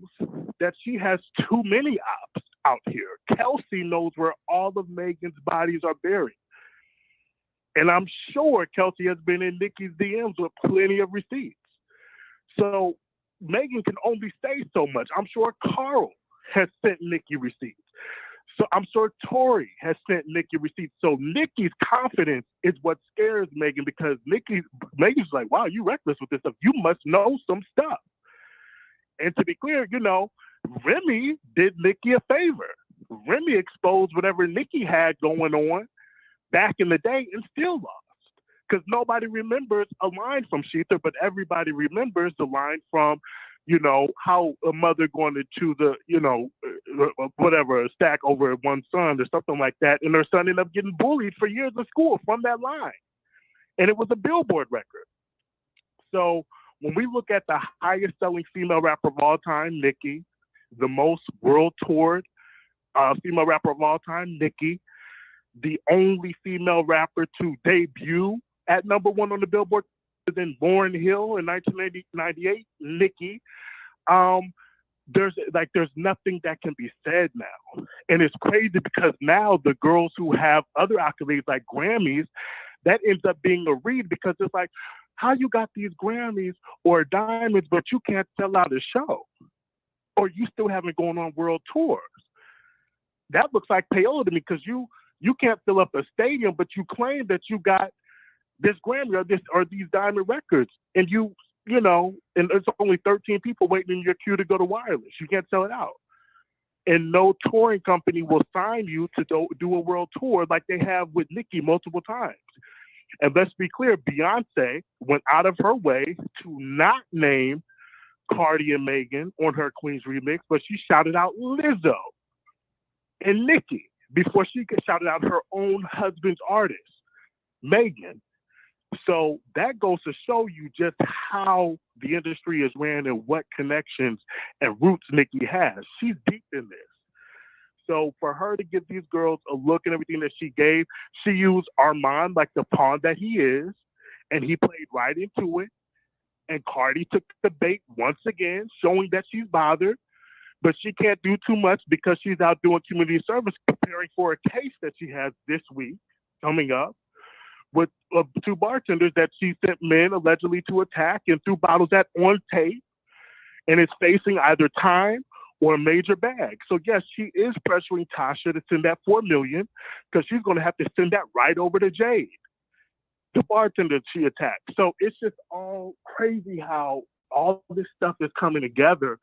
that she has too many ops out here. Kelsey knows where all of Megan's bodies are buried. And I'm sure Kelsey has been in Nicki's DMs with plenty of receipts. So Megan can only say so much. I'm sure Carl has sent Nicki receipts. So I'm sure Tori has sent Nicki receipts. So Nicki's confidence is what scares Megan, because Megan's like, wow, you reckless with this stuff. You must know some stuff. And to be clear, Remy did Nicki a favor. Remy exposed whatever Nicki had going on back in the day and still lost. Because nobody remembers a line from Sheether, but everybody remembers the line from, how a mother going to choose a stack over one son or something like that. And her son ended up getting bullied for years of school from that line. And it was a Billboard record. So when we look at the highest selling female rapper of all time, Nicki, the most world toured female rapper of all time, Nicki, the only female rapper to debut at number one on the Billboard than Lauryn Hill in 1998, Nicki. There's nothing that can be said now. And it's crazy because now the girls who have other accolades like Grammys, that ends up being a read, because it's like, how you got these Grammys or diamonds, but you can't sell out a show? Or you still haven't gone on world tours? That looks like payola to me, because you can't fill up a stadium, but you claim that you got this Grammy or these diamond records, and and there's only 13 people waiting in your queue to go to wireless. You can't sell it out. And no touring company will sign you to do a world tour like they have with Nicki multiple times. And let's be clear, Beyonce went out of her way to not name Cardi and Megan on her Queens remix, but she shouted out Lizzo and Nicki before she shouted out her own husband's artist, Megan. So that goes to show you just how the industry is ran and what connections and roots Nicki has. She's deep in this. So for her to give these girls a look and everything that she gave, she used Armand like the pawn that he is, and he played right into it. And Cardi took the bait once again, showing that she's bothered, but she can't do too much because she's out doing community service, preparing for a case that she has this week coming up with two bartenders that she sent men allegedly to attack and threw bottles at on tape, and is facing either time or a major bag. So yes, she is pressuring Tasha to send that $4 million, because she's going to have to send that right over to Jade, the bartender she attacked. So it's just all crazy how all this stuff is coming together.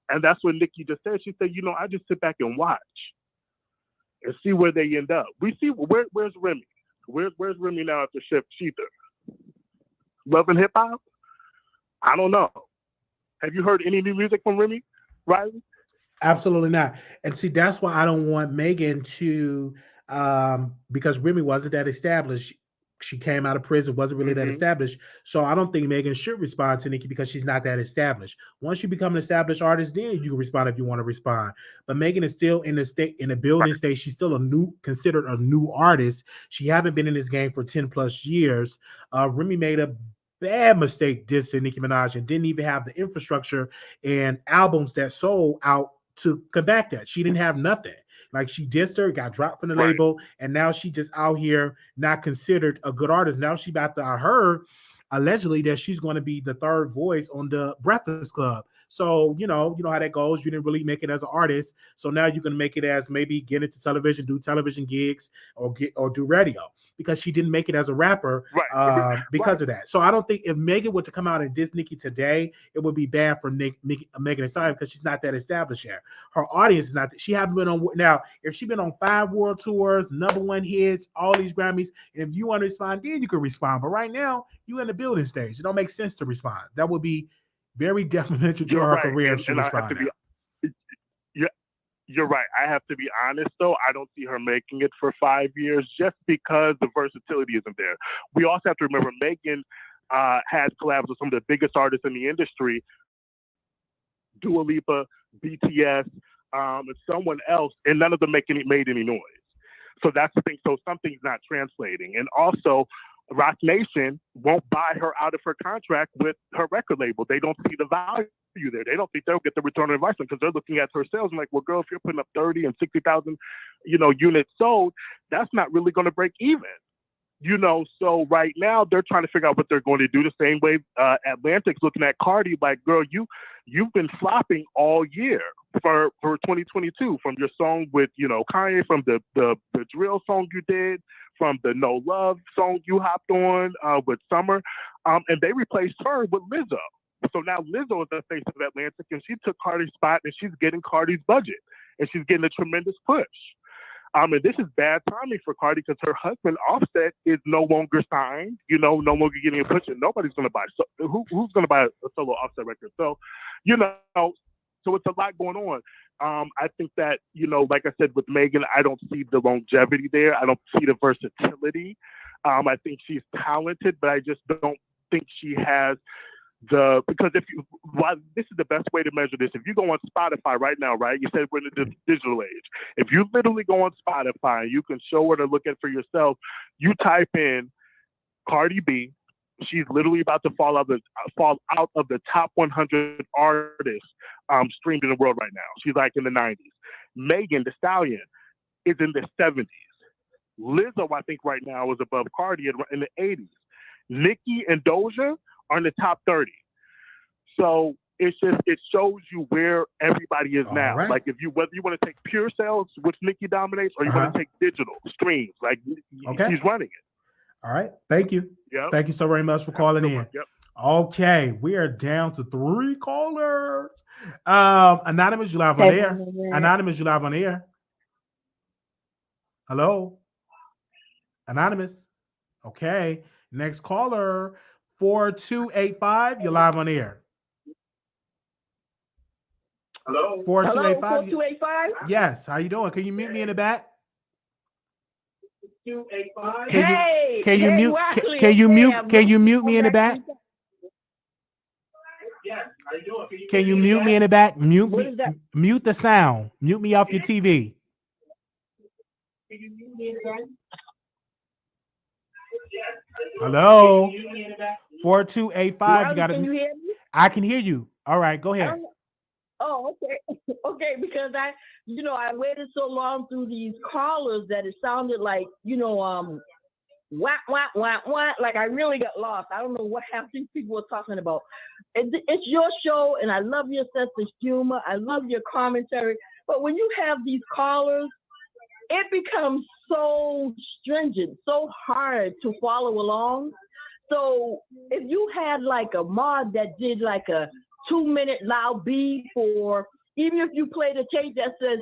And that's what Nicki just said. She said, I just sit back and watch and see where they end up. We see where's Remy? Where's Remy now after Sheether? Love and Hip Hop? I don't know. Have you heard any new music from Remy, Riley? Absolutely not. And see, that's why I don't want Megan to, because Remy wasn't that established. She came out of prison, wasn't really that established. So I don't think Megan should respond to Nicki because she's not that established. Once you become an established artist, then you can respond if you want to respond. But Megan is still in the building stage. She's still considered a new artist. She haven't been in this game for 10 plus years. Remy made a bad mistake dissing Nicki Minaj and didn't even have the infrastructure and albums that sold out to combat that. She didn't have nothing. Like, she dissed her, got dropped from the label, and now she just out here not considered a good artist. Now she about to, I heard allegedly that she's going to be the third voice on the Breakfast Club. So, you know how that goes. You didn't really make it as an artist. So now you can make it as maybe get into television, do television gigs, or do radio, because she didn't make it as a rapper because of that. So I don't think if Megan were to come out and diss Nicki today, it would be bad for Megan Thee Stallion, because she's not that established yet. Her audience is not. She haven't been on. Now, if she's been on 5 world tours, #1 hits, all these Grammys, and if you want to respond, then you can respond. But right now, you in the building stage. It don't make sense to respond. That would be very detrimental to her career if she responded. You're right. I have to be honest, though. I don't see her making it for 5 years just because the versatility isn't there. We also have to remember Megan had collabs with some of the biggest artists in the industry, Dua Lipa, BTS, and someone else, and none of them made any noise. So that's the thing. So something's not translating. And also, Rock Nation won't buy her out of her contract with her record label. They don't see the value there. They don't think they'll get the return on investment because they're looking at her sales and like, well, girl, if you're putting up 30 and 60,000, units sold, that's not really going to break even. So right now they're trying to figure out what they're going to do. The same way Atlantic's looking at Cardi, like, girl, you've been flopping all year for 2022, from your song with Kanye, from the drill song you did, from the No Love song you hopped on with Summer, and they replaced her with Lizzo. So now Lizzo is the face of Atlantic, and she took Cardi's spot, and she's getting Cardi's budget, and she's getting a tremendous push. And this is bad timing for Cardi because her husband Offset is no longer signed, no longer getting a push, and nobody's going to buy. So who's going to buy a solo Offset record? So, so it's a lot going on. I think that, like I said with Megan, I don't see the longevity there. I don't see the versatility. I think she's talented, but I just don't think she has because this is the best way to measure this. If you go on Spotify right now, right? You said we're in the digital age. If you literally go on Spotify, you can show her to look at for yourself. You type in Cardi B. She's literally about to fall out of the top 100 artists streamed in the world right now. She's like in the 90s. Megan Thee Stallion is in the 70s. Lizzo, I think right now is above Cardi in the 80s. Nicki and Doja are in the top 30. So it shows you where everybody is now. Right. Like whether you want to take pure sales, which Nicki dominates, or you want to take digital streams, like he's running it. All right. Thank you. Yep. Thank you so very much for calling in. Yep. Okay. We are down to 3 callers. Anonymous, you live on air. Anonymous, you live on air. Hello? Anonymous. Okay. Next caller, 4285. You're live on air. Hello? 4285. 4285? Yes. How you doing? Can you mute me in the back? 285. Can you mute me in the back? Yes. How you doing? Can you mute me in the back? Mute the sound. Mute me off your TV. Hello? 4285. You gotta. Can you hear me? I can hear you. All right, go ahead. Oh, okay. Okay, because I waited so long through these callers that it sounded like, whack, like I really got lost. I don't know what half these people were talking about. It's your show, and I love your sense of humor. I love your commentary. But when you have these callers, it becomes so stringent, so hard to follow along. So if you had like a mod that did like a 2-minute loud beat, or even if you played a tape that says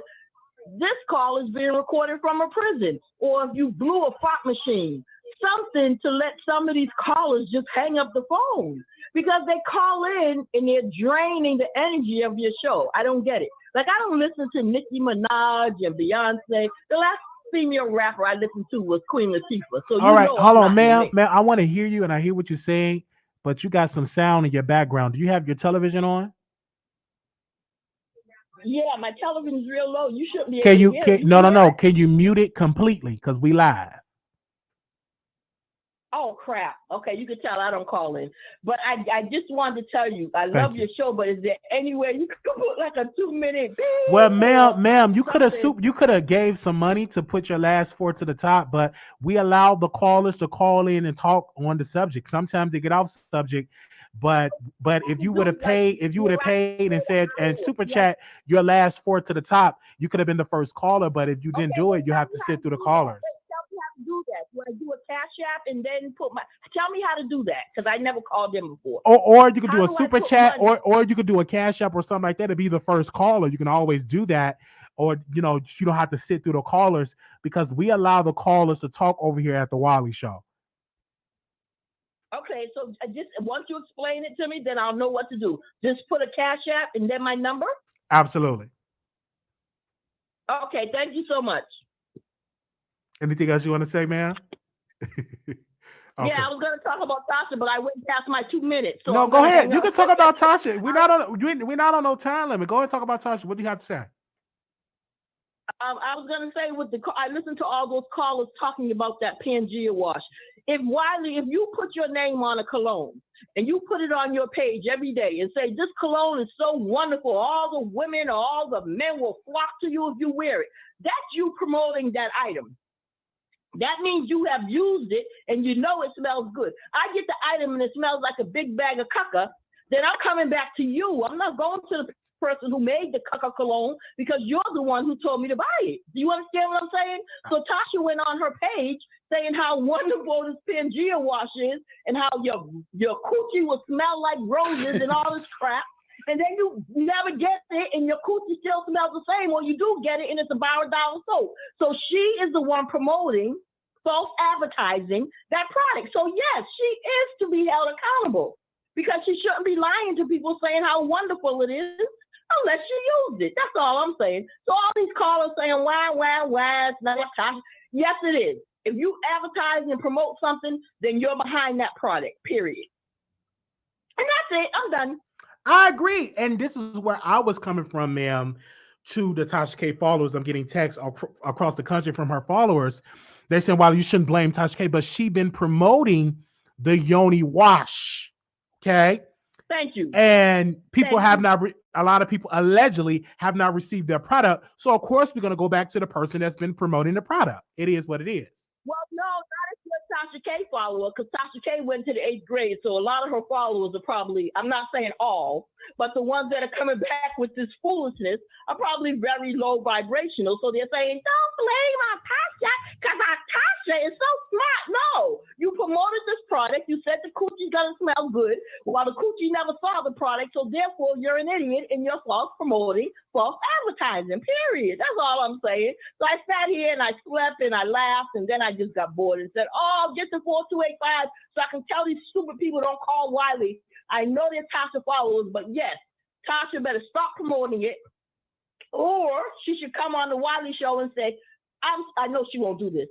this call is being recorded from a prison, or if you blew a fart machine, something to let some of these callers just hang up the phone, because they call in and they're draining the energy of your show. I don't get it. Like, I don't listen to Nicki Minaj and Beyonce. The last female rapper I listened to was Queen Latifah. So all right, hold on, ma'am. I want to hear you, and I hear what you're saying, but you got some sound in your background. Do you have your television on? Yeah, my television's real low. You shouldn't be able to hear it. No. Can you mute it completely? Because we live. Oh, crap. Okay, you can tell I don't call in. But I just wanted to tell you, I love your show, but is there any way you could put like a 2-minute beep? Well, ma'am, you could have gave some money to put your last 4 to the top, but we allow the callers to call in and talk on the subject. Sometimes they get off subject, but if you would have paid and said and super chat your last 4 to the top, you could have been the first caller. But if you didn't do it, you have to sit through the callers. Do that. Do I do a cash app and then tell me how to do that, because I never called them before. Or you could do a super chat, or you could do a cash app or something like that to be the first caller. You can always do that, or you don't have to sit through the callers, because we allow the callers to talk over here at the Wiley Show. Okay, so just once you explain it to me, then I'll know what to do. Just put a cash app and then my number. Absolutely. Okay, thank you so much. Anything else you want to say, ma'am? Okay. Yeah, I was going to talk about Tasha, but I went past my 2 minutes. So no, go ahead. You can talk about Tasha. We're not on no time limit. Go ahead and talk about Tasha. What do you have to say? I was gonna say I listened to all those callers talking about that Pangea Wash. If you put your name on a cologne and you put it on your page every day and say this cologne is so wonderful, all the women or all the men will flock to you if you wear it. That's you promoting that item. That means you have used it and you know it smells good. I get the item and it smells like a big bag of caca, then I'm coming back to you. I'm not going to the person who made the caca cologne because you're the one who told me to buy it. Do you understand what I'm saying? So Tasha went on her page saying how wonderful this Pangea Wash is and how your coochie will smell like roses and all this crap. And then you never get it and your coochie still smells the same, or you do get it and it's about $1 soap. So she is the one promoting false advertising that product. So yes, she is to be held accountable because she shouldn't be lying to people saying how wonderful it is unless she used it. That's all I'm saying. So all these callers saying, why, it's not Tasha. Yes, it is. If you advertise and promote something, then you're behind that product, period. And that's it. I'm done. I agree. And this is where I was coming from, ma'am, to the Tasha K followers. I'm getting texts across the country from her followers. They said, well, you shouldn't blame Tasha K, but she been promoting the Yoni Wash. Okay. Thank you. And people a lot of people allegedly have not received their product. So of course we're going to go back to the person that's been promoting the product. It is what it is. Well, no, not if you're a Tasha K follower, because Tasha K went to the 8th grade, so a lot of her followers are probably, I'm not saying all, but the ones that are coming back with this foolishness are probably very low vibrational. So they're saying, don't blame our Tasha, because our Tasha is so smart. No, you promoted this product. You said the coochie's gonna smell good, while the coochie never saw the product. So therefore, you're an idiot and you're false promoting, false advertising, period. That's all I'm saying. So I sat here and I slept and I laughed, and then I just got bored and said, oh, get the 4285 so I can tell these stupid people don't call Wiley. I know they're Tasha followers, but yes, Tasha better stop promoting it, or she should come on the Wiley Show and say, I know she won't do this.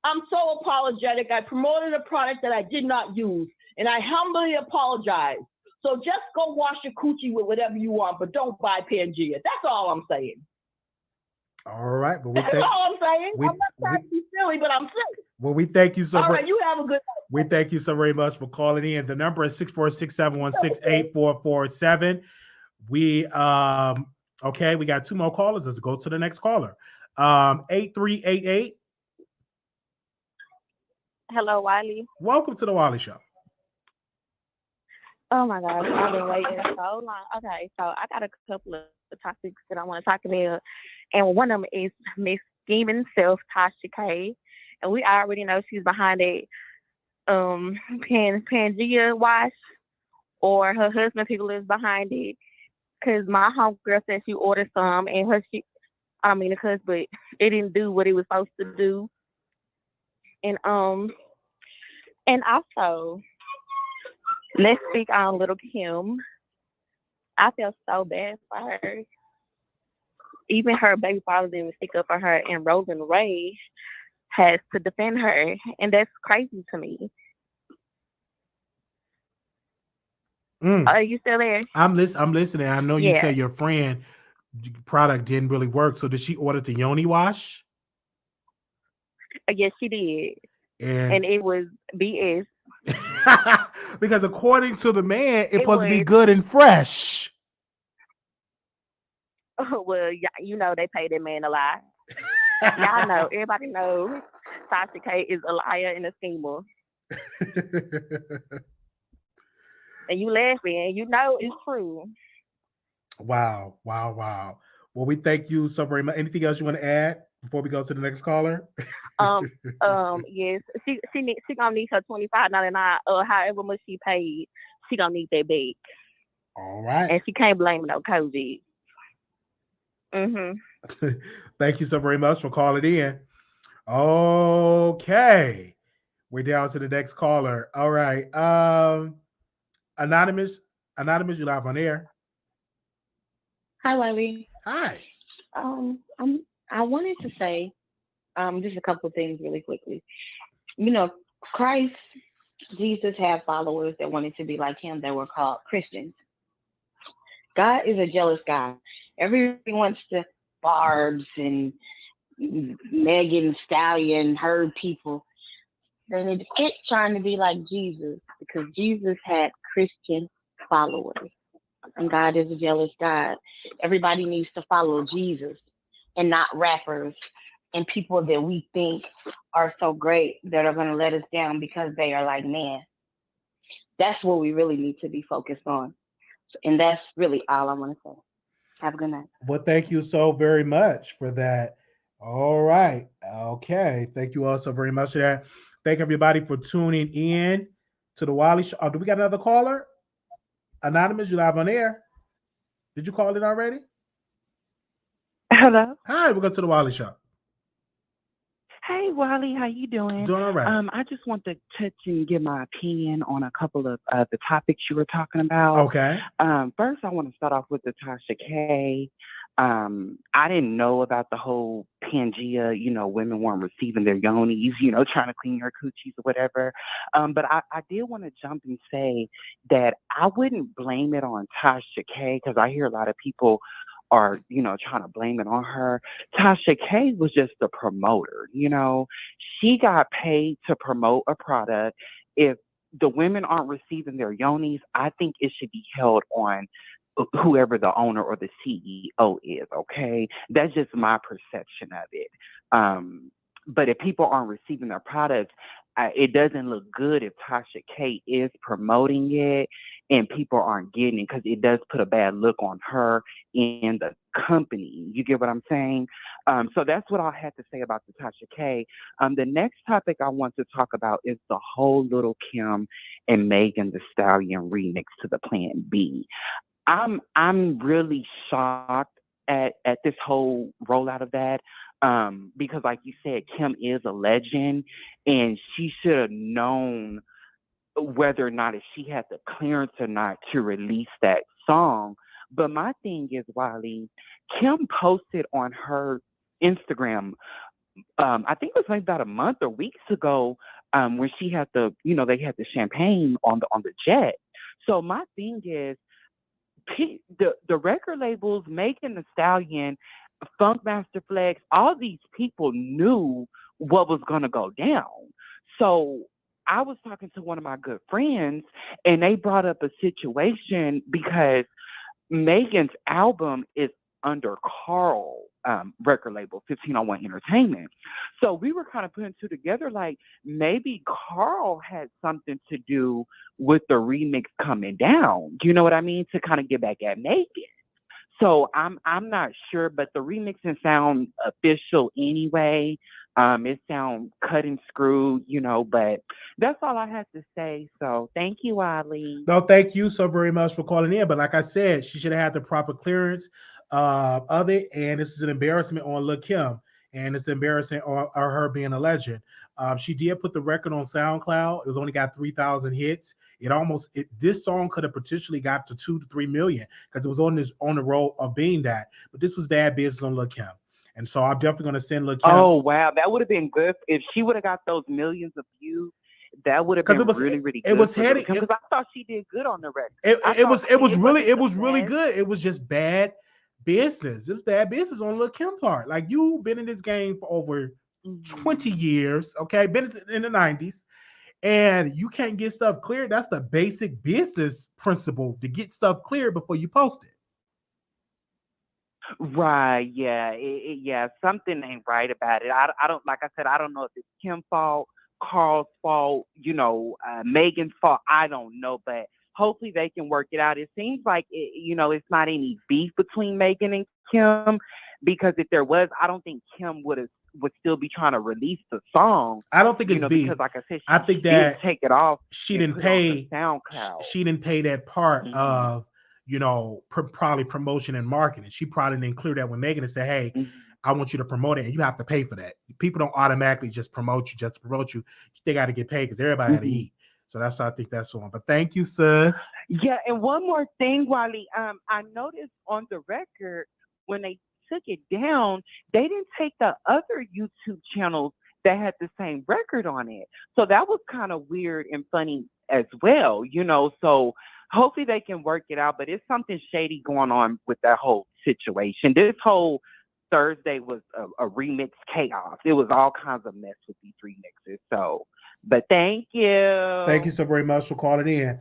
I'm so apologetic. I promoted a product that I did not use, and I humbly apologize. So just go wash your coochie with whatever you want, but don't buy Pangea. That's all I'm saying. All right. But that's all I'm saying. I'm not trying to be silly, but I'm silly. Well, we thank you so much. All right, you have a good night. We thank you so very much for calling in. The number is 646-716-8447. We okay, we got 2 more callers. Let's go to the next caller. 8388. Hello, Wiley. Welcome to the Wiley Show. Oh my gosh, I've been waiting so long. Okay, so I got a couple of topics that I want to talk about, and one of them is Miss Scheming Self, Tasha K, and we already know she's behind it. Pangea Wash, or her husband people is behind it, because my homegirl said she ordered some and but it didn't do what it was supposed to do. And also, let's speak on Lil Kim. I feel so bad for her. Even her baby father didn't stick up for her, and Rosen Ray has to defend her, and that's crazy to me. Are you still there? I'm listening. I know you said your friend product didn't really work. So did she order the Yoni Wash? Yes, she did. And it was BS. Because according to the man, it's supposed to be good and fresh. Oh, well, you know they paid that man a lie. Y'all know, everybody knows Tasha K is a liar and a schemer. And you laughing, and you know it's true. Wow. Well, we thank you so very much. Anything else you want to add before we go to the next caller? Yes, she gonna need her $25.99 or however much she paid. She gonna need that back. All right. And she can't blame no COVID. Thank you so very much for calling in. Okay, we're down to the next caller. All right, Anonymous, you live on air. Hi, Wiley. Hi. I wanted to say just a couple of things really quickly. You know, Christ, Jesus had followers that wanted to be like him that were called Christians. God is a jealous God. Everybody wants to barbs and Megan Stallion, her people. They need to quit trying to be like Jesus, because Jesus had Christian followers. And God is a jealous God. Everybody needs to follow Jesus and not rappers and people that we think are so great that are going to let us down because they are like man. That's what we really need to be focused on. And that's really all I want to say. Have a good night. Well, thank you so very much for that. All right. Okay. Thank you all so very much for that. Thank everybody for tuning in to the Wiley Show. Oh, do we got another caller? Anonymous, you live on air. Did you call in already? Hello. Hi, we're going to the Wiley Show. Hey, Wally, how you doing? Doing all right. I just want to touch and give my opinion on a couple of the topics you were talking about. Okay. First, I want to start off with the Tasha K. I didn't know about the whole Pangea, women weren't receiving their yonis, trying to clean her coochies or whatever. But I did want to jump and say that I wouldn't blame it on Tasha K, because I hear a lot of people are, trying to blame it on her. Tasha K was just a promoter, She got paid to promote a product. If the women aren't receiving their yonis, I think it should be held on whoever the owner or the CEO is, okay? That's just my perception of it. But if people aren't receiving their products, it doesn't look good if Tasha K is promoting it and people aren't getting it, because it does put a bad look on her and the company. You get what I'm saying? So that's what I had to say about the Tasha K. The next topic I want to talk about is the whole Lil Kim and Megan Thee Stallion remix to the Plan B. I'm really shocked at this whole rollout of that. Because like you said, Kim is a legend, and she should have known whether or not if she had the clearance or not to release that song. But my thing is, Wiley, Kim posted on her Instagram, I think it was like about a month or weeks ago, when she had they had the champagne on the jet. So my thing is, the record labels, Megan Thee Stallion, Funkmaster Flex, all these people knew what was going to go down. So I was talking to one of my good friends, and they brought up a situation because Megan's album is under Carl record label, 1501 Entertainment. So we were kind of putting two together, like maybe Carl had something to do with the remix coming down. You know what I mean? To kind of get back at Megan. So I'm not sure, but the remixing sound official anyway. It sounds cut and screwed, but that's all I had to say. So thank you, Ali. No, thank you so very much for calling in. But like I said, she should have had the proper clearance of it. And this is an embarrassment on Lil Kim. And it's embarrassing on her being a legend. She did put the record on SoundCloud. It was only got 3,000 hits. This song could have potentially got to 2 to 3 million because it was on the roll of being that. But this was bad business on Lil Kim. And so I'm definitely going to send Lil Kim. Oh, wow. That would have been good. If she would have got those millions of views, that would have been really, really good. Because I thought she did good on the record. It was really good. It was just bad business. It was bad business on Lil Kim part. Like, you've been in this game for over 20 years, okay? Been in the 90s. And you can't get stuff cleared. That's the basic business principle, to get stuff cleared before you post it. Right, yeah, something ain't right about it. I don't, like I said, I don't know if it's Kim's fault, Carl's fault, Megan's fault. I don't know, but hopefully they can work it out. It seems like it's not any beef between Megan and Kim, because if there was, I don't think Kim would still be trying to release the song. I don't think it's beef. Because like I said, I think that take it off. She didn't pay SoundCloud. She didn't pay that part of probably promotion and marketing. She probably didn't clear that with Megan and say, hey, I want you to promote it, and you have to pay for that. People don't automatically just promote you. They got to get paid because everybody had to eat. So that's why I think that's on. But thank you, sis. Yeah, and one more thing, Wiley. I noticed on the record when they took it down, they didn't take the other YouTube channels that had the same record on it. So that was kind of weird and funny as well, So hopefully they can work it out, but it's something shady going on with that whole situation. This whole Thursday was a remix chaos. It was all kinds of mess with these remixes. So, but thank you. Thank you so very much for calling in.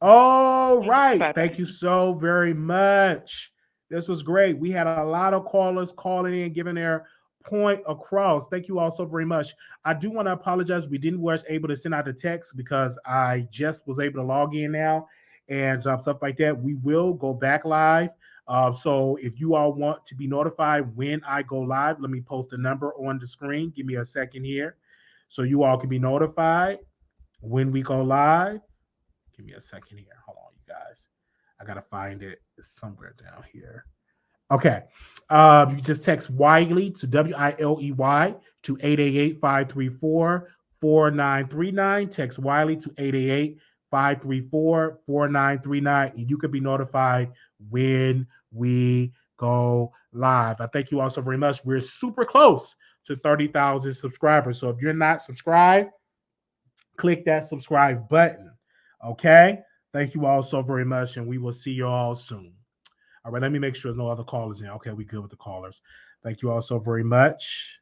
All right. Thank you so very much. This was great. We had a lot of callers calling in, giving their point across. Thank you all so very much. I do want to apologize. We didn't was able to send out the text because I just was able to log in now and stuff like that. We will go back live. So if you all want to be notified when I go live, let me post a number on the screen. Give me a second here so you all can be notified when we go live. Give me a second here. Hold on, you guys. I got to find it. It's somewhere down here. Okay. You just text Wiley to WILEY to 888-534-4939. Text Wiley to 888-534-4939. And you can be notified when we go live. I thank you all so very much. We're super close to 30,000 subscribers. So if you're not subscribed, click that subscribe button. Okay? Thank you all so very much, and we will see you all soon. All right, let me make sure no other callers in. Okay, we good with the callers. Thank you all so very much.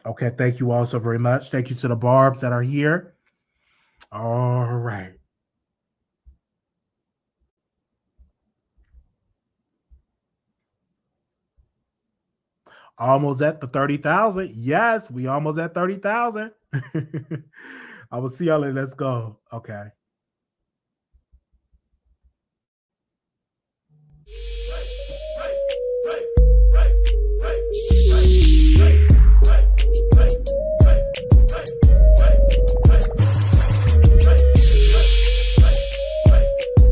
Okay, thank you all so very much. Thank you to the Barbs that are here. All right. Almost at the 30,000. Yes, we almost at 30,000. I will see y'all later. Let's go. Okay.